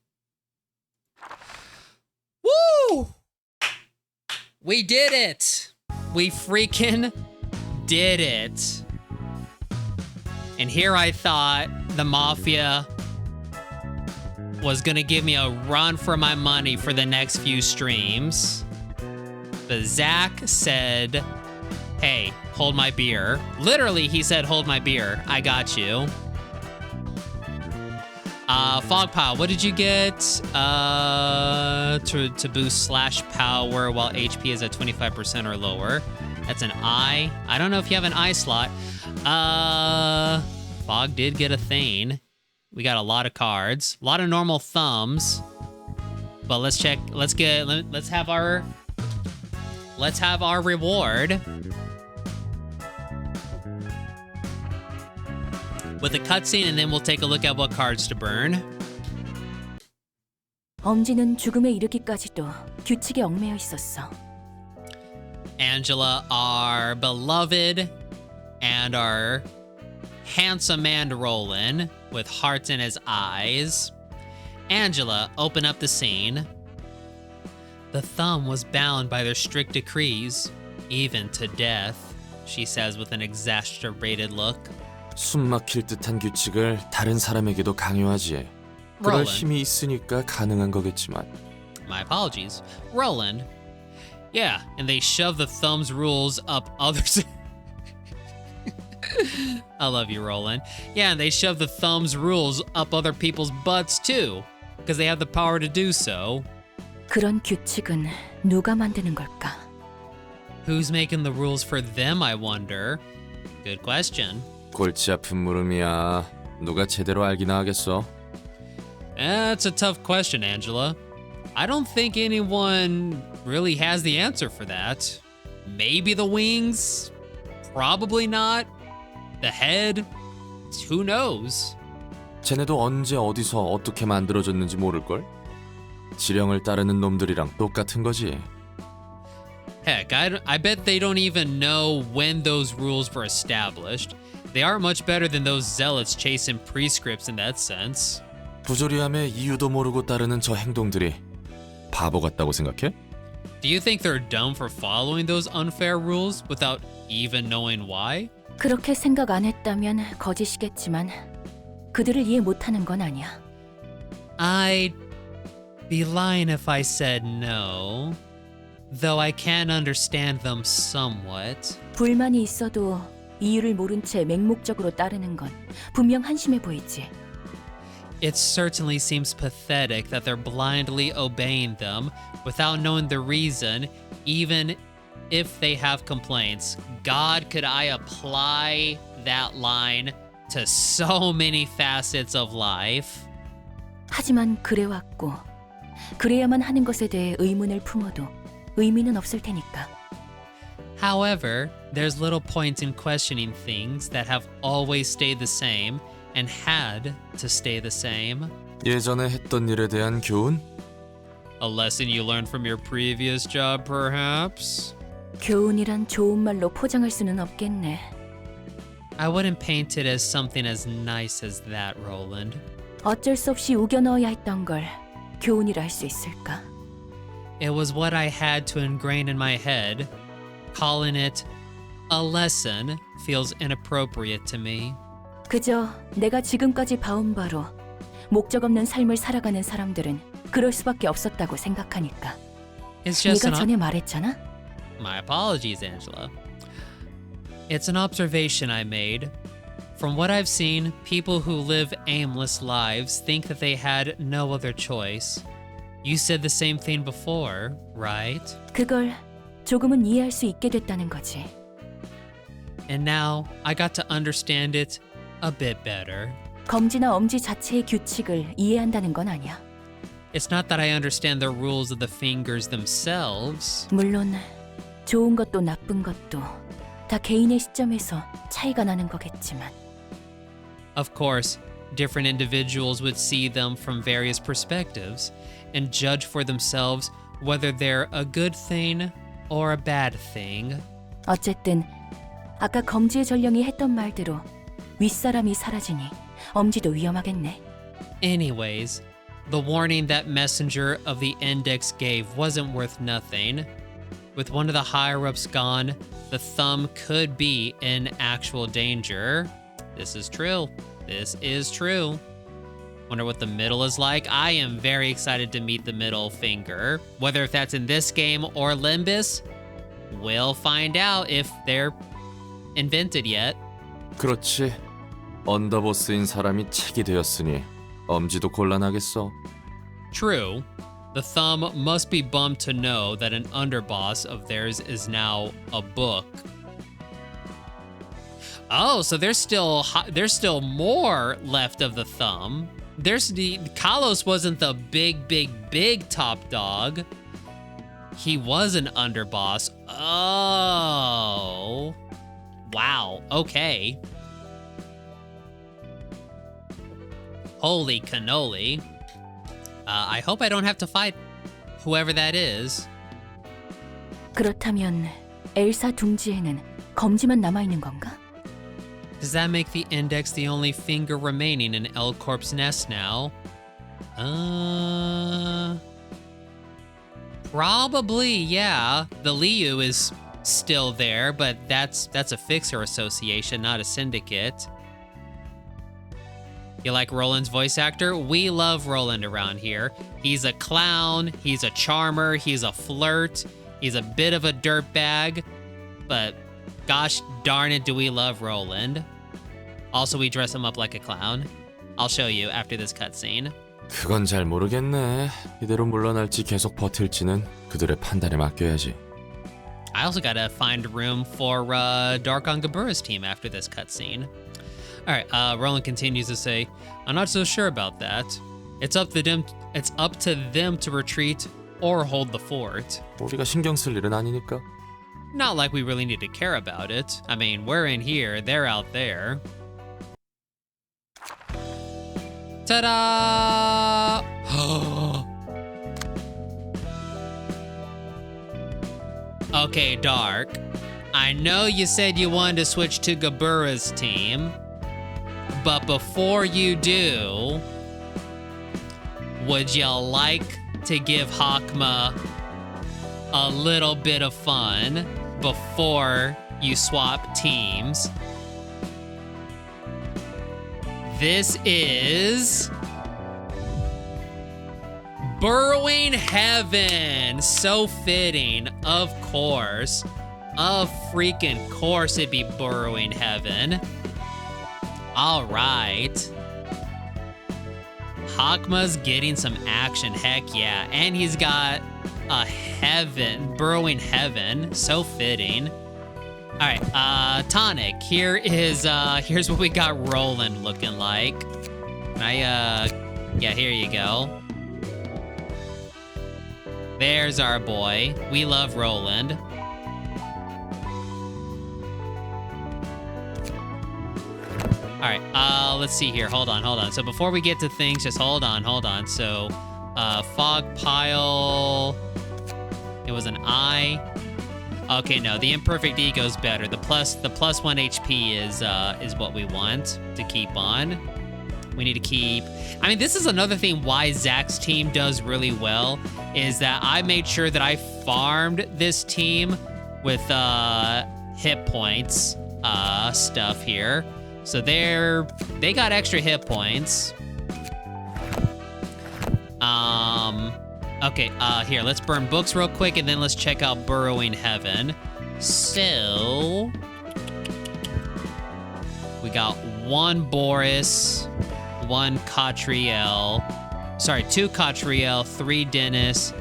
Woo! We did it! We freaking did it. And here I thought the Mafia was gonna give me a run for my money for the next few streams. But Zach said, hey, hold my beer. Literally, he said, hold my beer. I got you. Fog Pile, what did you get? To boost slash power while HP is at 25% or lower. That's an I. I don't know if you have an I slot. Fog did get a Thane. We got a lot of cards. A lot of normal thumbs. But let's check. Let's have our reward. With a cutscene, and then we'll take a look at what cards to burn. 엄지는 죽음에 이르기까지도 규칙에 얽매여 있었어. Angela, our beloved and our handsome man Roland with hearts in his eyes. Angela, open up the scene. The thumb was bound by their strict decrees, even to death, she says with an exasperated look. 숨막힐 듯한 규칙을 다른 사람에게도 강요하지. 그럴 Roland. 힘이 있으니까 가능한 거겠지만. My apologies. Roland. Yeah, and they shove the thumb's rules up others. I love you, Roland. Yeah, and they shove the thumb's rules up other people's butts too, because they have the power to do so. 그런 규칙은 누가 만드는 걸까? Who's making the rules for them, I wonder? Good question. 골치 아픈 물음이야. 누가 제대로 알기나 하겠어. That's a tough question, Angela. I don't think anyone really has the answer for that. Maybe the wings? Probably not. The head? Who knows? 쟤네도 언제 어디서 어떻게 만들어졌는지 모를걸? 지령을 따르는 놈들이랑 똑같은 거지. Heck, I bet they don't even know when those rules were established. They are much better than those zealots chasing prescripts in that sense. 부조리함의 이유도 모르고 따르는 저 행동들이 바보 같다고 생각해? Do you think they're dumb for following those unfair rules without even knowing why? 그렇게 생각 안 했다면 거짓이겠지만 그들을 이해 못하는 건 아니야. I'd be lying if I said no, though I can understand them somewhat. 불만이 있어도 이유를 모른 채 맹목적으로 따르는 건 분명 한심해 보이지. It certainly seems pathetic that they're blindly obeying them without knowing the reason, even if they have complaints. God, could I apply that line to so many facets of life? 하지만 그래왔고 그래야만 하는 것에 대해 의문을 품어도 의미는 없을 테니까. However, there's little point in questioning things that have always stayed the same and had to stay the same. 예전에 했던 일에 대한 교훈? A lesson you learned from your previous job, perhaps? 교훈이란 좋은 말로 포장할 수는 없겠네. I wouldn't paint it as something as nice as that, Roland. 어쩔 수 없이 우겨 넣어야 했던 걸 교훈이라 할 수 있을까? It was what I had to ingrain in my head. Calling it a lesson feels inappropriate to me. 그저 내가 지금까지 봐온 바로 목적 없는 삶을 살아가는 사람들은 그럴 수밖에 없었다고 생각하니까. It's just 네가 전에 말했잖아? My apologies, Angela. It's an observation I made. From what I've seen, people who live aimless lives think that they had no other choice. You said the same thing before, right? 그걸 조금은 이해할 수 있게 됐다는 거지. And now I got to understand it a bit better. 검지나 엄지 자체의 규칙을 이해한다는 건 아니야. It's not that I understand the rules of the fingers themselves. 물론 좋은 것도 나쁜 것도 다 개인의 시점에서 차이가 나는 거겠지만. Of course, different individuals would see them from various perspectives and judge for themselves whether they're a good thing or a bad thing. 어쨌든 아까 검지의 전령이 했던 말대로 윗사람이 사라지니 엄지도 위험하겠네. Anyways, the warning that messenger of the index gave wasn't worth nothing. With one of the higher-ups gone, the thumb could be in actual danger. This is true. This is true. Wonder what the middle is like. I am very excited to meet the middle finger. Whether if that's in this game or Limbus, we'll find out if they're invented yet. 그렇지. 언더보스인 사람이 책이 되었으니 엄지도 곤란하겠어. True. The thumb must be bummed to know that an underboss of theirs is now a book. Oh, so there's still more left of the thumb. Kalos wasn't the big top dog. He was an underboss. Oh. Wow. Okay. Holy cannoli. I hope I don't have to fight whoever that is. 그렇다면 엘사 둥지에는 검지만 남아있는 건가? Does that make the index the only finger remaining in L Corp's nest now? Probably, yeah. The Liu is still there, but that's a fixer association, not a syndicate. You like Roland's voice actor? We love Roland around here. He's a clown, he's a charmer, he's a flirt, he's a bit of a dirtbag, but gosh darn it, do we love Roland. Also, we dress him up like a clown. I'll show you after this cutscene. 그건 잘 모르겠네. 이대로 물러날지 계속 버틸지는 그들의 판단에 맡겨야지. I also gotta find room for Dark on Gabura's team after this cutscene. All right, Roland continues to say, "I'm not so sure about that. It's up to them. It's up to them to retreat or hold the fort. 우리가 신경 쓸 일은 아니니까. Not like we really need to care about it. I mean, we're in here, they're out there." Ta-da! Okay, Dark. I know you said you wanted to switch to Gabura's team, but before you do, would you like to give Hakma a little bit of fun before you swap teams? This is Burrowing Heaven. So fitting, of course. Of freaking course it'd be Burrowing Heaven. All right. Hakma's getting some action, heck yeah. And he's got a heaven, Burrowing Heaven. So fitting. All right, Tonic, here's what we got Roland looking like. Yeah, here you go. There's our boy. We love Roland. All right, let's see here. Hold on. So before we get to things, just hold on. So, Fog Pile, it was an I. Okay, no, the Imperfect Ego's better. The plus 1 HP is what we want to keep on. We need to keep... I mean, this is another thing why Zach's team does really well, is that I made sure that I farmed this team with hit points stuff here. So they got extra hit points. Okay, here, let's burn books real quick, and then let's check out Burrowing Heaven. So, we got 1 Boris, 1 Catriel, sorry, 2 Catriel, 3 Dennis,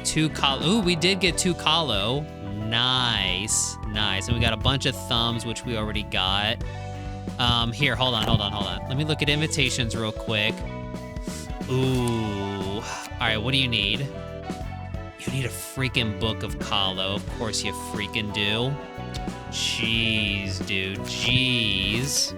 2 Kahlo. Ooh, we did get 2 Kahlo. Nice. And we got a bunch of thumbs, which we already got. Here, hold on. Let me look at invitations real quick. Ooh. All right, what do you need? You need a freaking book of Kahlo. Of course you freaking do. Jeez, dude. Jeez.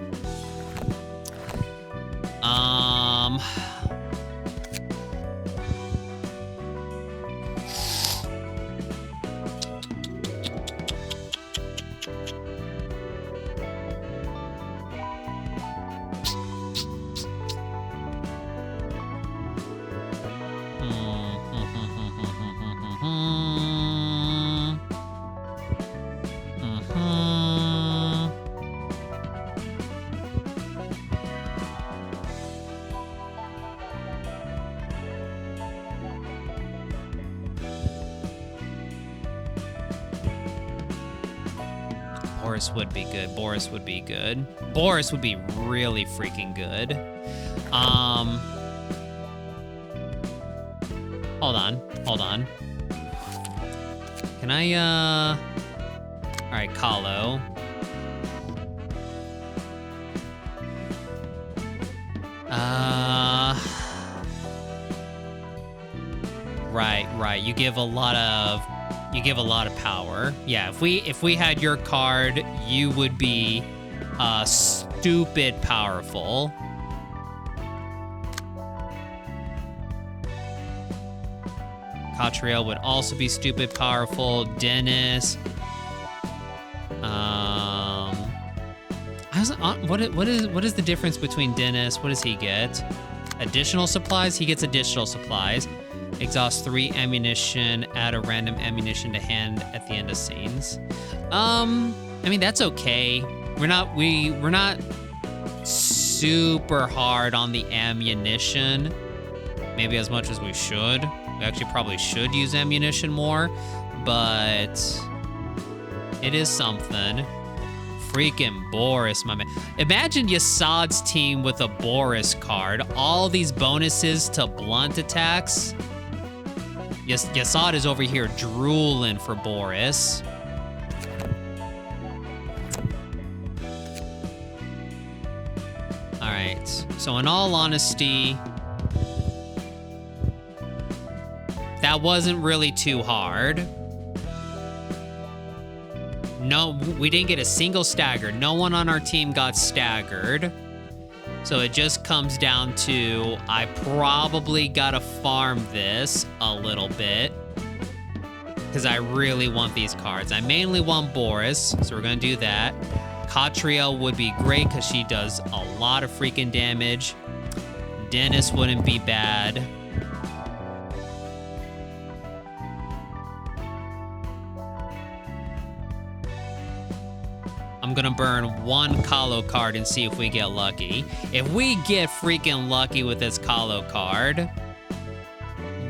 Boris would be good. Boris would be really freaking good. Hold on. Can I, all right, Kahlo. Right. You give a lot of power. Yeah, if we had your card, you would be stupid powerful. Catriel would also be stupid powerful. Dennis. What is the difference between Dennis? What does he get? Additional supplies? He gets additional supplies. Exhaust 3 ammunition, add a random ammunition to hand at the end of scenes. I mean, that's okay. We're not super hard on the ammunition. Maybe as much as we should. We actually probably should use ammunition more, but It is something. Freaking Boris, my man. Imagine Yasad's team with a Boris card. All these bonuses to blunt attacks. Yasad is over here drooling for Boris. All right. So in all honesty, that wasn't really too hard. No, we didn't get a single stagger. No one on our team got staggered. So it just comes down to, I probably gotta farm this a little bit because I really want these cards. I mainly want Boris, so we're gonna do that. Catriel would be great because she does a lot of freaking damage. Dennis wouldn't be bad. I'm gonna burn one Kalo card and see if we get lucky. If we get freaking lucky with this Kalo card,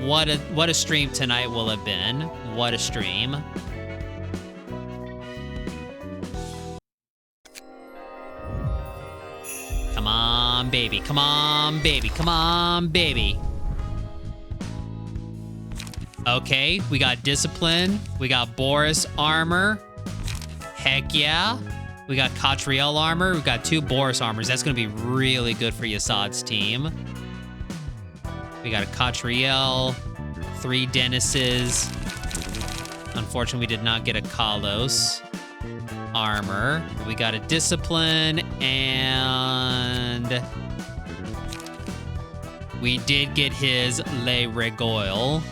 what a stream tonight will have been. What a stream. Come on, baby. Come on, baby. Come on, baby. Okay, we got Discipline. We got Boris armor. Heck yeah. We got Catriel armor. We got 2 Boris armors. That's going to be really good for Yasad's team. We got a Catriel, 3 Dennises. Unfortunately, we did not get a Kalos armor. We got a Discipline, and we did get his Le Regoil.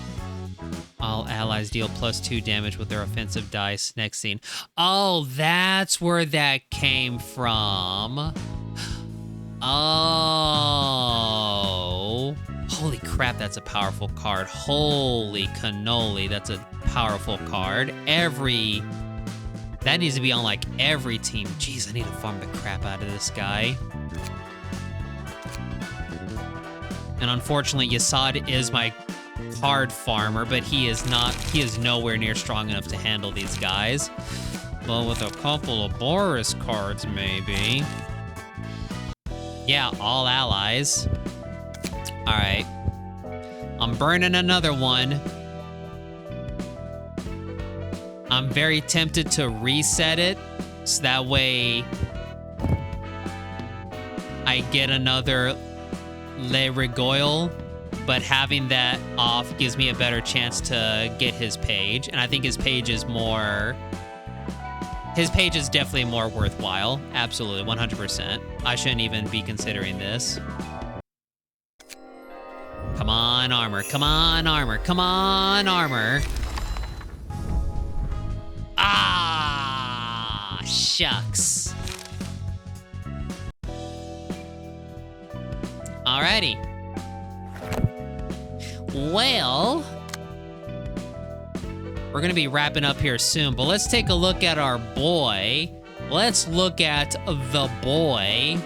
All allies deal +2 damage with their offensive dice. Next scene. Oh, that's where that came from. Oh. Holy crap, that's a powerful card. Holy cannoli, that's a powerful card. That needs to be on like every team. Jeez, I need to farm the crap out of this guy. And unfortunately, Yasad is my card farmer, but he is nowhere near strong enough to handle these guys. Well, with a couple of Boris cards, maybe. Yeah, all allies. All right. I'm burning another one. I'm very tempted to reset it, so that way I get another Le Regoil. But having that off gives me a better chance to get his page. And I think his page is definitely more worthwhile. Absolutely, 100%. I shouldn't even be considering this. Come on, armor. Come on, armor. Come on, armor. Ah, shucks. Alrighty. Well, we're going to be wrapping up here soon, but let's take a look at our boy. Let's look at the boy.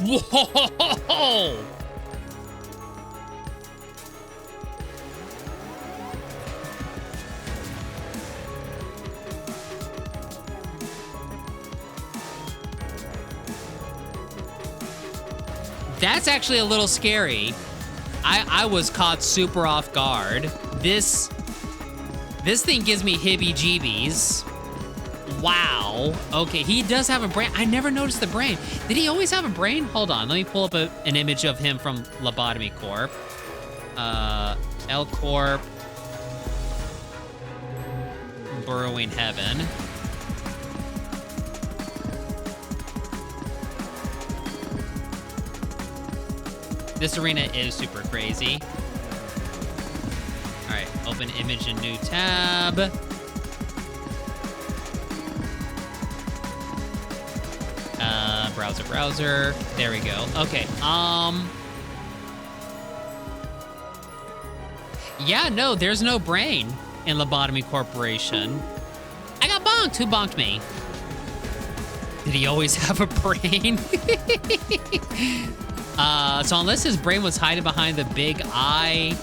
Whoa! That's actually a little scary. I was caught super off guard. This thing gives me hibby-jeebies. Wow. Okay, he does have a brain. I never noticed the brain. Did he always have a brain? Hold on, let me pull up an image of him from Lobotomy Corp. L Corp. Burrowing Heaven. This arena is super crazy. All right, open image in new tab. Browser. There we go. Okay. Yeah, no, there's no brain in Lobotomy Corporation. I got bonked. Who bonked me? Did he always have a brain? So unless his brain was hiding behind the big eye,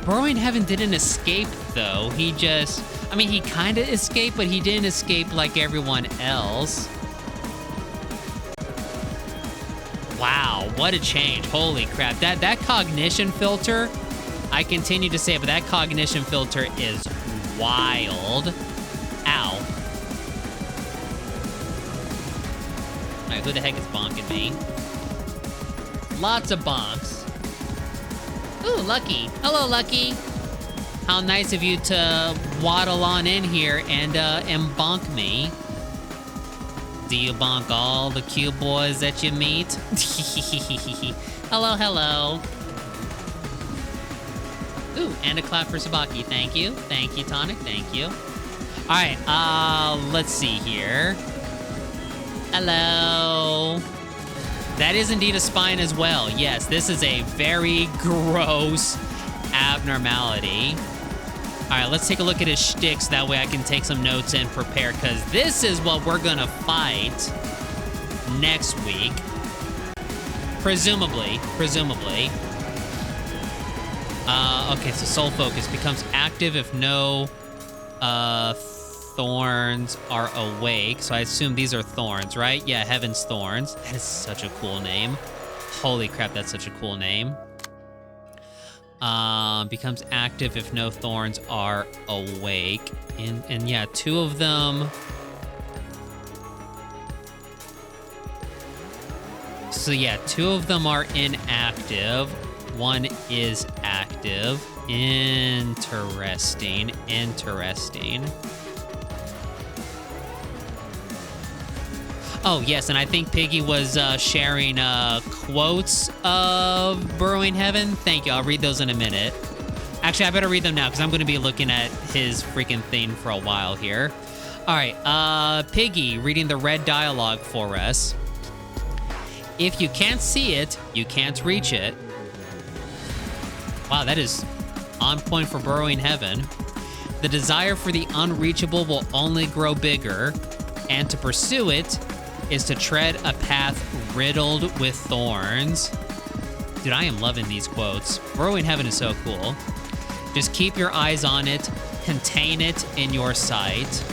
Burrowing Heaven didn't escape, though. He just... I mean, he kind of escaped, but he didn't escape like everyone else. Wow, what a change. Holy crap. That cognition filter, I continue to say it, but that cognition filter is wild. Ow. Alright, who the heck is bonking me? Lots of bonks. Ooh, Lucky. Hello, Lucky. How nice of you to waddle on in here and bonk me. Do you bonk all the cute boys that you meet? Hello, hello. Ooh, and a clap for Sabaki. Thank you. Thank you, Tonic. Thank you. All right, let's see here. Hello. That is indeed a spine as well. Yes, this is a very gross abnormality. All right, let's take a look at his shticks. That way I can take some notes and prepare, because this is what we're gonna fight next week. Presumably. Okay, so Soul Focus becomes active if no thorns are awake. So I assume these are thorns, right? Yeah, Heaven's Thorns. That is such a cool name. Holy crap, that's such a cool name. Becomes active if no thorns are awake. And yeah, two of them. So yeah, two of them are inactive. One is active. Interesting. Oh, yes, and I think Piggy was sharing quotes of Burrowing Heaven. Thank you. I'll read those in a minute. Actually, I better read them now because I'm going to be looking at his freaking thing for a while here. All right, Piggy reading the red dialogue for us. If you can't see it, you can't reach it. Wow, that is on point for Burrowing Heaven. The desire for the unreachable will only grow bigger, and to pursue it is to tread a path riddled with thorns. Dude, I am loving these quotes. Burrowing Heaven is so cool. Just keep your eyes on it, contain it in your sight.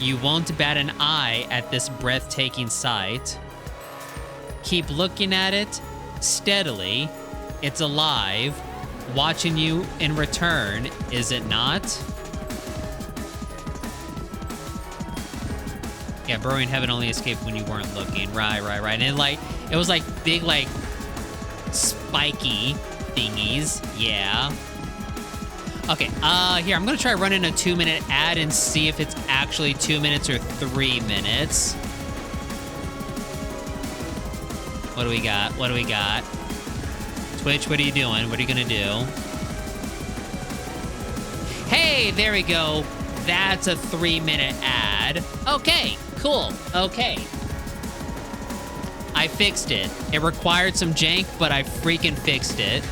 You won't bat an eye at this breathtaking sight. Keep looking at it steadily. It's alive, watching you in return, is it not? Yeah, Burrowing Heaven only escaped when you weren't looking. Right. And it was like big, like, spiky thingies. Yeah. Okay, here, I'm gonna try running a 2-minute ad and see if it's actually 2 minutes or 3 minutes. What do we got? Twitch, what are you doing? What are you gonna do? Hey, there we go. That's a 3-minute ad. Okay, cool. Okay. I fixed it. It required some jank, but I freaking fixed it.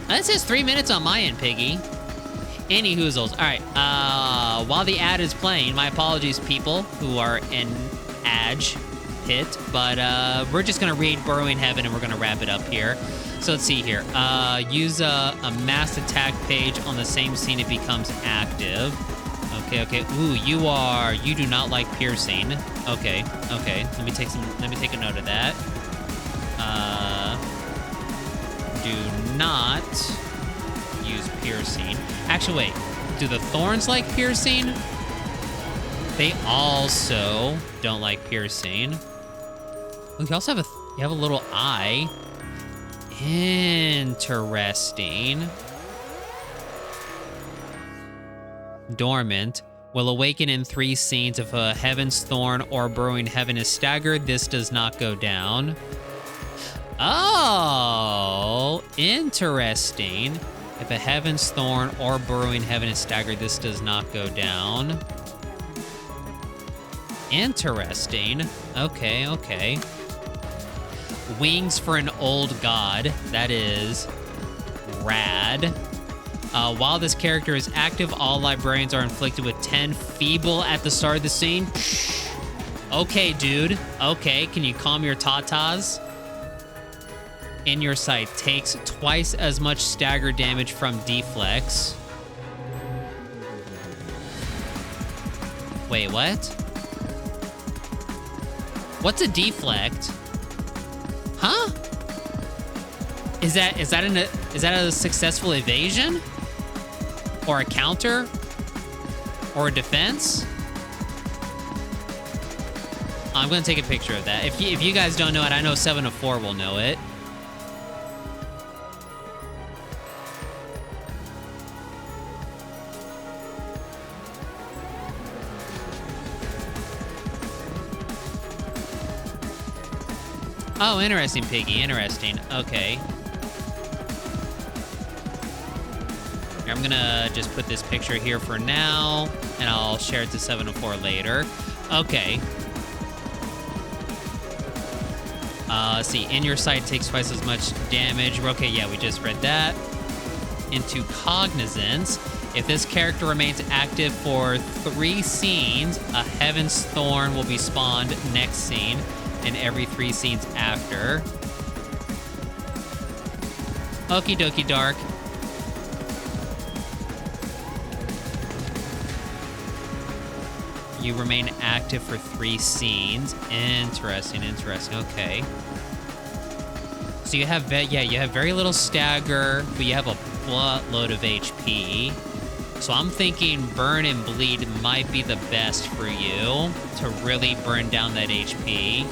That says 3 minutes on my end, Piggy. Any hoozles. All right. While the ad is playing, my apologies, people who are in Adge pit, but we're just gonna read Burrowing Heaven and we're gonna wrap it up here. So let's see here. Use a mass attack page on the same scene it becomes active. Okay. Ooh, you do not like piercing. Okay. Let me take a note of that. Do not use piercing. Actually, wait. Do the thorns like piercing? They also don't like piercing. Oh, you also have a little eye. Interesting. Dormant. Will awaken in 3 scenes if a Heaven's Thorn or Burrowing Heaven is staggered. This does not go down. Oh, interesting. If a Heaven's Thorn or Burrowing Heaven is staggered, this does not go down. Interesting. Okay. Wings for an old god. That is rad. While this character is active, all librarians are inflicted with 10 feeble at the start of the scene. Okay, dude. Okay, can you calm your tatas? in your sight takes twice as much stagger damage from deflex. Wait, what? What's a deflect? Huh? Is that a successful evasion? Or a counter? Or a defense? I'm gonna take a picture of that. If you guys don't know it, I know 7 of 4 will know it. Oh, interesting, Piggy. Interesting. Okay. Here, I'm gonna just put this picture here for now, and I'll share it to 7 of 4 later. Okay. Let's see. In your sight takes twice as much damage. Okay, yeah, we just read that. Into Cognizance. If this character remains active for 3 scenes, a Heaven's Thorn will be spawned next scene and every 3 scenes after. Okie dokie, Dark. You remain active for 3 scenes. Interesting, interesting. Okay. So you have, you have very little stagger, but you have a buttload of HP. So I'm thinking Burn and Bleed might be the best for you to really burn down that HP.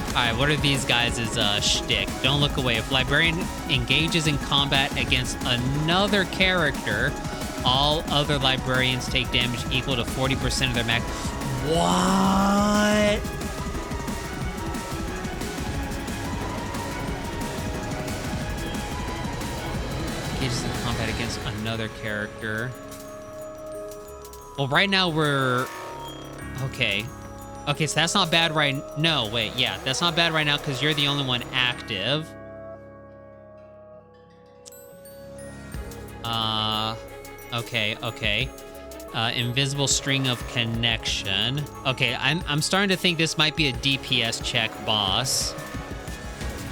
Alright, what are these guys' shtick? Don't look away. If Librarian engages in combat against another character, all other Librarians take damage equal to 40% of their max. What? Engages in combat against another character. Well, right now we're... Okay. Okay, so that's not bad right... No, wait, yeah. That's not bad right now because you're the only one active. Okay. Invisible String of Connection. Okay, I'm starting to think this might be a DPS check, boss.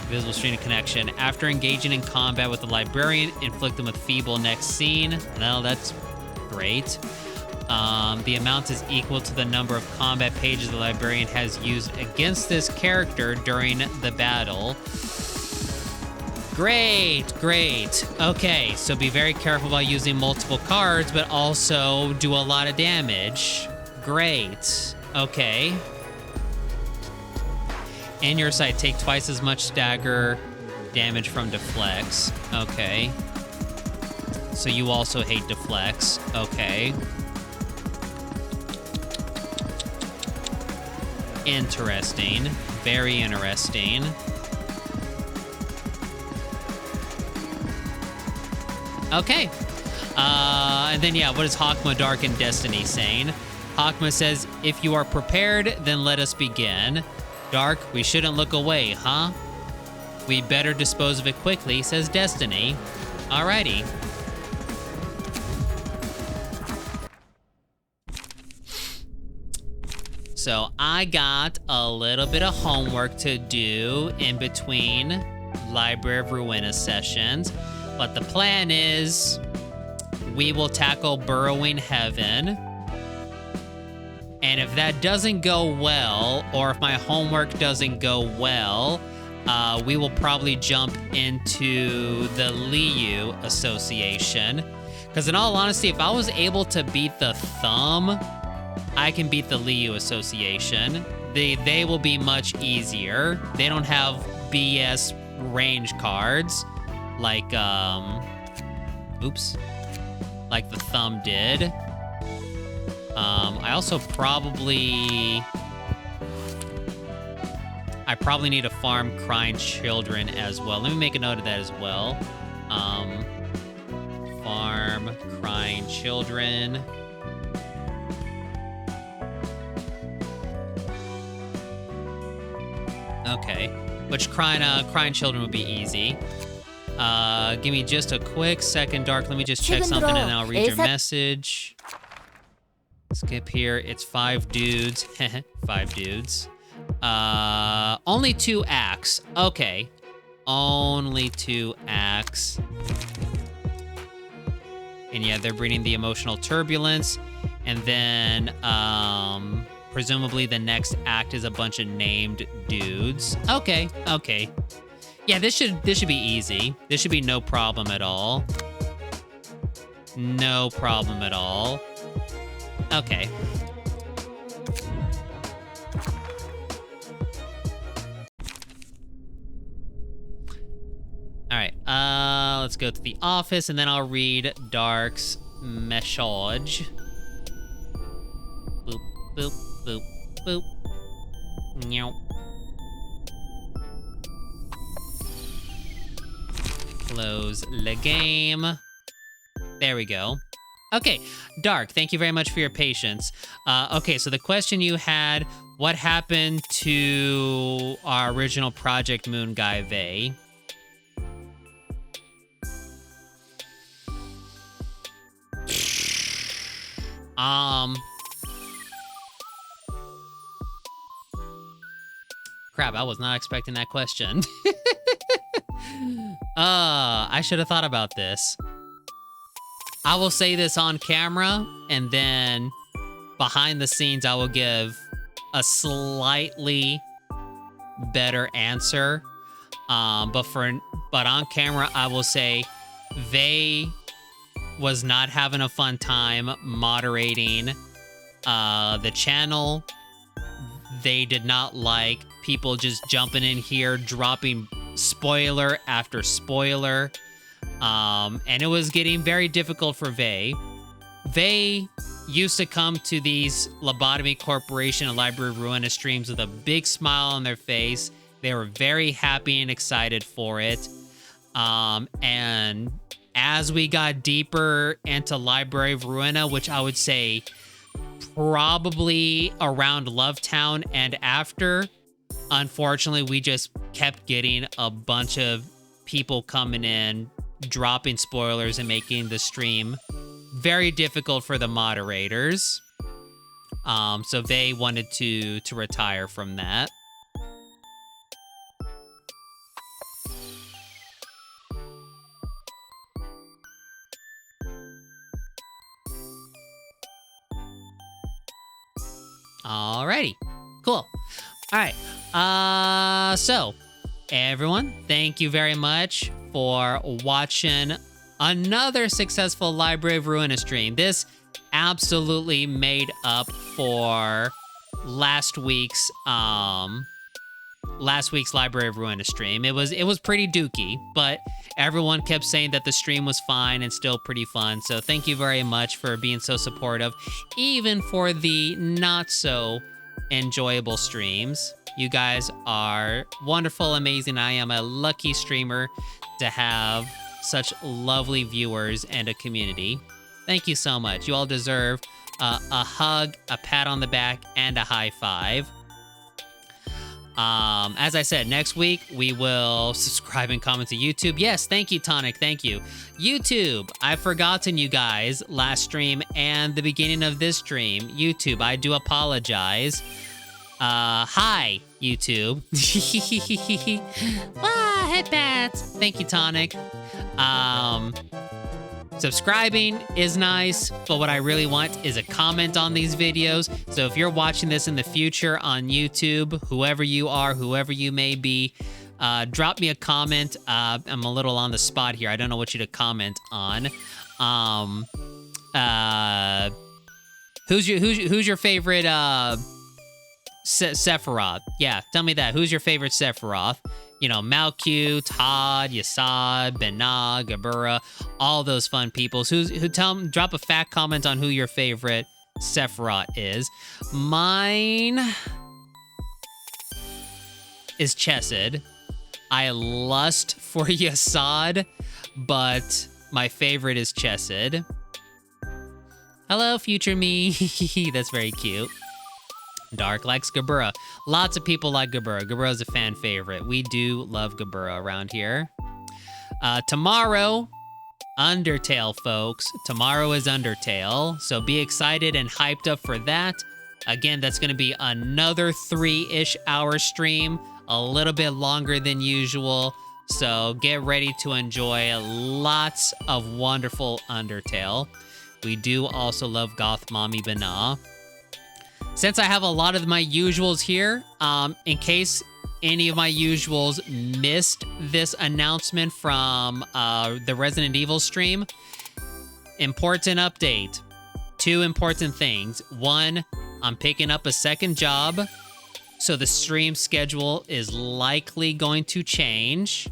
Invisible String of Connection. After engaging in combat with the Librarian, inflict them with Feeble next scene. No, that's great. The amount is equal to the number of combat pages the Librarian has used against this character during the battle. Great. Okay, so be very careful about using multiple cards, but also do a lot of damage. Great. Okay. In your sight, take twice as much stagger damage from deflects. Okay. So you also hate deflects. Okay. Interesting. Very interesting. Okay. And then, yeah, what is Hakma Dark and Destiny saying? Hakma says, if you are prepared, then let us begin. Dark, we shouldn't look away, huh? We better dispose of it quickly, says Destiny. Alrighty. So I got a little bit of homework to do in between Library of Ruina sessions. But the plan is we will tackle Burrowing Heaven. And if that doesn't go well, or if my homework doesn't go well, we will probably jump into the Liu Association. Because in all honesty, if I was able to beat the Thumb, I can beat the Liu Association. They will be much easier. They don't have BS range cards. Like, like the Thumb did. I also probably need to farm Crying Children as well. Let me make a note of that as well. Farm Crying Children. Okay, which Crying Children would be easy. Give me just a quick second, Dark. Let me just check something and then I'll read your message. Skip here. It's 5 dudes. 5 dudes. Only 2 acts. Okay. only 2 acts. And yeah, they're bringing the emotional turbulence. And then, presumably the next act is a bunch of named dudes. Okay. Yeah, this should be easy. This should be no problem at all. No problem at all. Okay. All right, let's go to the office, and then I'll read Dark's message. Boop, boop, boop, boop. Meow. Close the game. There we go. Okay, Dark, thank you very much for your patience. Okay, so the question you had, what happened to our original Project Moon guy, Vey? Crap, I was not expecting that question. I should have thought about this. I will say this on camera, and then behind the scenes, I will give a slightly better answer. But on camera, I will say they was not having a fun time moderating the channel. They did not like people just jumping in here, dropping spoiler after spoiler. And it was getting very difficult for Vey. Vey used to come to these Lobotomy Corporation and Library of Ruina streams with a big smile on their face. They were very happy and excited for it. And as we got deeper into Library of Ruina, which I would say probably around Lovetown and after, unfortunately, we just kept getting a bunch of people coming in, dropping spoilers, and making the stream very difficult for the moderators. So they wanted to retire from that. Alrighty, cool. All right, so everyone, thank you very much for watching another successful Library of Ruina stream. This absolutely made up for last week's Library of Ruina stream. It was pretty dooky, but everyone kept saying that the stream was fine and still pretty fun. So thank you very much for being so supportive, even for the not so enjoyable streams. You guys are wonderful, amazing. I am a lucky streamer to have such lovely viewers and a community. Thank you so much. You all deserve a hug, a pat on the back, and a high five. As I said, next week we will subscribe and comment to YouTube. Yes, thank you, Tonic. Thank you. YouTube, I've forgotten you guys last stream and the beginning of this stream. YouTube, I do apologize. Hi, YouTube. Headbats. Thank you, Tonic. Subscribing is nice, but what I really want is a comment on these videos. So if you're watching this in the future on YouTube, whoever you are, whoever you may be, drop me a comment. I'm a little on the spot here. I don't know what you to comment on. Who's your favorite Sephiroth? Yeah, tell me that. Who's your favorite Sephiroth? You know, Malku, Todd, Yasad, Benah, Gabura, all those fun peoples. Drop a fat comment on who your favorite Sephiroth is. Mine is Chesed. I lust for Yasad, but my favorite is Chesed. Hello, future me. That's very cute. Dark likes Gabura. Lots of people like Gabura. Gabura's a fan favorite. We do love Gabura around here. Tomorrow, Undertale, folks. Tomorrow is Undertale, so be excited and hyped up for that. Again, that's going to be another 3-ish hour stream, a little bit longer than usual, So get ready to enjoy lots of wonderful Undertale. We do also love Goth Mommy Bana. Since I have a lot of my usuals here, in case any of my usuals missed this announcement from the Resident Evil stream, important update. 2 important things. 1, I'm picking up a second job, so the stream schedule is likely going to change.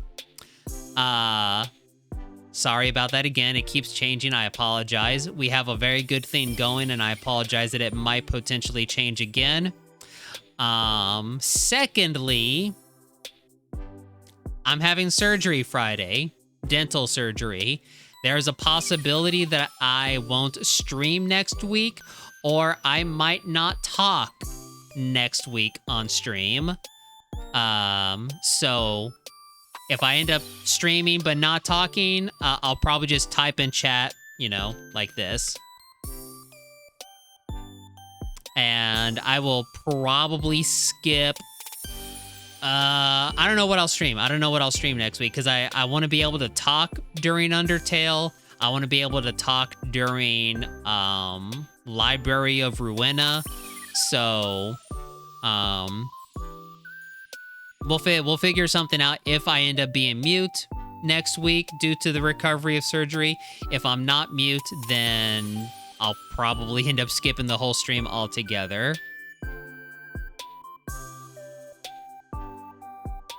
Sorry about that again. It keeps changing. I apologize. We have a very good thing going, and I apologize that it might potentially change again. Secondly, I'm having surgery Friday, dental surgery. There's a possibility that I won't stream next week, or I might not talk next week on stream. So if I end up streaming but not talking, I'll probably just type in chat, you know, like this. And I will probably skip. I don't know what I'll stream. I don't know what I'll stream next week because I want to be able to talk during Undertale. I want to be able to talk during Library of Ruina. So we'll figure something out if I end up being mute next week due to the recovery of surgery. If I'm not mute, then I'll probably end up skipping the whole stream altogether.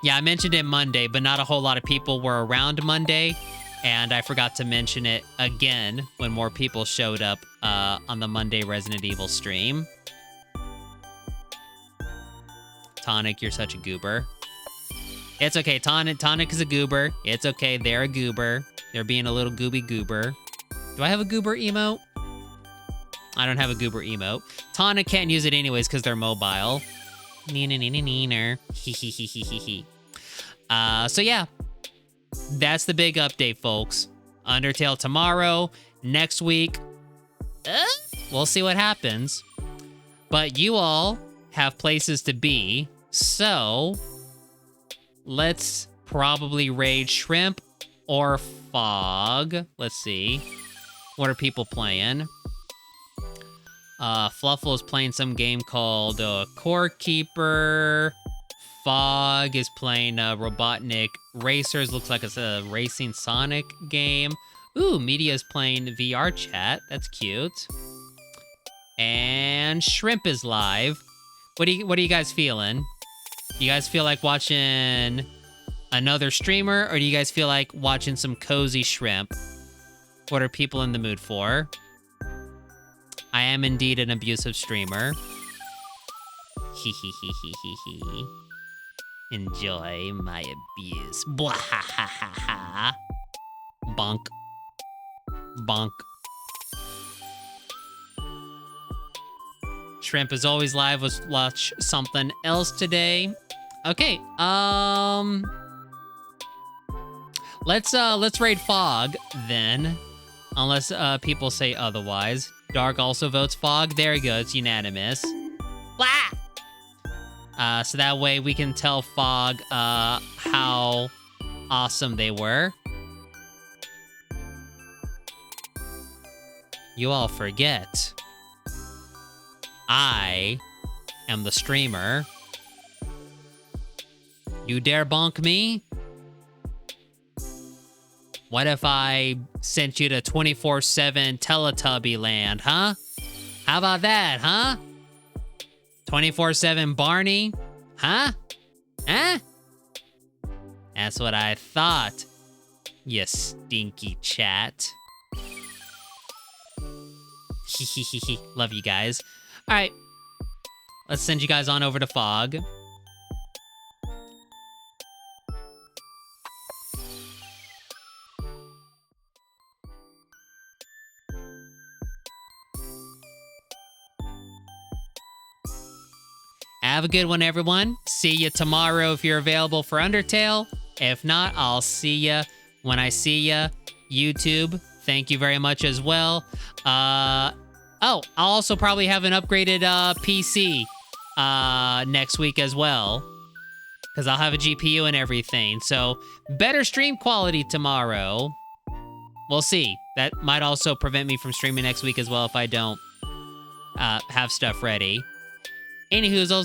Yeah, I mentioned it Monday, but not a whole lot of people were around Monday, and I forgot to mention it again when more people showed up on the Monday Resident Evil stream. Tonic, you're such a goober. It's okay, Tonic is a goober. It's okay, they're a goober. They're being a little gooby goober. Do I have a goober emote? I don't have a goober emote. Tonic can't use it anyways because they're mobile. Neener. Hee. So yeah, that's the big update, folks. Undertale tomorrow, next week. We'll see what happens. But you all have places to be, so let's probably raid Shrimp or Fog. Let's see. What are people playing? Fluffle is playing some game called Core Keeper. Fog is playing Robotnik Racers. Looks like it's a racing Sonic game. Ooh, Media's playing VR chat. That's cute. And Shrimp is live. What are you guys feeling? Do you guys feel like watching another streamer, or do you guys feel like watching some cozy Shrimp? What are people in the mood for? I am indeed an abusive streamer. Hee. Enjoy my abuse. Bwahahaha. Bonk. Bonk. Shrimp is always live. Let's watch something else today. Okay. Let's raid Fog then. Unless people say otherwise. Dark also votes Fog. There you go. It's unanimous. Blah! So that way we can tell Fog how awesome they were. You all forget. I am the streamer. You dare bonk me? What if I sent you to 24/7 Teletubby land, huh? How about that, huh? 24/7 Barney? Huh? Huh? That's what I thought, you stinky chat. Hehehehe. Love you guys. All right. Let's send you guys on over to Fog. Have a good one, everyone. See you tomorrow if you're available for Undertale. If not, I'll see you when I see you. YouTube, thank you very much as well. I'll also probably have an upgraded PC next week as well. because I'll have a GPU and everything. So better stream quality tomorrow. We'll see. That might also prevent me from streaming next week as well if I don't have stuff ready. Anywho,